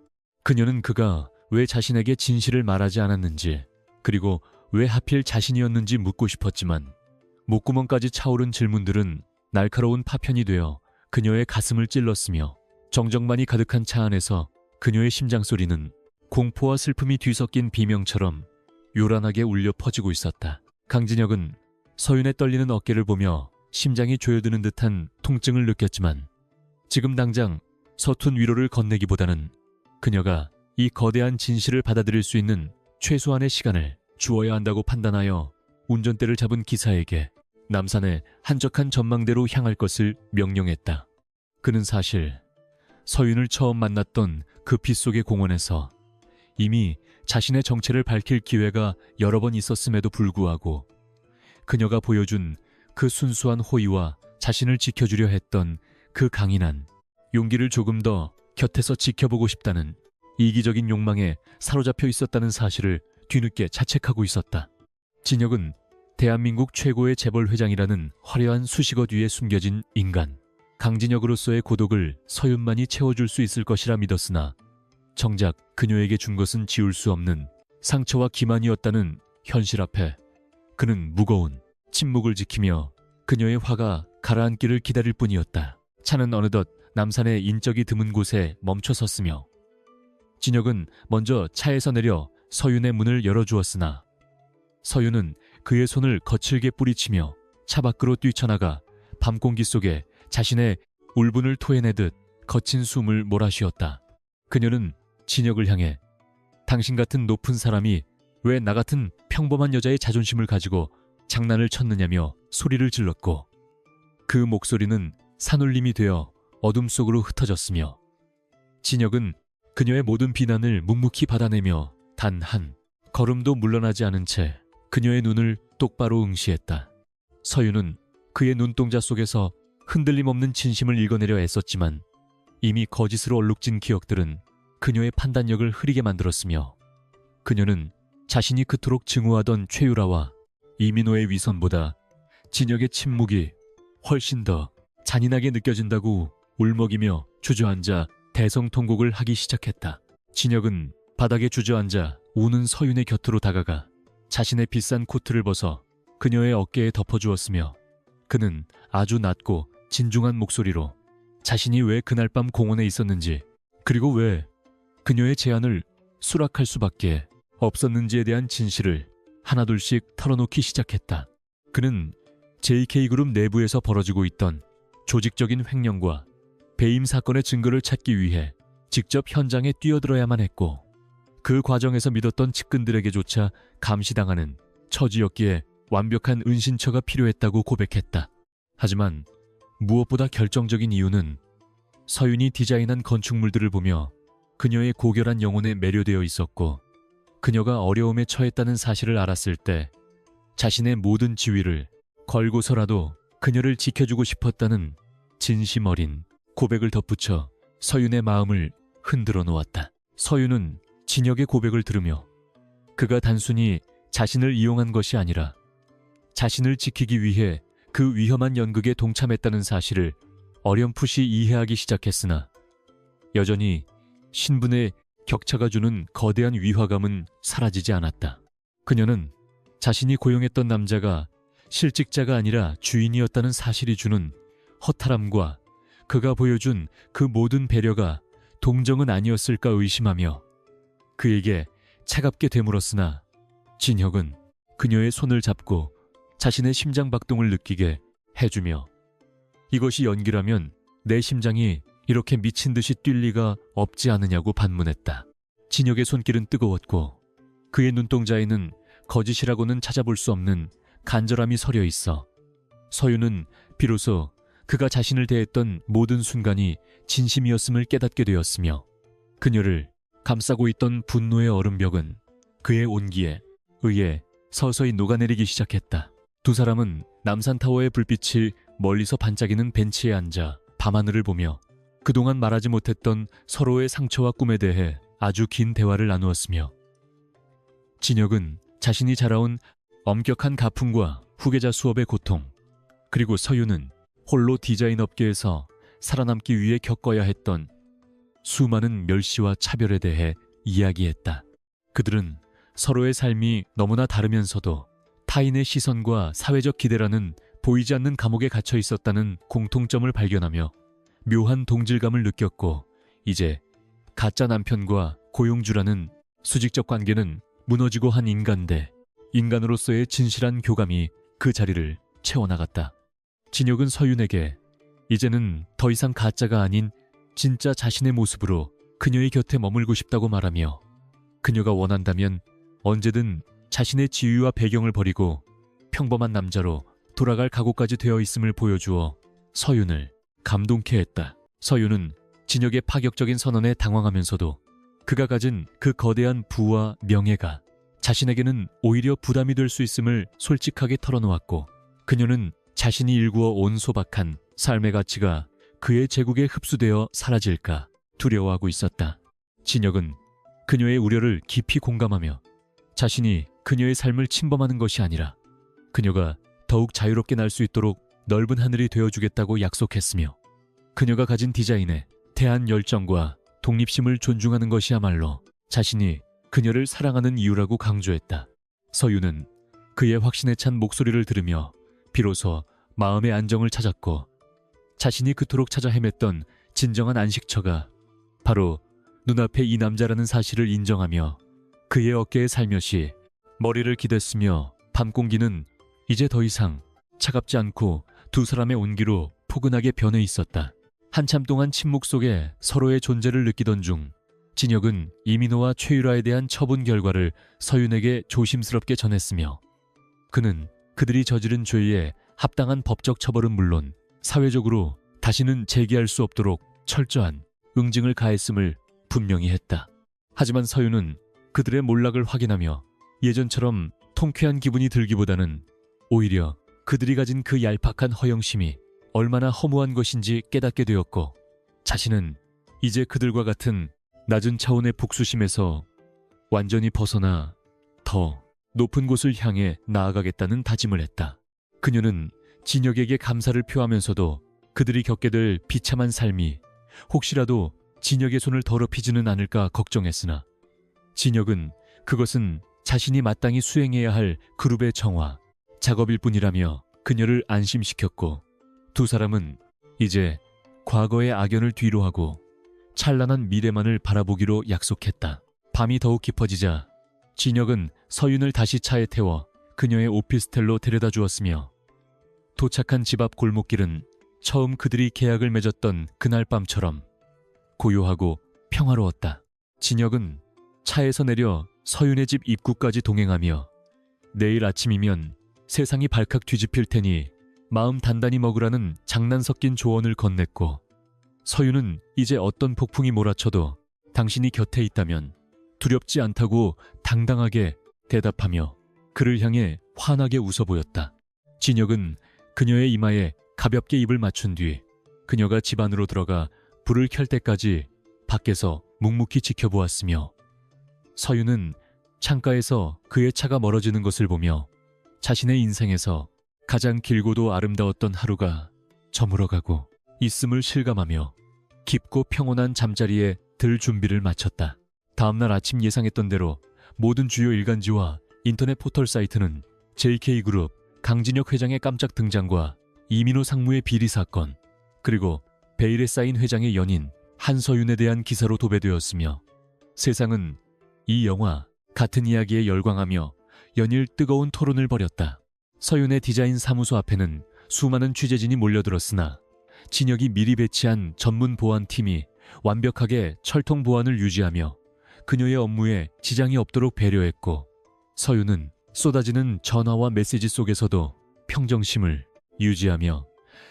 Speaker 1: 그녀는 그가 왜 자신에게 진실을 말하지 않았는지, 그리고 왜 하필 자신이었는지 묻고 싶었지만 목구멍까지 차오른 질문들은 날카로운 파편이 되어 그녀의 가슴을 찔렀으며, 정적만이 가득한 차 안에서 그녀의 심장소리는 공포와 슬픔이 뒤섞인 비명처럼 요란하게 울려 퍼지고 있었다. 강진혁은 서윤의 떨리는 어깨를 보며 심장이 조여드는 듯한 통증을 느꼈지만 지금 당장 서툰 위로를 건네기보다는 그녀가 이 거대한 진실을 받아들일 수 있는 최소한의 시간을 주어야 한다고 판단하여 운전대를 잡은 기사에게 남산의 한적한 전망대로 향할 것을 명령했다. 그는 사실 서윤을 처음 만났던 그 빗속의 공원에서 이미 자신의 정체를 밝힐 기회가 여러 번 있었음에도 불구하고 그녀가 보여준 그 순수한 호의와 자신을 지켜주려 했던 그 강인한 용기를 조금 더 곁에서 지켜보고 싶다는 이기적인 욕망에 사로잡혀 있었다는 사실을 뒤늦게 자책하고 있었다. 진혁은 대한민국 최고의 재벌 회장이라는 화려한 수식어 뒤에 숨겨진 인간, 강진혁으로서의 고독을 서윤만이 채워줄 수 있을 것이라 믿었으나 정작 그녀에게 준 것은 지울 수 없는 상처와 기만이었다는 현실 앞에 그는 무거운 침묵을 지키며 그녀의 화가 가라앉기를 기다릴 뿐이었다. 차는 어느덧 남산의 인적이 드문 곳에 멈춰 섰으며 진혁은 먼저 차에서 내려 서윤의 문을 열어주었으나 서윤은 그의 손을 거칠게 뿌리치며 차 밖으로 뛰쳐나가 밤 공기 속에 자신의 울분을 토해내듯 거친 숨을 몰아쉬었다. 그녀는 진혁을 향해 당신 같은 높은 사람이 왜 나 같은 평범한 여자의 자존심을 가지고 장난을 쳤느냐며 소리를 질렀고 그 목소리는 산울림이 되어 어둠 속으로 흩어졌으며 진혁은 그녀의 모든 비난을 묵묵히 받아내며 단 한 걸음도 물러나지 않은 채 그녀의 눈을 똑바로 응시했다. 서윤은 그의 눈동자 속에서 흔들림 없는 진심을 읽어내려 애썼지만 이미 거짓으로 얼룩진 기억들은 그녀의 판단력을 흐리게 만들었으며 그녀는 자신이 그토록 증오하던 최유라와 이민호의 위선보다 진혁의 침묵이 훨씬 더 잔인하게 느껴진다고 울먹이며 주저앉아 대성통곡을 하기 시작했다. 진혁은 바닥에 주저앉아 우는 서윤의 곁으로 다가가 자신의 비싼 코트를 벗어 그녀의 어깨에 덮어주었으며 그는 아주 낮고 진중한 목소리로 자신이 왜 그날 밤 공원에 있었는지 그리고 왜 그녀의 제안을 수락할 수밖에 없었는지에 대한 진실을 하나둘씩 털어놓기 시작했다. 그는 JK그룹 내부에서 벌어지고 있던 조직적인 횡령과 배임 사건의 증거를 찾기 위해 직접 현장에 뛰어들어야만 했고 그 과정에서 믿었던 측근들에게조차 감시당하는 처지였기에 완벽한 은신처가 필요했다고 고백했다. 하지만 무엇보다 결정적인 이유는 서윤이 디자인한 건축물들을 보며 그녀의 고결한 영혼에 매료되어 있었고 그녀가 어려움에 처했다는 사실을 알았을 때 자신의 모든 지위를 걸고서라도 그녀를 지켜주고 싶었다는 진심 어린 고백을 덧붙여 서윤의 마음을 흔들어 놓았다. 서윤은 진혁의 고백을 들으며 그가 단순히 자신을 이용한 것이 아니라 자신을 지키기 위해 그 위험한 연극에 동참했다는 사실을 어렴풋이 이해하기 시작했으나 여전히 신분의 격차가 주는 거대한 위화감은 사라지지 않았다. 그녀는 자신이 고용했던 남자가 실직자가 아니라 주인이었다는 사실이 주는 허탈함과 그가 보여준 그 모든 배려가 동정은 아니었을까 의심하며 그에게 차갑게 되물었으나 진혁은 그녀의 손을 잡고 자신의 심장 박동을 느끼게 해주며 이것이 연기라면 내 심장이 이렇게 미친 듯이 뛸 리가 없지 않느냐고 반문했다. 진혁의 손길은 뜨거웠고 그의 눈동자에는 거짓이라고는 찾아볼 수 없는 간절함이 서려 있어 서윤은 비로소 그가 자신을 대했던 모든 순간이 진심이었음을 깨닫게 되었으며 그녀를 감싸고 있던 분노의 얼음벽은 그의 온기에 의해 서서히 녹아내리기 시작했다. 두 사람은 남산타워의 불빛이 멀리서 반짝이는 벤치에 앉아 밤하늘을 보며 그동안 말하지 못했던 서로의 상처와 꿈에 대해 아주 긴 대화를 나누었으며 진혁은 자신이 자라온 엄격한 가풍과 후계자 수업의 고통 그리고 서윤은 홀로 디자인 업계에서 살아남기 위해 겪어야 했던 수많은 멸시와 차별에 대해 이야기했다. 그들은 서로의 삶이 너무나 다르면서도 타인의 시선과 사회적 기대라는 보이지 않는 감옥에 갇혀 있었다는 공통점을 발견하며 묘한 동질감을 느꼈고 이제 가짜 남편과 고용주라는 수직적 관계는 무너지고 한 인간 대 인간으로서의 진실한 교감이 그 자리를 채워나갔다. 진혁은 서윤에게 이제는 더 이상 가짜가 아닌 진짜 자신의 모습으로 그녀의 곁에 머물고 싶다고 말하며 그녀가 원한다면 언제든 자신의 지위와 배경을 버리고 평범한 남자로 돌아갈 각오까지 되어 있음을 보여주어 서윤을 감동케 했다. 서윤은 진혁의 파격적인 선언에 당황하면서도 그가 가진 그 거대한 부와 명예가 자신에게는 오히려 부담이 될 수 있음을 솔직하게 털어놓았고, 그녀는 자신이 일구어 온 소박한 삶의 가치가 그의 제국에 흡수되어 사라질까 두려워하고 있었다. 진혁은 그녀의 우려를 깊이 공감하며 자신이 그녀의 삶을 침범하는 것이 아니라 그녀가 더욱 자유롭게 날 수 있도록 넓은 하늘이 되어주겠다고 약속했으며, 그녀가 가진 디자인에 대한 열정과 독립심을 존중하는 것이야말로 자신이 그녀를 사랑하는 이유라고 강조했다. 서윤은 그의 확신에 찬 목소리를 들으며 비로소 마음의 안정을 찾았고, 자신이 그토록 찾아 헤맸던 진정한 안식처가 바로 눈앞에 이 남자라는 사실을 인정하며 그의 어깨에 살며시 머리를 기댔으며, 밤 공기는 이제 더 이상 차갑지 않고 두 사람의 온기로 포근하게 변해 있었다. 한참 동안 침묵 속에 서로의 존재를 느끼던 중 진혁은 이민호와 최유라에 대한 처분 결과를 서윤에게 조심스럽게 전했으며, 그는 그들이 저지른 죄에 합당한 법적 처벌은 물론 사회적으로 다시는 제기할 수 없도록 철저한 응징을 가했음을 분명히 했다. 하지만 서윤은 그들의 몰락을 확인하며 예전처럼 통쾌한 기분이 들기보다는 오히려 그들이 가진 그 얄팍한 허영심이 얼마나 허무한 것인지 깨닫게 되었고, 자신은 이제 그들과 같은 낮은 차원의 복수심에서 완전히 벗어나 더 높은 곳을 향해 나아가겠다는 다짐을 했다. 그녀는 진혁에게 감사를 표하면서도 그들이 겪게 될 비참한 삶이 혹시라도 진혁의 손을 더럽히지는 않을까 걱정했으나, 진혁은 그것은 자신이 마땅히 수행해야 할 그룹의 정화, 작업일 뿐이라며 그녀를 안심시켰고, 두 사람은 이제 과거의 악연을 뒤로하고 찬란한 미래만을 바라보기로 약속했다. 밤이 더욱 깊어지자 진혁은 서윤을 다시 차에 태워 그녀의 오피스텔로 데려다 주었으며, 도착한 집 앞 골목길은 처음 그들이 계약을 맺었던 그날 밤처럼 고요하고 평화로웠다. 진혁은 차에서 내려 서윤의 집 입구까지 동행하며 내일 아침이면 세상이 발칵 뒤집힐 테니 마음 단단히 먹으라는 장난 섞인 조언을 건넸고, 서윤은 이제 어떤 폭풍이 몰아쳐도 당신이 곁에 있다면 두렵지 않다고 당당하게 대답하며 그를 향해 환하게 웃어 보였다. 진혁은 그녀의 이마에 가볍게 입을 맞춘 뒤 그녀가 집 안으로 들어가 불을 켤 때까지 밖에서 묵묵히 지켜보았으며, 서윤은 창가에서 그의 차가 멀어지는 것을 보며 자신의 인생에서 가장 길고도 아름다웠던 하루가 저물어가고 있음을 실감하며 깊고 평온한 잠자리에 들 준비를 마쳤다. 다음날 아침 예상했던 대로 모든 주요 일간지와 인터넷 포털 사이트는 JK그룹 강진혁 회장의 깜짝 등장과 이민호 상무의 비리 사건, 그리고 베일에 쌓인 회장의 연인 한서윤에 대한 기사로 도배되었으며, 세상은 이 영화 같은 이야기에 열광하며 연일 뜨거운 토론을 벌였다. 서윤의 디자인 사무소 앞에는 수많은 취재진이 몰려들었으나 진혁이 미리 배치한 전문 보안팀이 완벽하게 철통 보안을 유지하며 그녀의 업무에 지장이 없도록 배려했고, 서윤은 쏟아지는 전화와 메시지 속에서도 평정심을 유지하며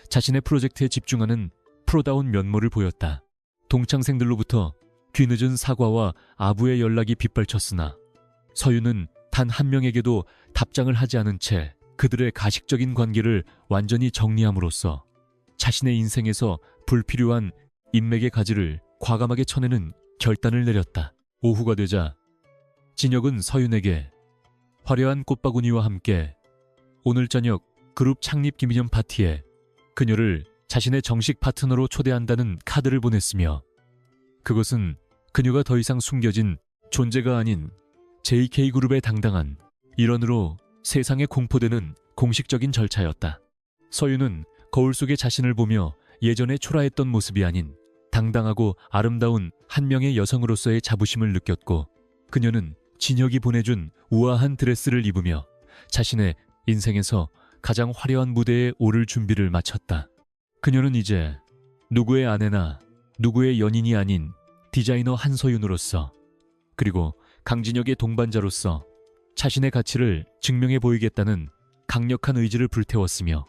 Speaker 1: 자신의 프로젝트에 집중하는 프로다운 면모를 보였다. 동창생들로부터 뒤늦은 사과와 아부의 연락이 빗발쳤으나 서윤은 단 한 명에게도 답장을 하지 않은 채 그들의 가식적인 관계를 완전히 정리함으로써 자신의 인생에서 불필요한 인맥의 가지를 과감하게 쳐내는 결단을 내렸다. 오후가 되자 진혁은 서윤에게 화려한 꽃바구니와 함께 오늘 저녁 그룹 창립 기념 파티에 그녀를 자신의 정식 파트너로 초대한다는 카드를 보냈으며, 그것은 그녀가 더 이상 숨겨진 존재가 아닌 JK그룹의 당당한 일원으로 세상에 공포되는 공식적인 절차였다. 서윤은 거울 속의 자신을 보며 예전에 초라했던 모습이 아닌 당당하고 아름다운 한 명의 여성으로서의 자부심을 느꼈고, 그녀는 진혁이 보내준 우아한 드레스를 입으며 자신의 인생에서 가장 화려한 무대에 오를 준비를 마쳤다. 그녀는 이제 누구의 아내나 누구의 연인이 아닌 디자이너 한서윤으로서, 그리고 강진혁의 동반자로서 자신의 가치를 증명해 보이겠다는 강력한 의지를 불태웠으며,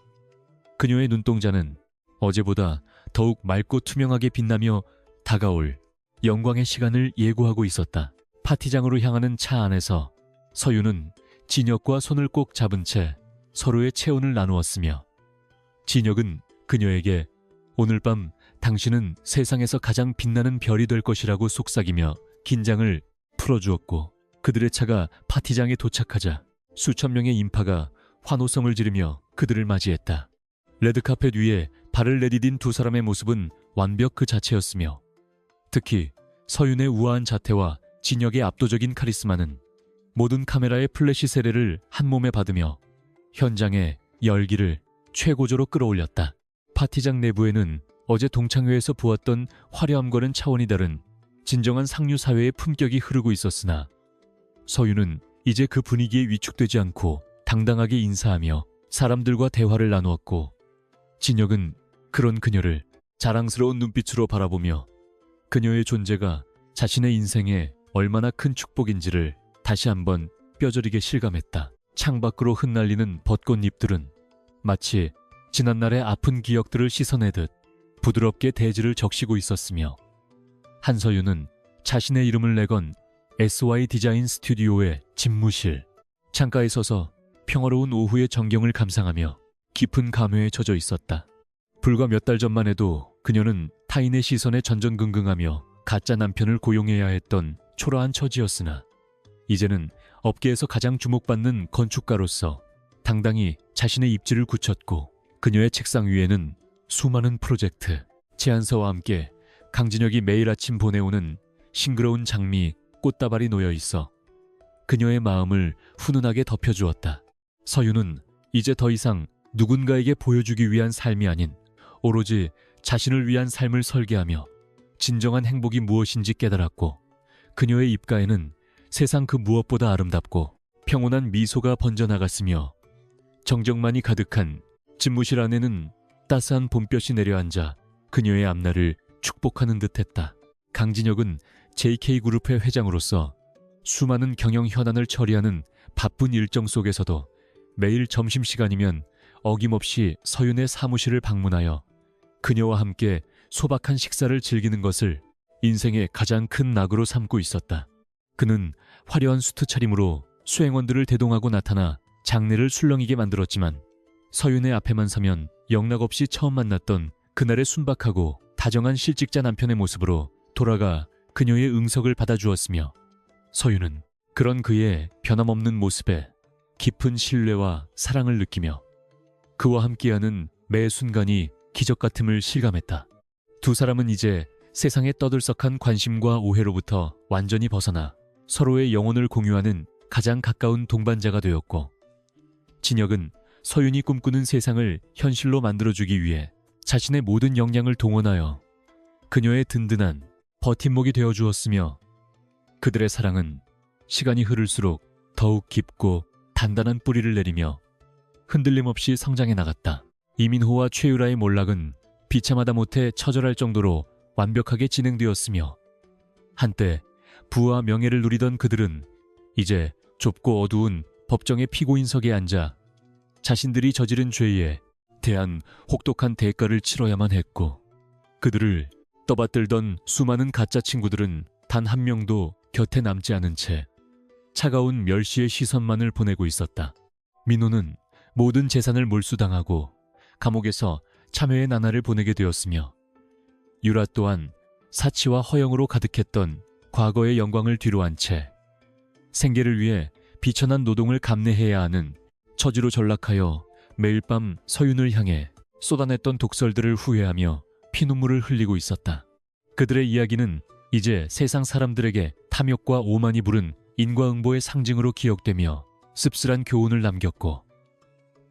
Speaker 1: 그녀의 눈동자는 어제보다 더욱 맑고 투명하게 빛나며 다가올 영광의 시간을 예고하고 있었다. 파티장으로 향하는 차 안에서 서윤은 진혁과 손을 꼭 잡은 채 서로의 체온을 나누었으며, 진혁은 그녀에게 오늘 밤 당신은 세상에서 가장 빛나는 별이 될 것이라고 속삭이며 긴장을 풀어주었고, 그들의 차가 파티장에 도착하자 수천 명의 인파가 환호성을 지르며 그들을 맞이했다. 레드카펫 위에 발을 내디딘 두 사람의 모습은 완벽 그 자체였으며, 특히 서윤의 우아한 자태와 진혁의 압도적인 카리스마는 모든 카메라의 플래시 세례를 한 몸에 받으며 현장의 열기를 최고조로 끌어올렸다. 파티장 내부에는 어제 동창회에서 보았던 화려함과는 차원이 다른 진정한 상류 사회의 품격이 흐르고 있었으나, 서윤은 이제 그 분위기에 위축되지 않고 당당하게 인사하며 사람들과 대화를 나누었고, 진혁은 그런 그녀를 자랑스러운 눈빛으로 바라보며 그녀의 존재가 자신의 인생에 얼마나 큰 축복인지를 다시 한번 뼈저리게 실감했다. 창밖으로 흩날리는 벚꽃잎들은 마치 지난날의 아픈 기억들을 씻어내듯 부드럽게 대지를 적시고 있었으며, 한서윤은 자신의 이름을 내건 SY 디자인 스튜디오의 집무실 창가에 서서 평화로운 오후의 정경을 감상하며 깊은 감회에 젖어 있었다. 불과 몇 달 전만 해도 그녀는 타인의 시선에 전전긍긍하며 가짜 남편을 고용해야 했던 초라한 처지였으나, 이제는 업계에서 가장 주목받는 건축가로서 당당히 자신의 입지를 굳혔고, 그녀의 책상 위에는 수많은 프로젝트, 제안서와 함께 강진혁이 매일 아침 보내오는 싱그러운 장미, 꽃다발이 놓여 있어 그녀의 마음을 훈훈하게 덮여주었다. 서윤은 이제 더 이상 누군가에게 보여주기 위한 삶이 아닌 오로지 자신을 위한 삶을 설계하며 진정한 행복이 무엇인지 깨달았고, 그녀의 입가에는 세상 그 무엇보다 아름답고 평온한 미소가 번져나갔으며, 정적만이 가득한 집무실 안에는 따스한 봄볕이 내려앉아 그녀의 앞날을 축복하는 듯했다. 강진혁은 JK그룹의 회장으로서 수많은 경영 현안을 처리하는 바쁜 일정 속에서도 매일 점심시간이면 어김없이 서윤의 사무실을 방문하여 그녀와 함께 소박한 식사를 즐기는 것을 인생의 가장 큰 낙으로 삼고 있었다. 그는 화려한 수트 차림으로 수행원들을 대동하고 나타나 장례를 술렁이게 만들었지만, 서윤의 앞에만 서면 영락없이 처음 만났던 그날의 순박하고 다정한 실직자 남편의 모습으로 돌아가 그녀의 응석을 받아주었으며, 서윤은 그런 그의 변함없는 모습에 깊은 신뢰와 사랑을 느끼며 그와 함께하는 매 순간이 기적 같음을 실감했다. 두 사람은 이제 세상의 떠들썩한 관심과 오해로부터 완전히 벗어나 서로의 영혼을 공유하는 가장 가까운 동반자가 되었고, 진혁은 서윤이 꿈꾸는 세상을 현실로 만들어주기 위해 자신의 모든 역량을 동원하여 그녀의 든든한 버팀목이 되어주었으며, 그들의 사랑은 시간이 흐를수록 더욱 깊고 단단한 뿌리를 내리며 흔들림 없이 성장해 나갔다. 이민호와 최유라의 몰락은 비참하다 못해 처절할 정도로 완벽하게 진행되었으며, 한때 부와 명예를 누리던 그들은 이제 좁고 어두운 법정의 피고인석에 앉아 자신들이 저지른 죄에 대한 혹독한 대가를 치러야만 했고, 그들을 떠받들던 수많은 가짜 친구들은 단 한 명도 곁에 남지 않은 채 차가운 멸시의 시선만을 보내고 있었다. 민호는 모든 재산을 몰수당하고 감옥에서 참회의 나날을 보내게 되었으며, 유라 또한 사치와 허영으로 가득했던 과거의 영광을 뒤로한 채 생계를 위해 비천한 노동을 감내해야 하는 처지로 전락하여 매일 밤 서윤을 향해 쏟아냈던 독설들을 후회하며 피눈물을 흘리고 있었다. 그들의 이야기는 이제 세상 사람들에게 탐욕과 오만이 부른 인과응보의 상징으로 기억되며 씁쓸한 교훈을 남겼고,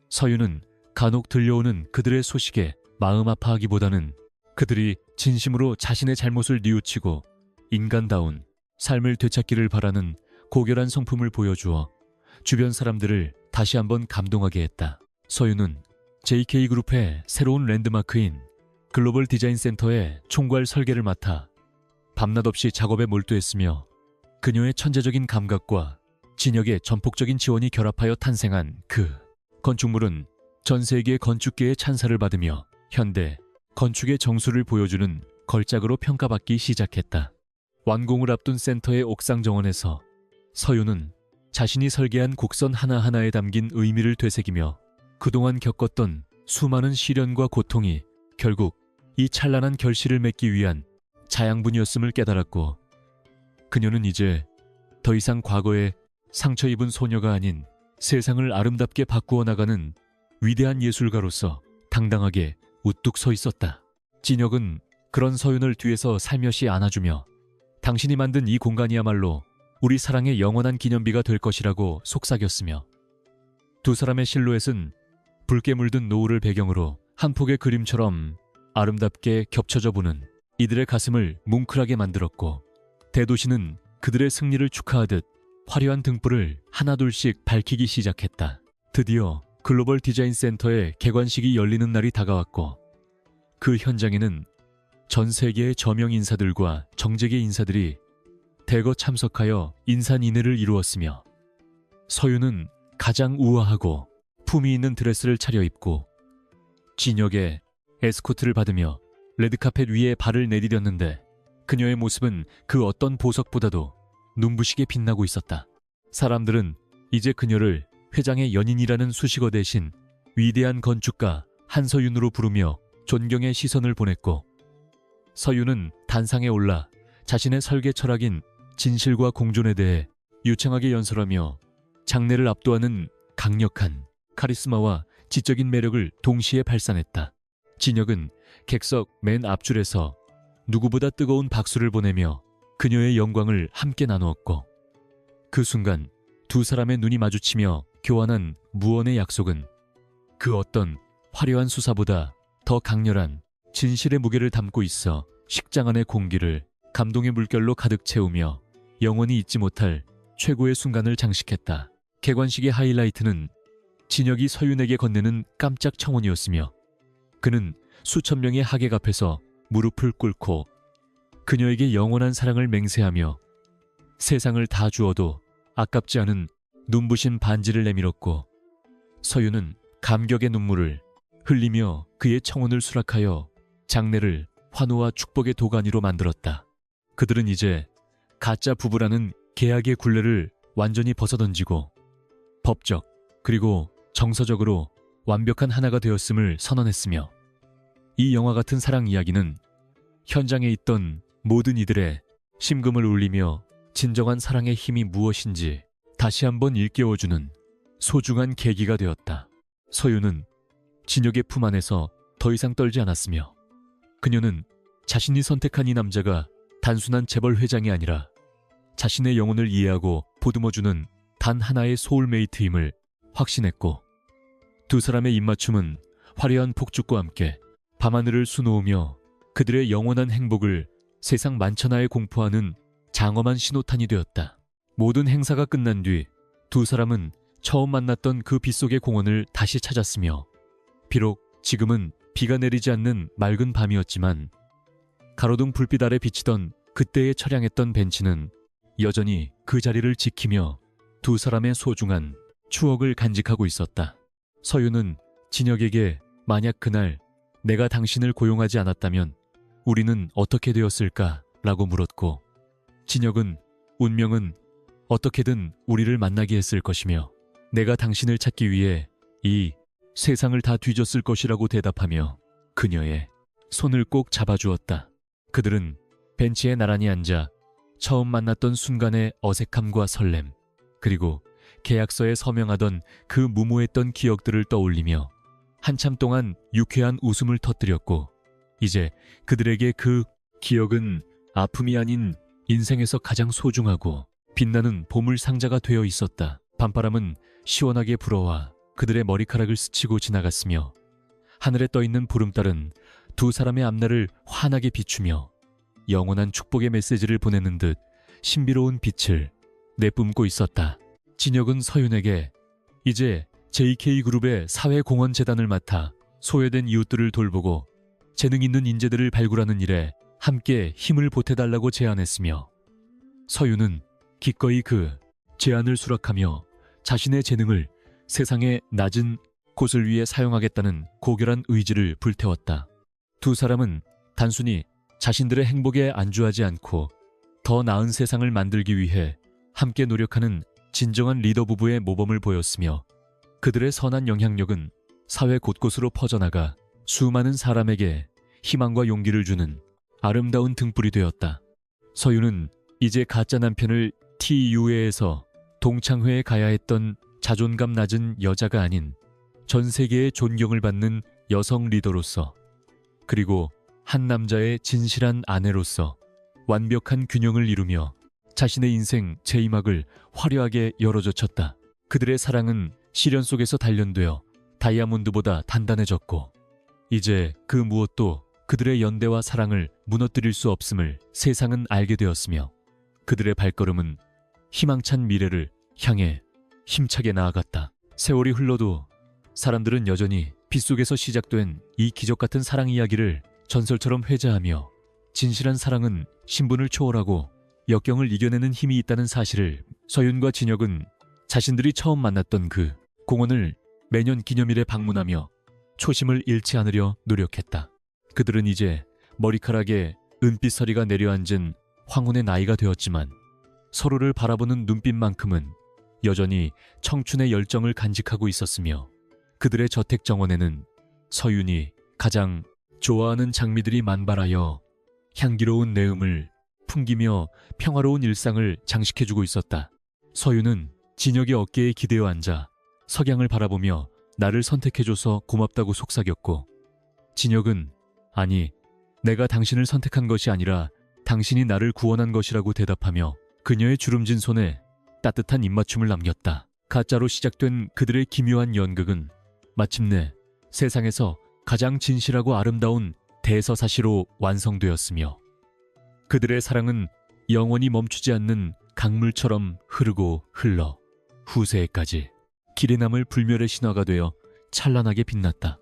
Speaker 1: 서윤은 간혹 들려오는 그들의 소식에 마음 아파하기보다는 그들이 진심으로 자신의 잘못을 뉘우치고 인간다운 삶을 되찾기를 바라는 고결한 성품을 보여주어 주변 사람들을 다시 한번 감동하게 했다. 서윤은 JK그룹의 새로운 랜드마크인 글로벌 디자인 센터의 총괄 설계를 맡아 밤낮 없이 작업에 몰두했으며 그녀의 천재적인 감각과 진혁의 전폭적인 지원이 결합하여 탄생한 그 건축물은 전 세계 건축계의 찬사를 받으며 현대 건축의 정수를 보여주는 걸작으로 평가받기 시작했다. 완공을 앞둔 센터의 옥상 정원에서 서윤은 자신이 설계한 곡선 하나하나에 담긴 의미를 되새기며 그동안 겪었던 수많은 시련과 고통이 결국 이 찬란한 결실을 맺기 위한 자양분이었음을 깨달았고, 그녀는 이제 더 이상 과거에 상처 입은 소녀가 아닌 세상을 아름답게 바꾸어 나가는 위대한 예술가로서 당당하게 우뚝 서 있었다. 진혁은 그런 서윤을 뒤에서 살며시 안아주며 당신이 만든 이 공간이야말로 우리 사랑의 영원한 기념비가 될 것이라고 속삭였으며, 두 사람의 실루엣은 붉게 물든 노을을 배경으로 한 폭의 그림처럼 아름답게 겹쳐져 보는 이들의 가슴을 뭉클하게 만들었고, 대도시는 그들의 승리를 축하하듯 화려한 등불을 하나둘씩 밝히기 시작했다. 드디어 글로벌 디자인 센터의 개관식이 열리는 날이 다가왔고, 그 현장에는 전 세계의 저명 인사들과 정재계 인사들이 대거 참석하여 인산인해를 이루었으며, 서윤은 가장 우아하고 품위 있는 드레스를 차려입고 진혁의 에스코트를 받으며 레드카펫 위에 발을 내디뎠는데, 그녀의 모습은 그 어떤 보석보다도 눈부시게 빛나고 있었다. 사람들은 이제 그녀를 회장의 연인이라는 수식어 대신 위대한 건축가 한서윤으로 부르며 존경의 시선을 보냈고, 서윤은 단상에 올라 자신의 설계 철학인 진실과 공존에 대해 유창하게 연설하며 장래를 압도하는 강력한 카리스마와 지적인 매력을 동시에 발산했다. 진혁은 객석 맨 앞줄에서 누구보다 뜨거운 박수를 보내며 그녀의 영광을 함께 나누었고, 그 순간 두 사람의 눈이 마주치며 교환한 무언의 약속은 그 어떤 화려한 수사보다 더 강렬한 진실의 무게를 담고 있어 식장 안의 공기를 감동의 물결로 가득 채우며 영원히 잊지 못할 최고의 순간을 장식했다. 개관식의 하이라이트는 진혁이 서윤에게 건네는 깜짝 청혼이었으며, 그는 수천 명의 하객 앞에서 무릎을 꿇고 그녀에게 영원한 사랑을 맹세하며 세상을 다 주어도 아깝지 않은 눈부신 반지를 내밀었고, 서윤은 감격의 눈물을 흘리며 그의 청혼을 수락하여 장래를 환호와 축복의 도가니로 만들었다. 그들은 이제 가짜 부부라는 계약의 굴레를 완전히 벗어던지고 법적 그리고 정서적으로 완벽한 하나가 되었음을 선언했으며, 이 영화 같은 사랑 이야기는 현장에 있던 모든 이들의 심금을 울리며 진정한 사랑의 힘이 무엇인지 다시 한번 일깨워주는 소중한 계기가 되었다. 서윤은 진혁의 품 안에서 더 이상 떨지 않았으며, 그녀는 자신이 선택한 이 남자가 단순한 재벌 회장이 아니라 자신의 영혼을 이해하고 보듬어주는 단 하나의 소울메이트임을 확신했고, 두 사람의 입맞춤은 화려한 폭죽과 함께 밤하늘을 수놓으며 그들의 영원한 행복을 세상 만천하에 공포하는 장엄한 신호탄이 되었다. 모든 행사가 끝난 뒤 두 사람은 처음 만났던 그 빗속의 공원을 다시 찾았으며, 비록 지금은 비가 내리지 않는 맑은 밤이었지만 가로등 불빛 아래 비치던 그때의 처량했던 벤치는 여전히 그 자리를 지키며 두 사람의 소중한 추억을 간직하고 있었다. 서윤은 진혁에게 만약 그날 내가 당신을 고용하지 않았다면 우리는 어떻게 되었을까? 라고 물었고, 진혁은 운명은 어떻게든 우리를 만나게 했을 것이며 내가 당신을 찾기 위해 이 세상을 다 뒤졌을 것이라고 대답하며 그녀의 손을 꼭 잡아주었다. 그들은 벤치에 나란히 앉아 처음 만났던 순간의 어색함과 설렘, 그리고 계약서에 서명하던 그 무모했던 기억들을 떠올리며 한참 동안 유쾌한 웃음을 터뜨렸고, 이제 그들에게 그 기억은 아픔이 아닌 인생에서 가장 소중하고 빛나는 보물 상자가 되어 있었다. 밤바람은 시원하게 불어와 그들의 머리카락을 스치고 지나갔으며, 하늘에 떠있는 보름달은 두 사람의 앞날을 환하게 비추며 영원한 축복의 메시지를 보내는 듯 신비로운 빛을 내뿜고 있었다. 진혁은 서윤에게 이제 JK그룹의 사회공헌재단을 맡아 소외된 이웃들을 돌보고 재능 있는 인재들을 발굴하는 일에 함께 힘을 보태달라고 제안했으며 서윤은 기꺼이 그 제안을 수락하며 자신의 재능을 세상의 낮은 곳을 위해 사용하겠다는 고결한 의지를 불태웠다. 두 사람은 단순히 자신들의 행복에 안주하지 않고 더 나은 세상을 만들기 위해 함께 노력하는 진정한 리더 부부의 모범을 보였으며 그들의 선한 영향력은 사회 곳곳으로 퍼져나가 수많은 사람에게 희망과 용기를 주는 아름다운 등불이 되었다. 서윤은 이제 가짜 남편을 TU회에서 동창회에 가야 했던 자존감 낮은 여자가 아닌 전 세계의 존경을 받는 여성 리더로서, 그리고 한 남자의 진실한 아내로서 완벽한 균형을 이루며 자신의 인생 제2막을 화려하게 열어젖혔다. 그들의 사랑은 시련 속에서 단련되어 다이아몬드보다 단단해졌고 이제 그 무엇도 그들의 연대와 사랑을 무너뜨릴 수 없음을 세상은 알게 되었으며 그들의 발걸음은 희망찬 미래를 향해 힘차게 나아갔다. 세월이 흘러도 사람들은 여전히 빗속에서 시작된 이 기적같은 사랑 이야기를 전설처럼 회자하며 진실한 사랑은 신분을 초월하고 역경을 이겨내는 힘이 있다는 사실을 서윤과 진혁은 자신들이 처음 만났던 그 공원을 매년 기념일에 방문하며 초심을 잃지 않으려 노력했다. 그들은 이제 머리카락에 은빛서리가 내려앉은 황혼의 나이가 되었지만 서로를 바라보는 눈빛만큼은 여전히 청춘의 열정을 간직하고 있었으며 그들의 저택 정원에는 서윤이 가장 좋아하는 장미들이 만발하여 향기로운 내음을 풍기며 평화로운 일상을 장식해주고 있었다. 서윤은 진혁의 어깨에 기대어 앉아 석양을 바라보며 나를 선택해줘서 고맙다고 속삭였고 진혁은 아니, 내가 당신을 선택한 것이 아니라 당신이 나를 구원한 것이라고 대답하며 그녀의 주름진 손에 따뜻한 입맞춤을 남겼다. 가짜로 시작된 그들의 기묘한 연극은 마침내 세상에서 가장 진실하고 아름다운 대서사시로 완성되었으며 그들의 사랑은 영원히 멈추지 않는 강물처럼 흐르고 흘러 후세에까지 길에 남을 불멸의 신화가 되어 찬란하게 빛났다.